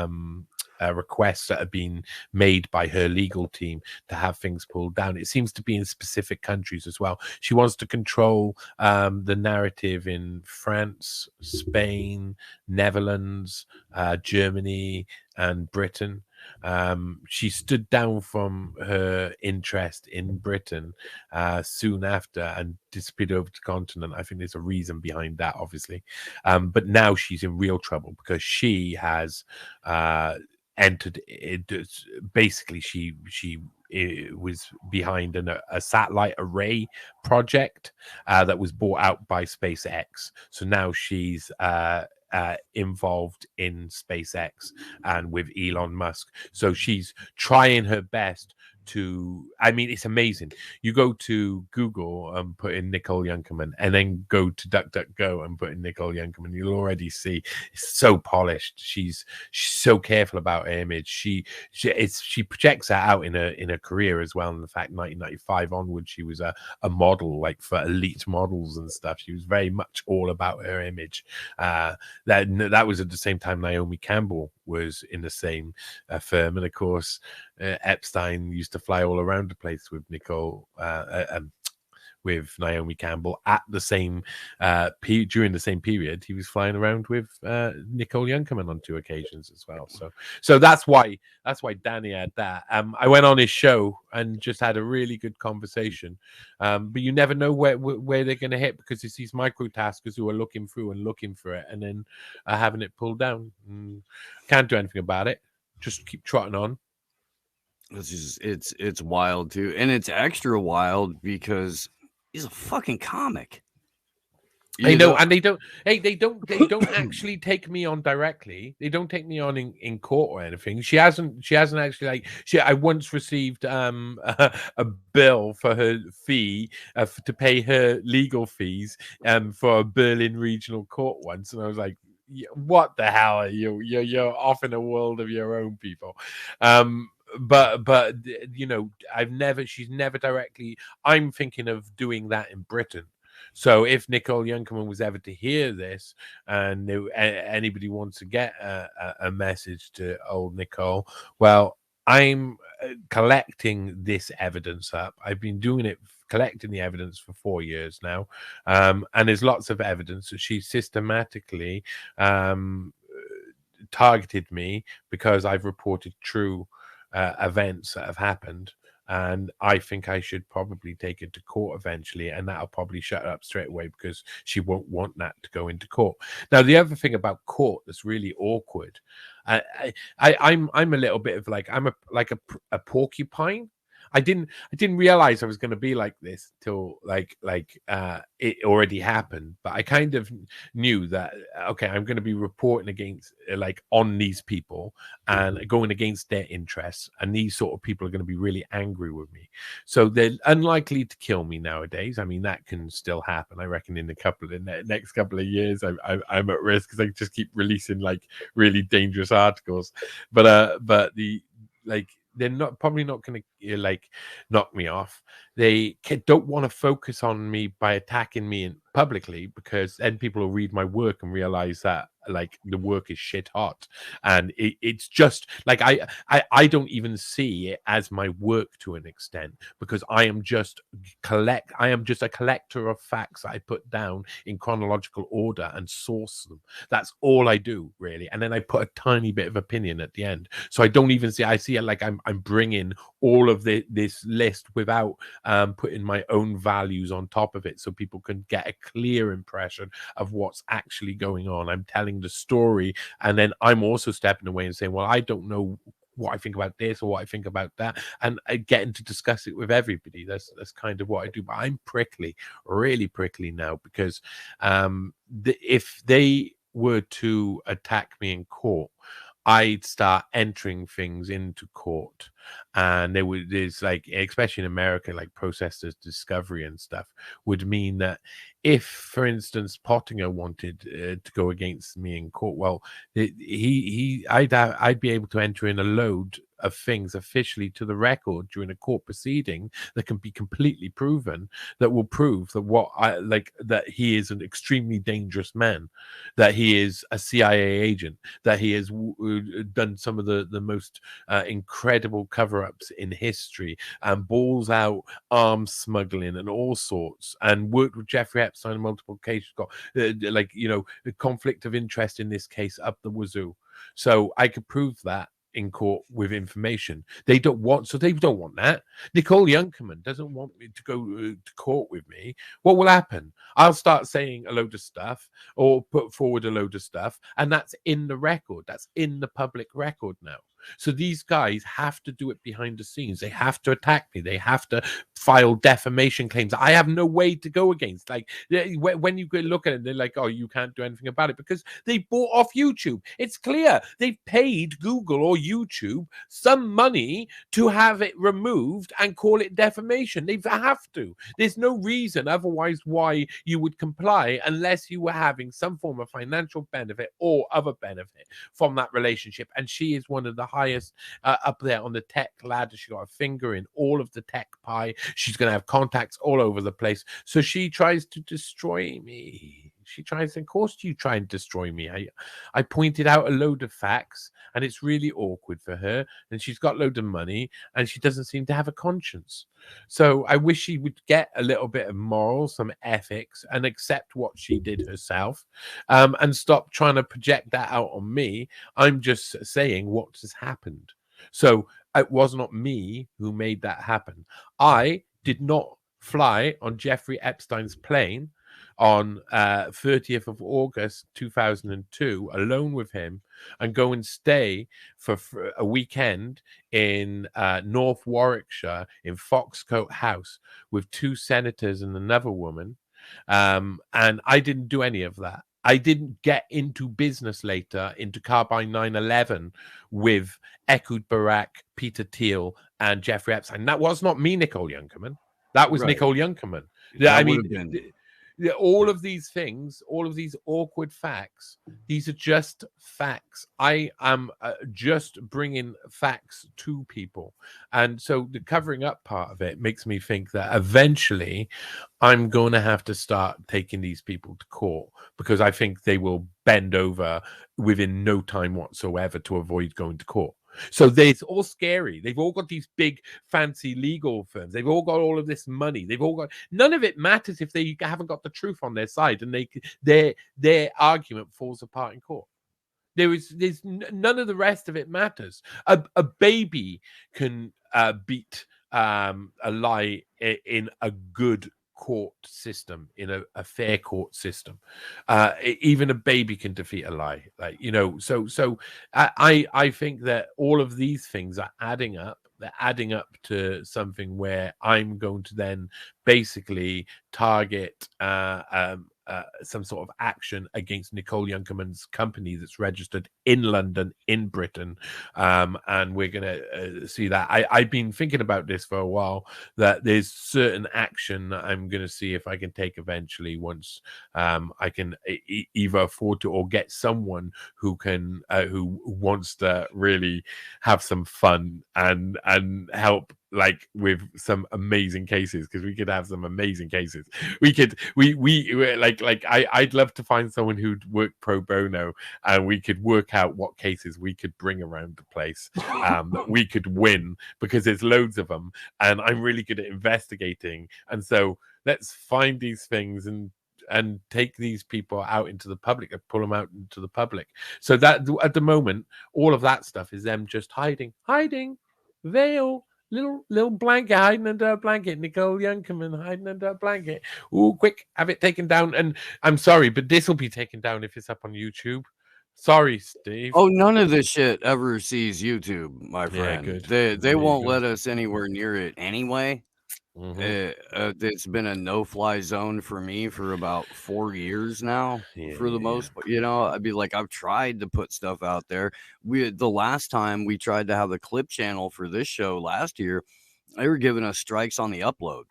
requests that have been made by her legal team to have things pulled down. It seems to be in specific countries as well. She wants to control the narrative in France, Spain, Netherlands, Germany, and Britain. She stood down from her interest in Britain soon after and disappeared over to the continent. I think there's a reason behind that, obviously. But now she's in real trouble because she has entered it. Basically, she was behind a satellite array project that was bought out by SpaceX. So now she's involved in SpaceX and with Elon Musk. So she's trying her best to, I mean, it's amazing. You go to Google and put in Nicole Youngkerman, and then go to DuckDuckGo and put in Nicole Youngkerman. You'll already see it's so polished. She's so careful about her image. She projects that out in her career as well. And the fact 1995 onwards, she was a model, like for elite models and stuff. She was very much all about her image. That was at the same time Naomi Campbell was in the same firm, and of course Epstein used to fly all around the place with with Naomi Campbell at the same during the same period. He was flying around with Nicole Youngkerman on 2 occasions as well. So that's why Danny had that. I went on his show and just had a really good conversation. But you never know where they're going to hit, because it's these microtaskers who are looking through and looking for it and then having it pulled down. Can't do anything about it. Just keep trotting on. It's wild too, and it's extra wild because he's a fucking comic. I know, and they don't. Hey, they don't actually take me on directly. They don't take me on in court or anything. She hasn't actually like. I once received a bill for her fee to pay her legal fees for a Berlin regional court once, and I was like, what the hell are you? You're off in a world of your own, people. But you know, she's never directly. I'm thinking of doing that in Britain. So if Nicole Youngkerman was ever to hear this, and anybody wants to get a message to old Nicole, well, I'm collecting this evidence up. I've been doing it, collecting the evidence for 4 years now, and there's lots of evidence that she systematically targeted me because I've reported true events that have happened. And I think I should probably take it to court eventually, and that'll probably shut her up straight away because she won't want that to go into court. Now, the other thing about court that's really awkward, I'm a little bit of like I'm a porcupine. I didn't realize I was going to be like this till it already happened, but I kind of knew that okay, I'm going to be reporting against on these people and going against their interests, and these sort of people are going to be really angry with me. So they're unlikely to kill me nowadays. I mean, that can still happen. I reckon in the next couple of years, I'm at risk because I just keep releasing really dangerous articles. But they're probably not going to knock me off. They don't want to focus on me by attacking me publicly, because then people will read my work and realize that the work is shit hot, and it's just I don't even see it as my work to an extent, because I am just a collector of facts that I put down in chronological order and source them. That's all I do, really, and then I put a tiny bit of opinion at the end. So I don't even see. I see it like I'm bringing all of this list without putting my own values on top of it, so people can get a clear impression of what's actually going on. I'm telling the story, and then I'm also stepping away and saying, well, I don't know what I think about this or what I think about that, and getting to discuss it with everybody. That's kind of what I do. But I'm really prickly now, because if they were to attack me in court, I'd start entering things into court, and there's especially in America, process discovery and stuff would mean that if, for instance, Pottinger wanted to go against me in court, well, I'd be able to enter in a load of things officially to the record during a court proceeding that can be completely proven, that will prove that that he is an extremely dangerous man, that he is a CIA agent, that he has done some of the most incredible cover-ups in history, and balls out arms smuggling and all sorts, and worked with Jeffrey Epstein on multiple cases, got the conflict of interest in this case up the wazoo. So I could prove that in court with information. They don't want that. Nicole Youngkerman doesn't want me to go to court with me. What will happen? I'll start saying a load of stuff or put forward a load of stuff, and that's in the record. That's in the public record now. So these guys have to do it behind the scenes. They have to attack me. They have to file defamation claims. I have no way to go against. When you look at it, they're like, oh, you can't do anything about it because they bought off YouTube. It's clear. They've paid Google or YouTube some money to have it removed and call it defamation. They have to. There's no reason otherwise why you would comply unless you were having some form of financial benefit or other benefit from that relationship. And she is one of the highest up there on the tech ladder. She got a finger in all of the tech pie. She's going to have contacts all over the place. So she tries to destroy me. Of course you try and destroy me. I pointed out a load of facts, and it's really awkward for her, and she's got a load of money, and she doesn't seem to have a conscience. So I wish she would get a little bit of morals, some ethics, and accept what she did herself, and stop trying to project that out on me. I'm just saying what has happened. So it was not me who made that happen. I did not fly on Jeffrey Epstein's plane on 30th of August 2002 alone with him and go and stay for a weekend in North Warwickshire in Foxcote House with two senators and another woman And I didn't do any of that. I didn't get into business later, into Carbine 911 with Ehud Barak, Peter Thiel, and Jeffrey Epstein. That was not me, Nicole Younkerman. That was Right. Nicole Younkerman. That I would mean, have been- all of these things, all of these awkward facts, these are just facts. I am just bringing facts to people. And so the covering up part of it makes me think that eventually I'm going to have to start taking these people to court, because I think they will bend over within no time whatsoever to avoid going to court. So it's all scary. They've all got these big fancy legal firms. They've all got all of this money. They've all got, none of it matters if they haven't got the truth on their side, and their argument falls apart in court. There's none of the rest of it matters. A baby can beat a lie in a good court system, in a fair court system. Even a baby can defeat a lie, like, you know. So I think that all of these things are adding up. They're adding up to something where I'm going to then basically target some sort of action against Nicole Younkerman's company that's registered in London, in Britain, and we're going to see that. I've been thinking about this for a while, that there's certain action that I'm going to see if I can take eventually, once I can either afford to, or get someone who can who wants to really have some fun and help, like, with some amazing cases, because we could have some amazing cases. I'd love to find someone who'd work pro bono, and we could work out what cases we could bring around the place that we could win, because there's loads of them, and I'm really good at investigating. And so let's find these things and take these people out into the public, and pull them out into the public. So that at the moment, all of that stuff is them just hiding, veil, little blanket, hiding under a blanket. Nicole Younkerman hiding under a blanket. Ooh, quick, have it taken down. And I'm sorry, but this will be taken down if it's up on YouTube. Sorry, Steve. Oh, none of this shit ever sees YouTube, my friend. Good. They won't let us anywhere near it anyway. It's been a no-fly zone for me for about 4 years now. For the most part, you know, I'd be like, I've tried to put stuff out there. The last time we tried to have the clip channel for this show last year, they were giving us strikes on the upload.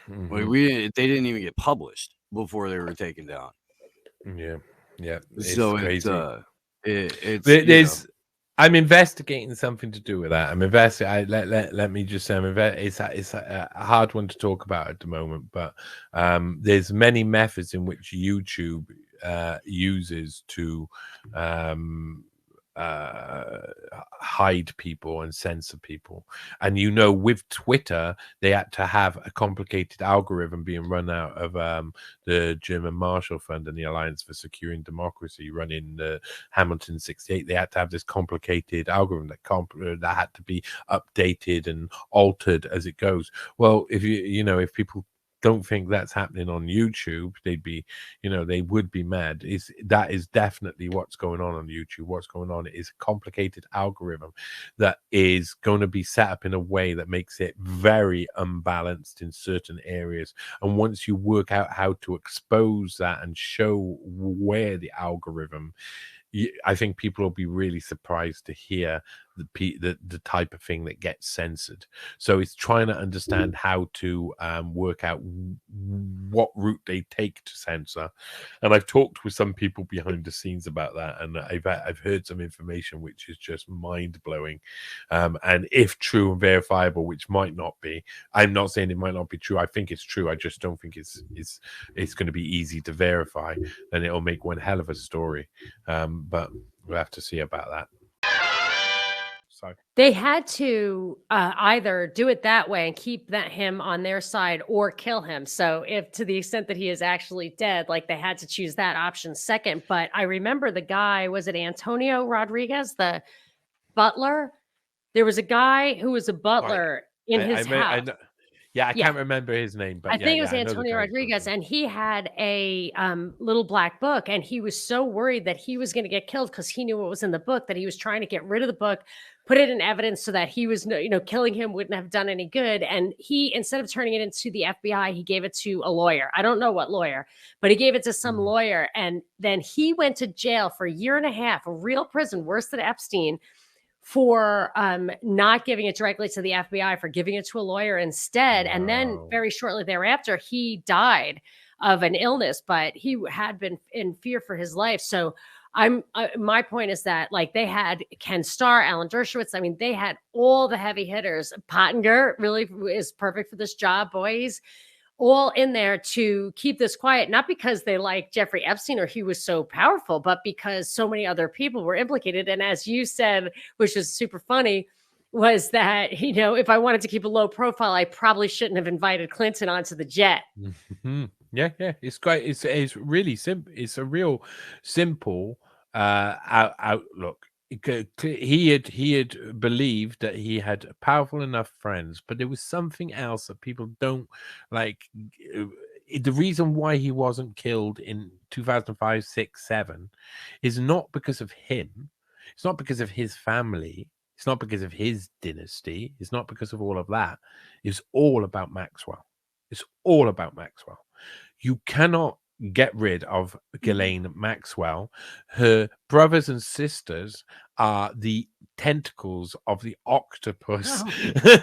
They didn't even get published before they were taken down. Yeah. It's So crazy. it's I'm investigating something to do with that. I'm investigating. Let me just say, it's a hard one to talk about at the moment, but there's many methods in which YouTube uses to hide people and censor people. And, you know, with Twitter, they had to have a complicated algorithm being run out of the German Marshall Fund and the Alliance for Securing Democracy, running the Hamilton 68. They had to have this complicated algorithm that had to be updated and altered as it goes. Well, if people don't think that's happening on YouTube, they would be mad. That is definitely what's going on YouTube. What's going on is a complicated algorithm that is going to be set up in a way that makes it very unbalanced in certain areas. And once you work out how to expose that and show where the algorithm, I think people will be really surprised to hear the type of thing that gets censored. So it's trying to understand how to work out what route they take to censor. And I've talked with some people behind the scenes about that, and I've heard some information which is just mind blowing. And if true and verifiable, which might not be, I'm not saying it might not be true. I think it's true. I just don't think it's going to be easy to verify, and it'll make one hell of a story. But we'll have to see about that. Sorry. They had to either do it that way and keep him on their side, or kill him. So if, to the extent that he is actually dead, like, they had to choose that option second. But I remember the guy, was it Antonio Rodriguez, the butler? There was a guy who was a butler in his house. I can't remember his name, but I think it was Antonio Rodriguez, and he had a little black book, and he was so worried that he was going to get killed because he knew what was in the book, that he was trying to get rid of the book, put it in evidence so that he was, killing him wouldn't have done any good. And he, instead of turning it into the FBI, he gave it to a lawyer. I don't know what lawyer, but he gave it to some lawyer. And then he went to jail for a year and a half, a real prison, worse than Epstein, for not giving it directly to the FBI, for giving it to a lawyer instead. And then very shortly thereafter, he died of an illness, but he had been in fear for his life. So my point is that, like, they had Ken Starr, Alan Dershowitz. I mean, they had all the heavy hitters. Pottinger really is perfect for this job, boys. All in there to keep this quiet, not because they like Jeffrey Epstein or he was so powerful, but because so many other people were implicated. And as you said, which is super funny, was that, if I wanted to keep a low profile, I probably shouldn't have invited Clinton onto the jet. Yeah, it's great. It's really simple. It's a real simple outlook. He had believed that he had powerful enough friends, but there was something else that people don't like. The reason why he wasn't killed in 2005, 6, 7 is not because of him. It's not because of his family. It's not because of his dynasty. It's not because of all of that. It's all about Maxwell. It's all about Maxwell. You cannot get rid of Ghislaine Maxwell. Her brothers and sisters are the tentacles of the octopus.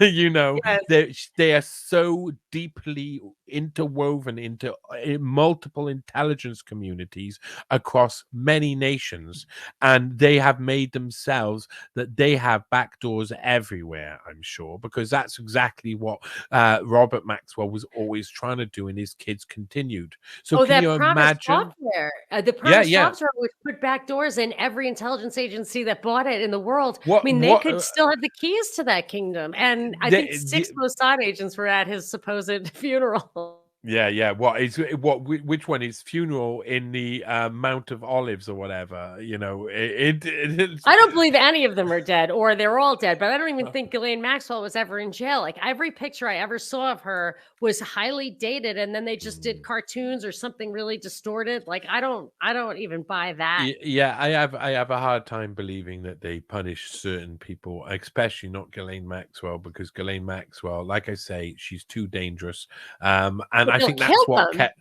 Yes. They are so deeply interwoven into multiple intelligence communities across many nations, and they have made themselves that they have backdoors everywhere, I'm sure, because that's exactly what Robert Maxwell was always trying to do, and his kids continued. So can you imagine software? The Promise software would put backdoors in every intelligence agency that bought it in the world. They could still have the keys to that kingdom. And I think 6 Mossad agents were at his supposed funeral. Yeah. Which one? His funeral in the Mount of Olives or whatever. I don't believe any of them are dead, or they're all dead. But I don't even think Ghislaine Maxwell was ever in jail. Like, every picture I ever saw of her was highly dated, and then they just did cartoons or something really distorted. Like, I don't even buy that. Yeah, I have a hard time believing that they punish certain people, especially not Ghislaine Maxwell, because Ghislaine Maxwell, like I say, she's too dangerous. And I think that's what kept.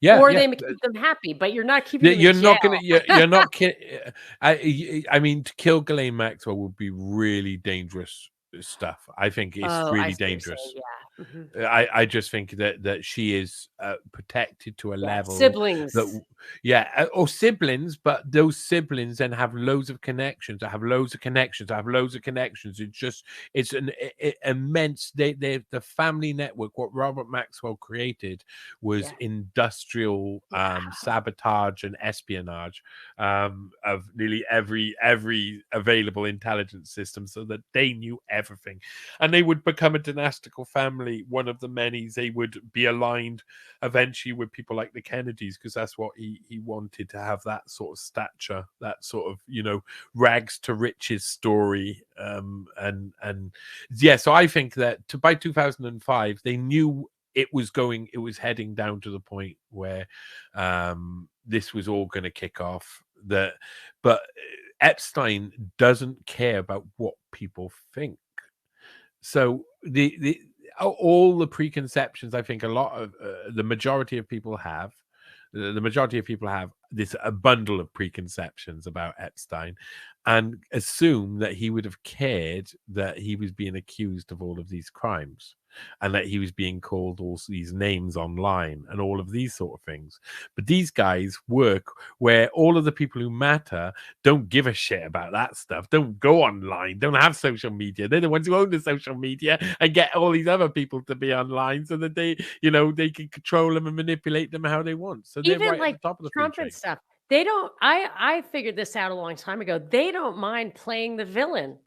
Yeah, or they keep them happy, but you're not keeping them in not jail. gonna. You're not kidding. I mean, to kill Ghislaine Maxwell would be really dangerous stuff. I think it's really dangerous. I just think that she is protected to a level. Siblings. Or siblings, but those siblings then have loads of connections. I have loads of connections. It's an immense. The family network. What Robert Maxwell created was industrial sabotage and espionage of nearly every available intelligence system, so that they knew everything, and they would become a dynastical family. One of the many. They would be aligned eventually with people like the Kennedys, because that's what he wanted, to have that sort of stature, that sort of rags to riches story. So I think that by 2005 they knew it was heading down to the point where this was all going to kick off. But Epstein doesn't care about what people think. So all the preconceptions, I think a lot of the majority of people have this a bundle of preconceptions about Epstein, and assume that he would have cared that he was being accused of all of these crimes, and that he was being called all these names online and all of these sort of things. But these guys work where all of the people who matter don't give a shit about that stuff, don't go online, don't have social media. They're the ones who own the social media and get all these other people to be online so that they can control them and manipulate them how they want. So they're Even right like at the top of the Trump food and chain. stuff. They don't. I figured this out a long time ago. They don't mind playing the villain.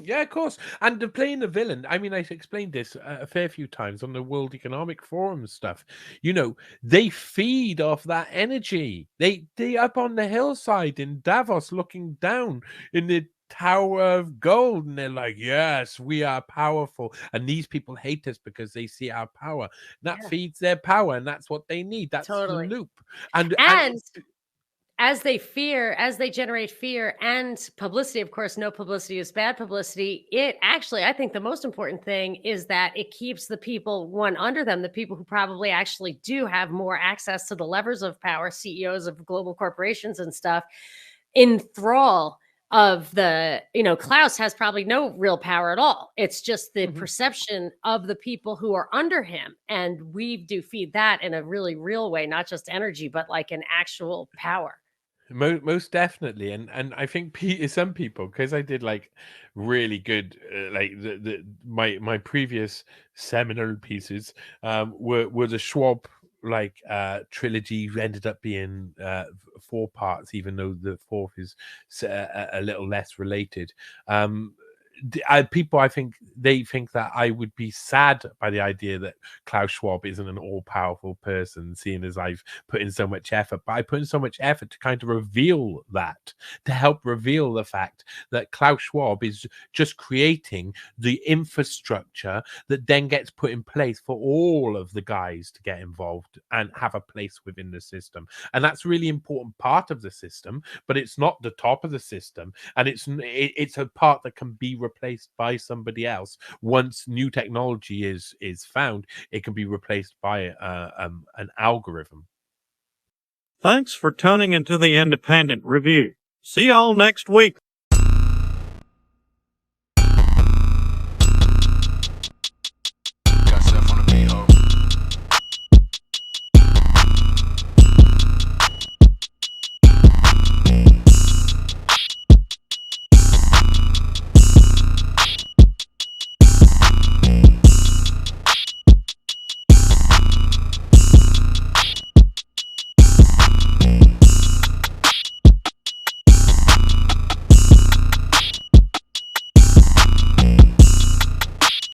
Yeah, of course. And playing the villain, I mean, I explained this a fair few times on the World Economic Forum stuff. They feed off that energy. They up on the hillside in Davos looking down in the Tower of Gold, and they're like, yes, we are powerful, and these people hate us because they see our power. That feeds their power, and that's what they need. That's the loop. And as they generate fear and publicity, of course, no publicity is bad publicity. It actually, I think the most important thing is that it keeps the people, under them, the people who probably actually do have more access to the levers of power, CEOs of global corporations and stuff, in thrall of the, Klaus has probably no real power at all. It's just the perception of the people who are under him. And we do feed that in a really real way, not just energy, but like an actual power. Most definitely, and I think some people, because I did like really good, like my previous seminal pieces were the Schwab trilogy, ended up being 4 parts, even though the 4th is a little less related. People, I think they think that I would be sad by the idea that Klaus Schwab isn't an all-powerful person, seeing as I've put in so much effort. But I put in so much effort to kind of reveal that, to help reveal the fact that Klaus Schwab is just creating the infrastructure that then gets put in place for all of the guys to get involved and have a place within the system. And that's a really important part of the system, but it's not the top of the system, and it's a part that can be replaced by somebody else. Once new technology is found, it can be replaced by an algorithm. Thanks for tuning into the Independent Review. See y'all next week.